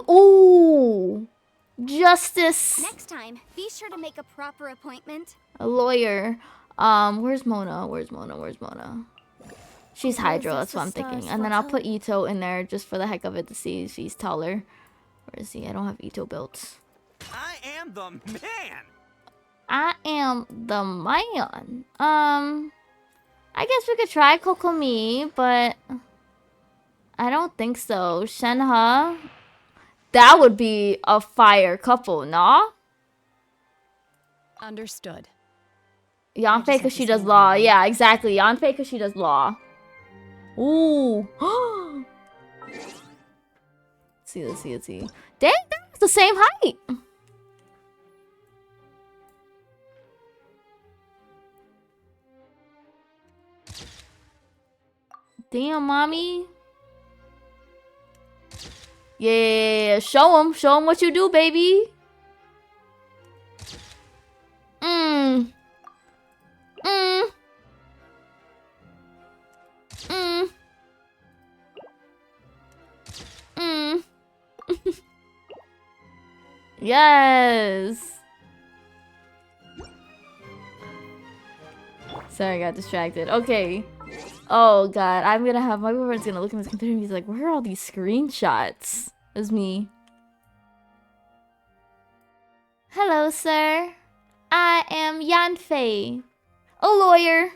Ooh! Justice! Next time, be sure to make a proper appointment. A lawyer. Where's Mona? She's Hydro, that's what I'm thinking. And then I'll put Ito in there just for the heck of it to see if he's taller. Where is he? I don't have Ito built. I am the man! I guess we could try Kokomi, but I don't think so. Shenhe, that would be a fire couple, nah? Understood. Yanfei because she does law. Yeah, exactly. Yanfei because she does law. Ooh. Let's see. Dang, that's the same height. Damn, mommy. Yeah, show him what you do, baby. Yes. Sorry, I got distracted. Okay. Oh god, I'm gonna have my boyfriend's gonna look at his computer and he's like, where are all these screenshots? It's me. Hello, sir. I am Yanfei, a lawyer.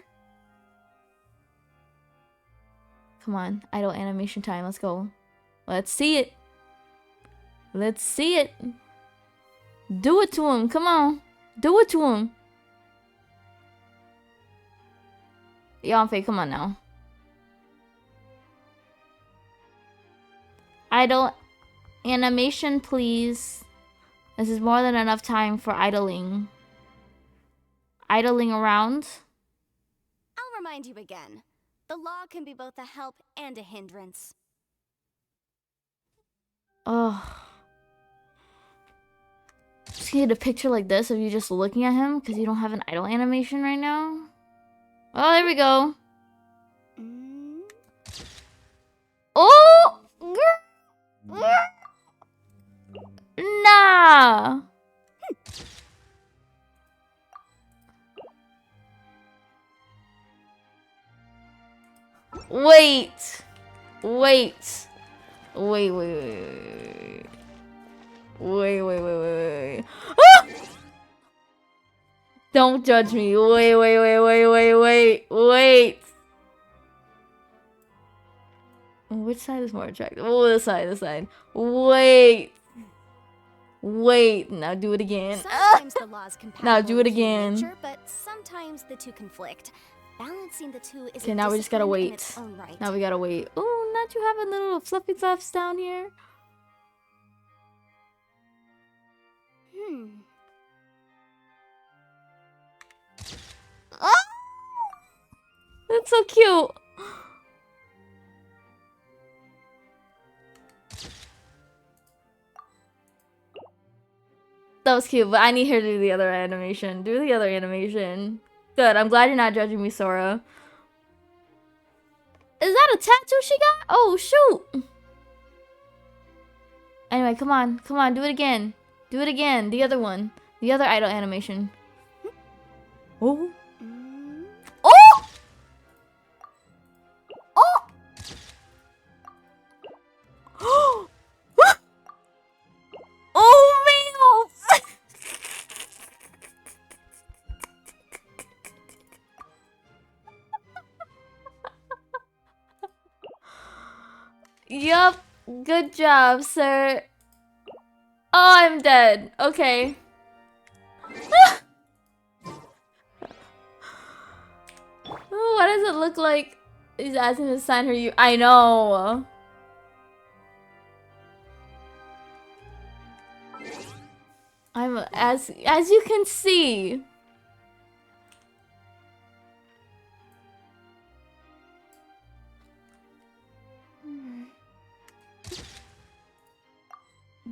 Come on, idle animation time. Let's go. Let's see it. Do it to him. Come on. Do it to him. Yanfei, come on now. Idle animation, please. This is more than enough time for idling. Idling around. I'll remind you again. The law can be both a help and a hindrance. Oh. Just get a picture like this of you just looking at him because you don't have an idle animation right now. Oh, there we go. Oh! Nah! Wait! Wait! Wait. Ah! Don't judge me. Wait. Which side is more attractive? Oh, this side. Wait. Now do it again. Sometimes the law is compatible Now do it with human again. nature, but sometimes the two conflict. Balancing the two is Okay, a now we just gotta discipline in wait. its own right. Now we gotta wait. Oh, not you having little fluffy fluffs down here? Oh! That's so cute. That was cute, but I need her to do the other animation. Do the other animation. Good, I'm glad you're not judging me, Sora. Is that a tattoo she got? Oh, shoot. Anyway, come on, do it again. Do it again, the other one. The other idol animation. Oh. Oh! Oh! Oh, man! Yup. Good job, sir. Oh, I'm dead. Okay. Oh, what does it look like? He's asking to sign her. I know. I'm as you can see.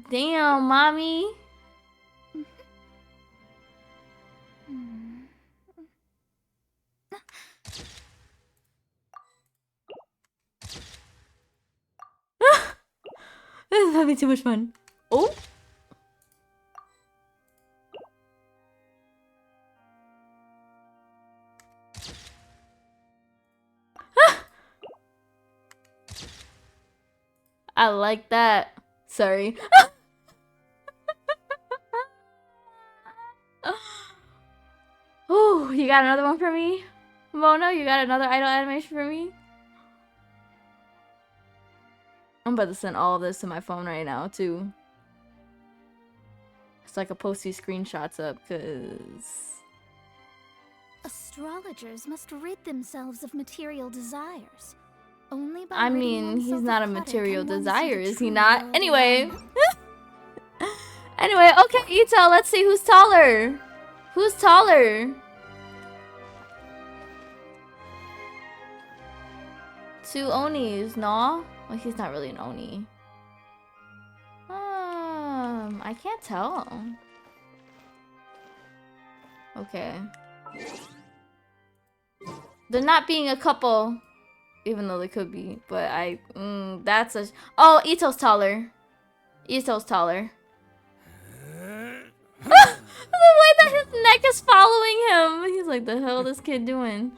Damn, mommy. This is having too much fun. Oh. I like that. Sorry. Oh, you got another one for me? Mona, you got another idol animation for me? I'm about to send all of this to my phone right now, too. So I can post these screenshots up, because... Astrologers must rid themselves of material desires. Only by I ridding mean, he's oneself not a of clutter material can one see desire, the is he true not? world Anyway. around them. Anyway, okay, Ito, let's see who's taller. Who's taller? Two Onis, no? Well, he's not really an Oni. I can't tell. Okay. They're not being a couple, even though they could be, but that's a... Oh, Ito's taller. Ito's taller. The way that his neck is following him. He's like, the hell this kid doing?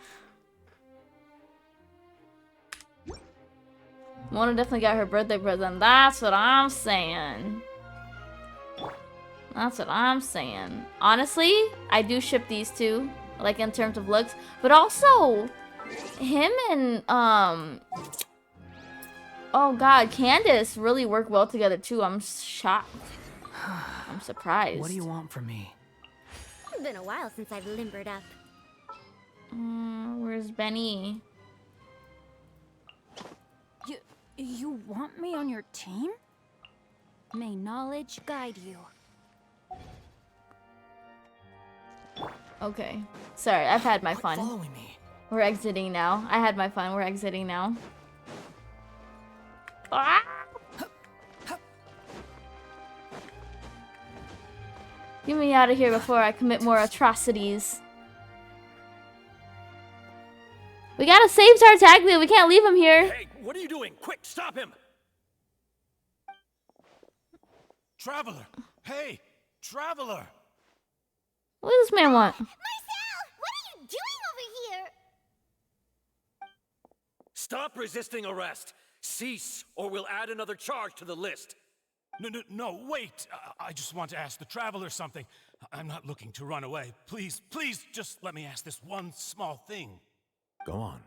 Mona definitely got her birthday present. That's what I'm saying. That's what I'm saying. Honestly, I do ship these two, like in terms of looks, but also him and oh god, Candace really work well together too. I'm shocked. I'm surprised. What do you want from me? It's been a while since I've limbered up. Where's Benny? You want me on your team? May knowledge guide you. Okay. Sorry, I've had my fun. Following me. We're exiting now. I had my fun. We're exiting now. Ah! Get me out of here before I commit more atrocities. We gotta save Tartaglia. We can't leave him here. Hey, what are you doing? Quick, stop him! Traveler! Hey! Traveler! What does this man want? Marcel, what are you doing over here? Stop resisting arrest! Cease, or we'll add another charge to the list. No, wait! I just want to ask the Traveler something. I'm not looking to run away. Please, please, just let me ask this one small thing. Go on.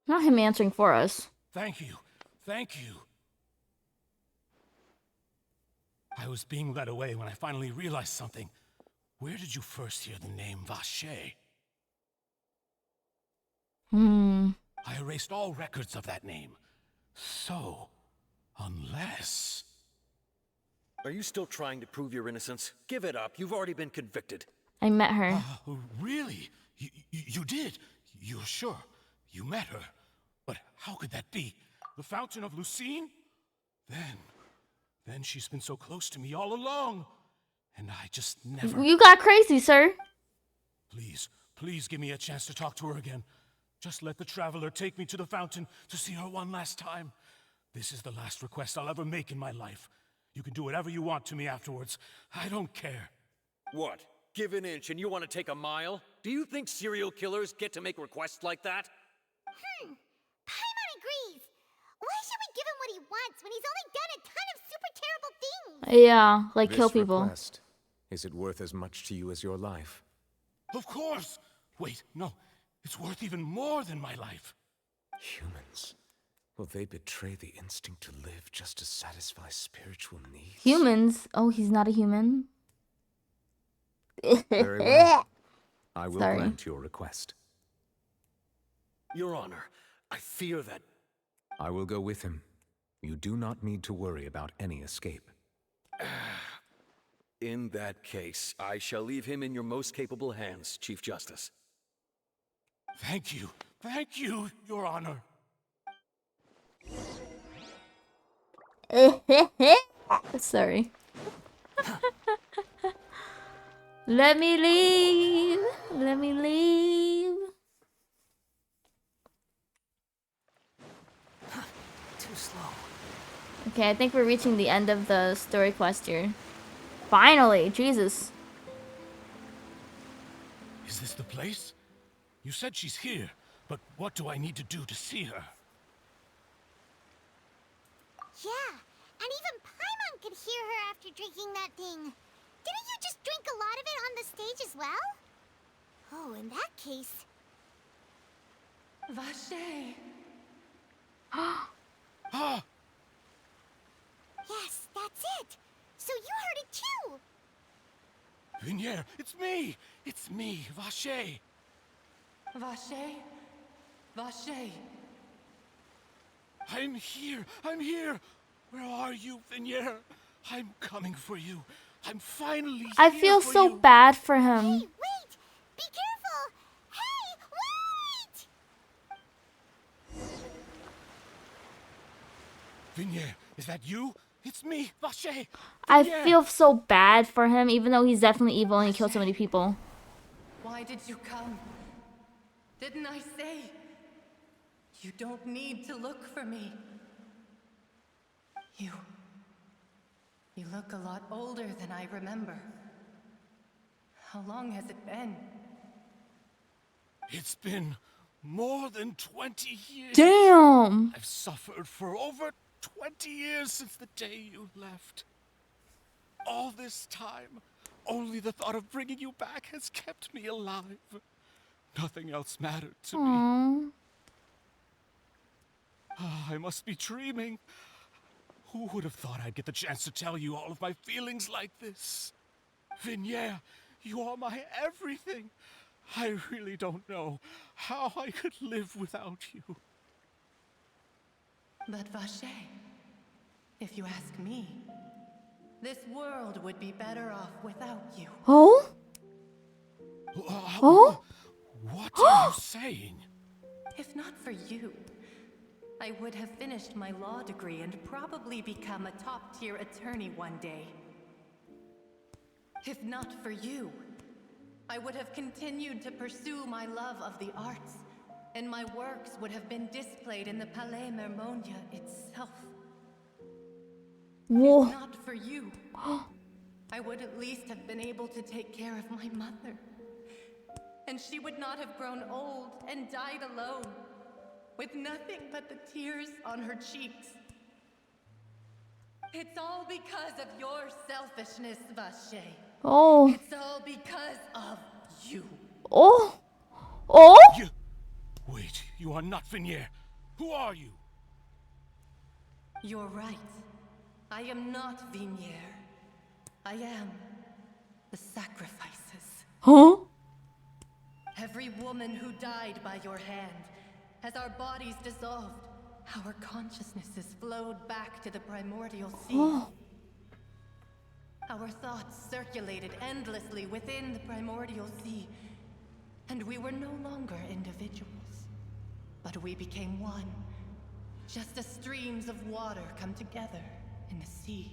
Not him answering for us. Thank you. Thank you. I was being led away when I finally realized something. Where did you first hear the name Vache? I erased all records of that name. So, unless... Are you still trying to prove your innocence? Give it up. You've already been convicted. I met her. Really? You did? You're sure? You met her? But how could that be? The Fountain of Lucine? Then she's been so close to me all along. And I just never... You got crazy, sir. Please give me a chance to talk to her again. Just let the Traveler take me to the fountain to see her one last time. This is the last request I'll ever make in my life. You can do whatever you want to me afterwards. I don't care. What? Give an inch and you want to take a mile? Do you think serial killers get to make requests like that? Paimon agrees. Why should we give him what he wants when he's only done a ton of super terrible things? Yeah, like This kill people. Request, is it worth as much to you as your life? Of course! Wait, no. It's worth even more than my life. Humans. Will they betray the instinct to live just to satisfy spiritual needs? Humans? Oh, he's not a human? Very well. I will Sorry. grant your request. Your Honor, I fear that... I will go with him. You do not need to worry about any escape. In that case, I shall leave him in your most capable hands, Chief Justice. Thank you, Your Honor. Sorry. Let me leave. Let me leave. Too slow. Okay, I think we're reaching the end of the story quest here. Finally, Jesus. Is this the place? You said she's here, but what do I need to do to see her? Yeah, and even Paimon could hear her after drinking that thing. Didn't you just drink a lot of it on the stage as well? Oh, in that case... Vache. Yes, that's it. So you heard it too. Vignier, it's me! It's me, Vache! Vache? Vache. I'm here! Where are you, Vignier? I'm coming for you. I'm finally I here feel for so you. bad for him. Hey, wait! Be careful! Hey, wait! Vignier, is that you? It's me, Vache! I Vignier. feel so bad for him, even though he's definitely evil and he killed so many people. Why did you come? Didn't I say? You don't need to look for me. You look a lot older than I remember. How long has it been? It's been more than 20 years. Damn! I've suffered for over 20 years since the day you left. All this time, only the thought of bringing you back has kept me alive. Nothing else mattered to me. I must be dreaming. Who would have thought I'd get the chance to tell you all of my feelings like this? Vignier, you are my everything. I really don't know how I could live without you. But Vache, if you ask me, this world would be better off without you. Oh? Oh? What are you saying? If not for you, I would have finished my law degree and probably become a top-tier attorney one day. If not for you, I would have continued to pursue my love of the arts, and my works would have been displayed in the Palais Mermonia itself. Whoa. If not for you, I would at least have been able to take care of my mother. And she would not have grown old and died alone, with nothing but the tears on her cheeks. It's all because of your selfishness, Vache. Oh. It's all because of you. Oh. Oh? Wait, you are not Vinier. Who are you? You're right. I am not Vinier. I am the sacrifices. Huh? Every woman who died by your hand, as our bodies dissolved, our consciousnesses flowed back to the primordial sea. Oh. Our thoughts circulated endlessly within the primordial sea, and we were no longer individuals, but we became one, just as streams of water come together in the sea.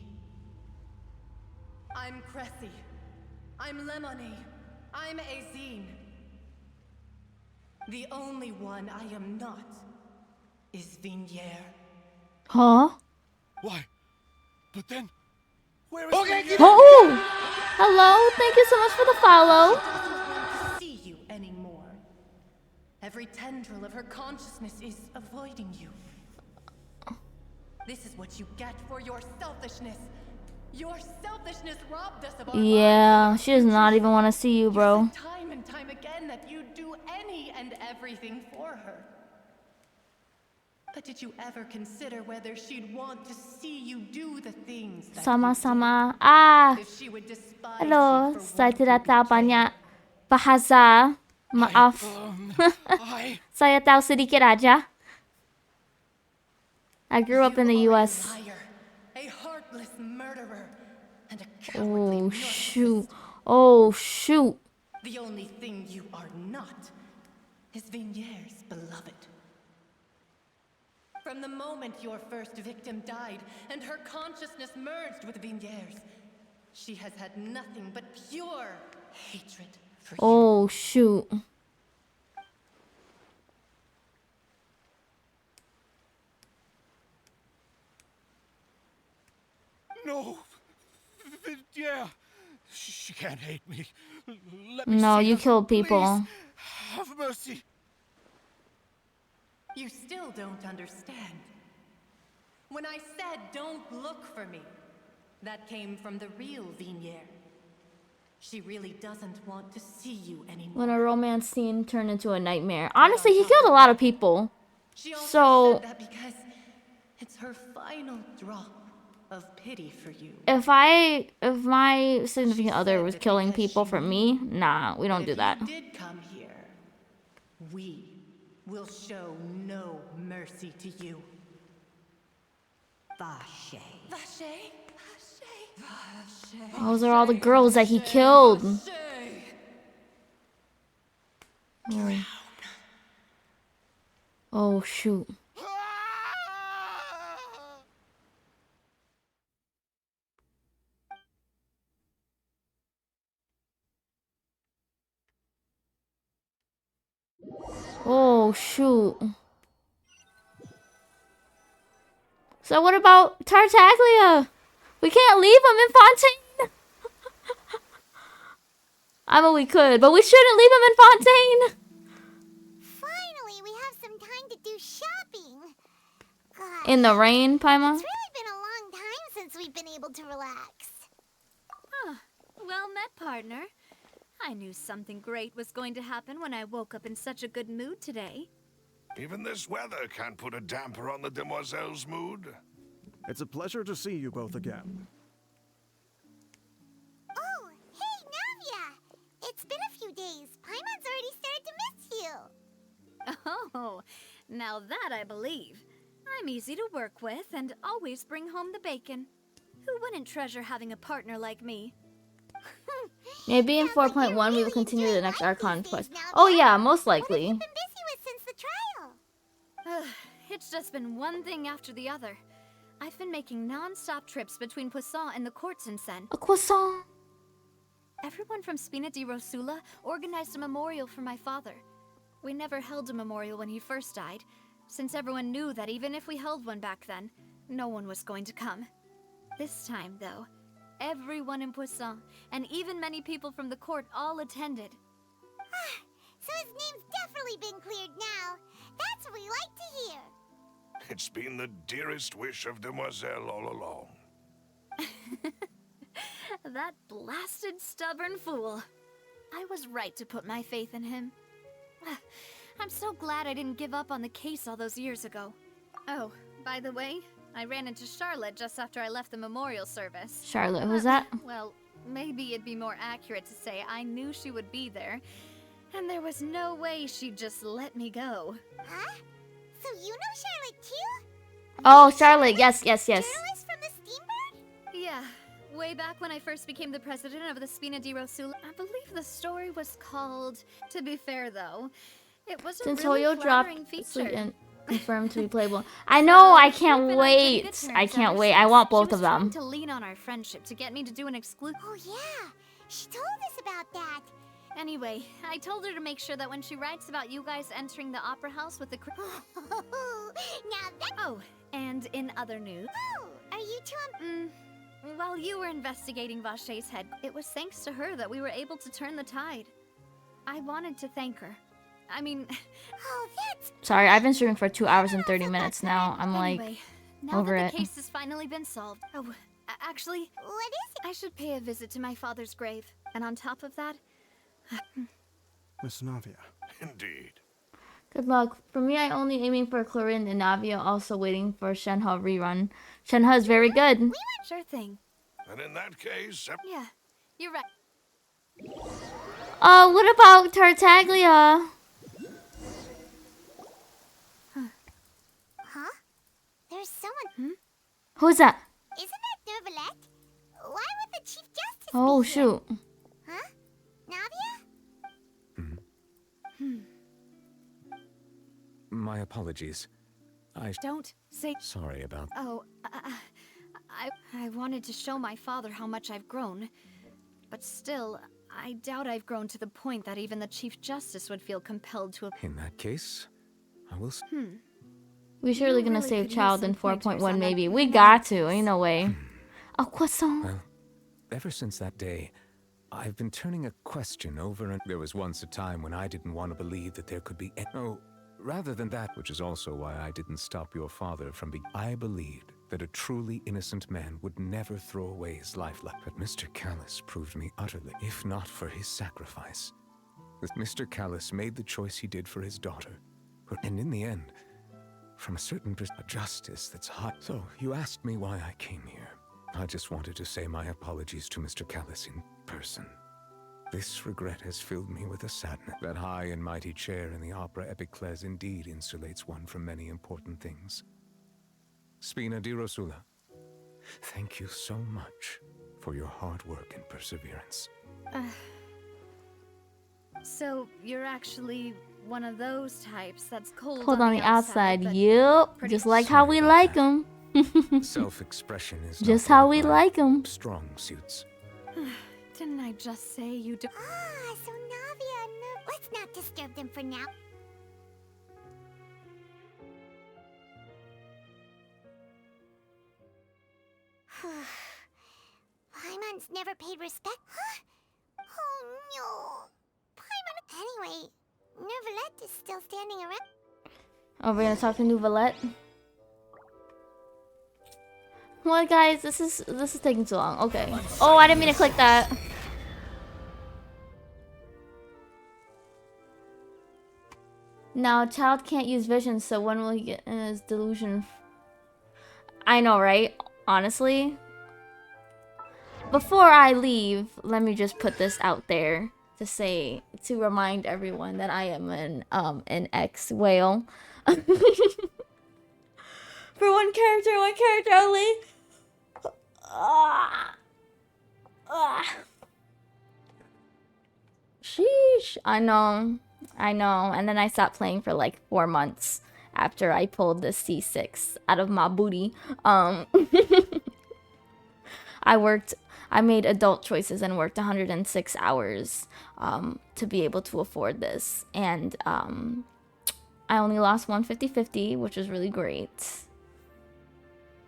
I'm Cressy. I'm Lemony. I'm Azine. The only one I am not is Vinier. Huh? Why? But then, where is Oh! Hello, thank you so much for the follow. Doesn't want to see you anymore. Every tendril of her consciousness is avoiding you. This is what you get for your selfishness. Your selfishness robbed us of our Yeah, she does not even want to see you, bro. You said time and time again that you'd do any and everything for her. But did you ever consider whether she'd want to see you do the things that Sama-sama. Ah. if she would despise Halo, you for saya tidak tahu banyak bahasa. Maaf. Saya tahu sedikit aja. I grew up in the US. a heartless murderer and a Oh shoot. Oh shoot. The only thing you are not is Vinier's beloved. From the moment your first victim died and her consciousness merged with Vinier's, she has had nothing but pure hatred for you. Oh shoot. No. Yeah. She can't hate me. Let me No, see you her. killed people. Please. Have mercy. You still don't understand. When I said don't look for me, that came from the real Vinier. She really doesn't want to see you anymore. When a romance scene turned into a nightmare. Honestly, he killed a lot of people. She also So said that because it's her final drop of pity for you. if my significant other was killing people for me, nah, we don't do that. If you did come here, we will show no mercy to you. Vache. Vache? Vache? Those are all the girls that he killed. Oh, oh shoot. Oh shoot. So what about Tartaglia? We can't leave him in Fontaine. I mean, we could, but we shouldn't leave him in Fontaine. Finally, we have some time to do shopping. God, In the rain, Paima? it's really been a long time since we've been able to relax. Ah, well met, partner. I knew something great was going to happen when I woke up in such a good mood today. Even this weather can't put a damper on the demoiselle's mood. It's a pleasure to see you both again. Oh, hey, Navia! It's been a few days. Paimon's already started to miss you. Oh, now that I believe. I'm easy to work with and always bring home the bacon. Who wouldn't treasure having a partner like me? Maybe in 4.1 we will continue the next Archon quest. Oh yeah, most likely. Been busy with since the trial. It's just been one thing after the other. I've been making non-stop trips between Poisson and the courts in Sen. A croissant. Everyone from Spina di Rosula organized a memorial for my father. We never held a memorial when he first died, since everyone knew that even if we held one back then, no one was going to come. This time, though, everyone in Poisson, and even many people from the court, all attended. So his name's definitely been cleared now. That's what we like to hear. It's been the dearest wish of Demoiselle all along. That blasted stubborn fool. I was right to put my faith in him. I'm so glad I didn't give up on the case all those years ago. Oh, by the way, I ran into Charlotte just after I left the memorial service. Charlotte, who's that? Well, maybe it'd be more accurate to say I knew she would be there, and there was no way she'd just let me go. Huh? So you know Charlotte too? Oh, Charlotte, yes. Journalist from the Steambird? Yeah, way back when I first became the president of the Spina di Rosula. I believe the story was called. To be fair, though, it was a Since really Hoyo dropped flattering feature. Sleep and confirmed to be playable. I know, I can't wait. I can't wait. I want both of them. To lean on our friendship to get me to do an exclusive. Oh yeah, she told us about that. Anyway, I told her to make sure that when she writes about you guys entering the opera house with the Now that. Oh, and in other news. Oh, are you two While you were investigating Vache's head, it was thanks to her that we were able to turn the tide. I wanted to thank her. I mean... Oh, that's... Sorry, I've been streaming for 2 hours and 30 minutes now. I'm Anyway, like, now over that it. the case has finally been solved. Oh, actually... What is it? I should pay a visit to my father's grave. And on top of that... Miss Navia. Indeed. Good luck. For me, I only aiming for Clarin and Navia, also waiting for Shenhe rerun. Shenhe is very good. Sure thing. And in that case... Yeah, you're right. Oh, what about Tartaglia? Huh? There's someone... Who's that? Isn't that Nervalette? Why would the Chief Justice Oh, be here? shoot. Huh? Navia? My apologies. Don't say... Sorry about... Oh, I wanted to show my father how much I've grown. But still, I doubt I've grown to the point that even the Chief Justice would feel compelled to... In that case, I will... We surely gonna really save could use Child some in pointers 4.1 on that. maybe. We got to. Ain't no way. A croissant. Well, ever since that day, I've been turning a question over and... There was once a time when I didn't want to believe that there could be... Oh, rather than that, which is also why I didn't stop your father from being... I believed that a truly innocent man would never throw away his life. But Mr. Callis proved me utterly, if not for his sacrifice. Mr. Callis made the choice he did for his daughter. And in the end, from a certain a justice that's hot. So, you asked me why I came here. I just wanted to say my apologies to Mr. Callis in person. This regret has filled me with a sadness. That high and mighty chair in the Opera Epiclese indeed insulates one from many important things. Spina di Rosula, thank you so much for your hard work and perseverance. So, you're actually one of those types that's cold, Cold on the outside. but Yep. pretty- Just like how we like them. Self-expression is Just not how one we of my like them. strong suits. Didn't I just say you do? Ah, so Navia and let's not disturb them for now. Paimon's never paid respect. Huh? Oh no. Paimon. Anyway, Nervalette is still standing around. Oh, we're gonna talk to Nouvelette. What, guys? This is taking too long. Okay. Oh, I didn't mean to click that. Now, Child can't use vision, so when will he get in his delusion? I know, right? Honestly. Before I leave, let me just put this out there to remind everyone that I am an ex-whale. For one character only. I know. I know. And then I stopped playing for like 4 months after I pulled the C6 out of my booty. I made adult choices and worked 106 hours to be able to afford this. And I only lost 150-50, which was really great.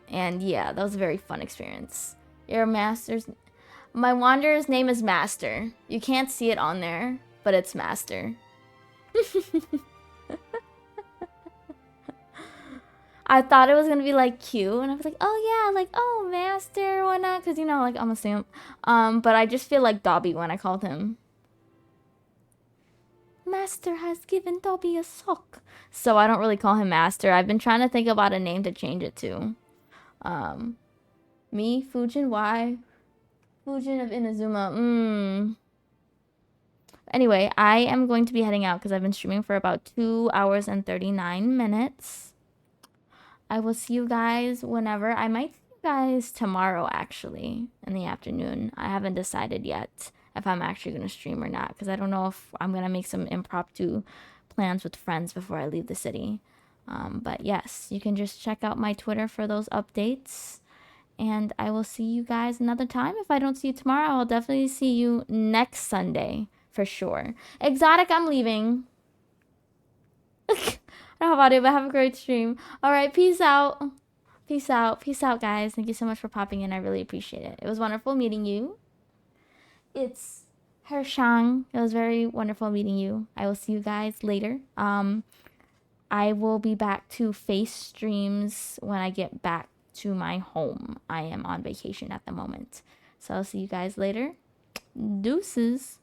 And yeah, that was a very fun experience. Your master's... My wanderer's name is Master. You can't see it on there, but it's Master. I thought it was gonna be like cute, and I was like, oh yeah, like, oh, Master, whatnot, because you know, like, I'm a simp. But I just feel like Dobby when I called him. Master has given Dobby a sock. So I don't really call him Master. I've been trying to think about a name to change it to. Me, Fujin, why? Fujin of Inazuma. Anyway, I am going to be heading out because I've been streaming for about 2 hours and 39 minutes. I will see you guys whenever. I might see you guys tomorrow, actually, in the afternoon. I haven't decided yet if I'm actually going to stream or not, because I don't know if I'm going to make some impromptu plans with friends before I leave the city. But yes, you can just check out my Twitter for those updates. And I will see you guys another time. If I don't see you tomorrow, I'll definitely see you next Sunday, for sure. Exotic, I'm leaving. I don't know about it, but have a great stream. All right, peace out. Peace out. Peace out, guys. Thank you so much for popping in. I really appreciate it. It was wonderful meeting you. It's Hershang. It was very wonderful meeting you. I will see you guys later. I will be back to face streams when I get back to my home. I am on vacation at the moment. So I'll see you guys later. Deuces.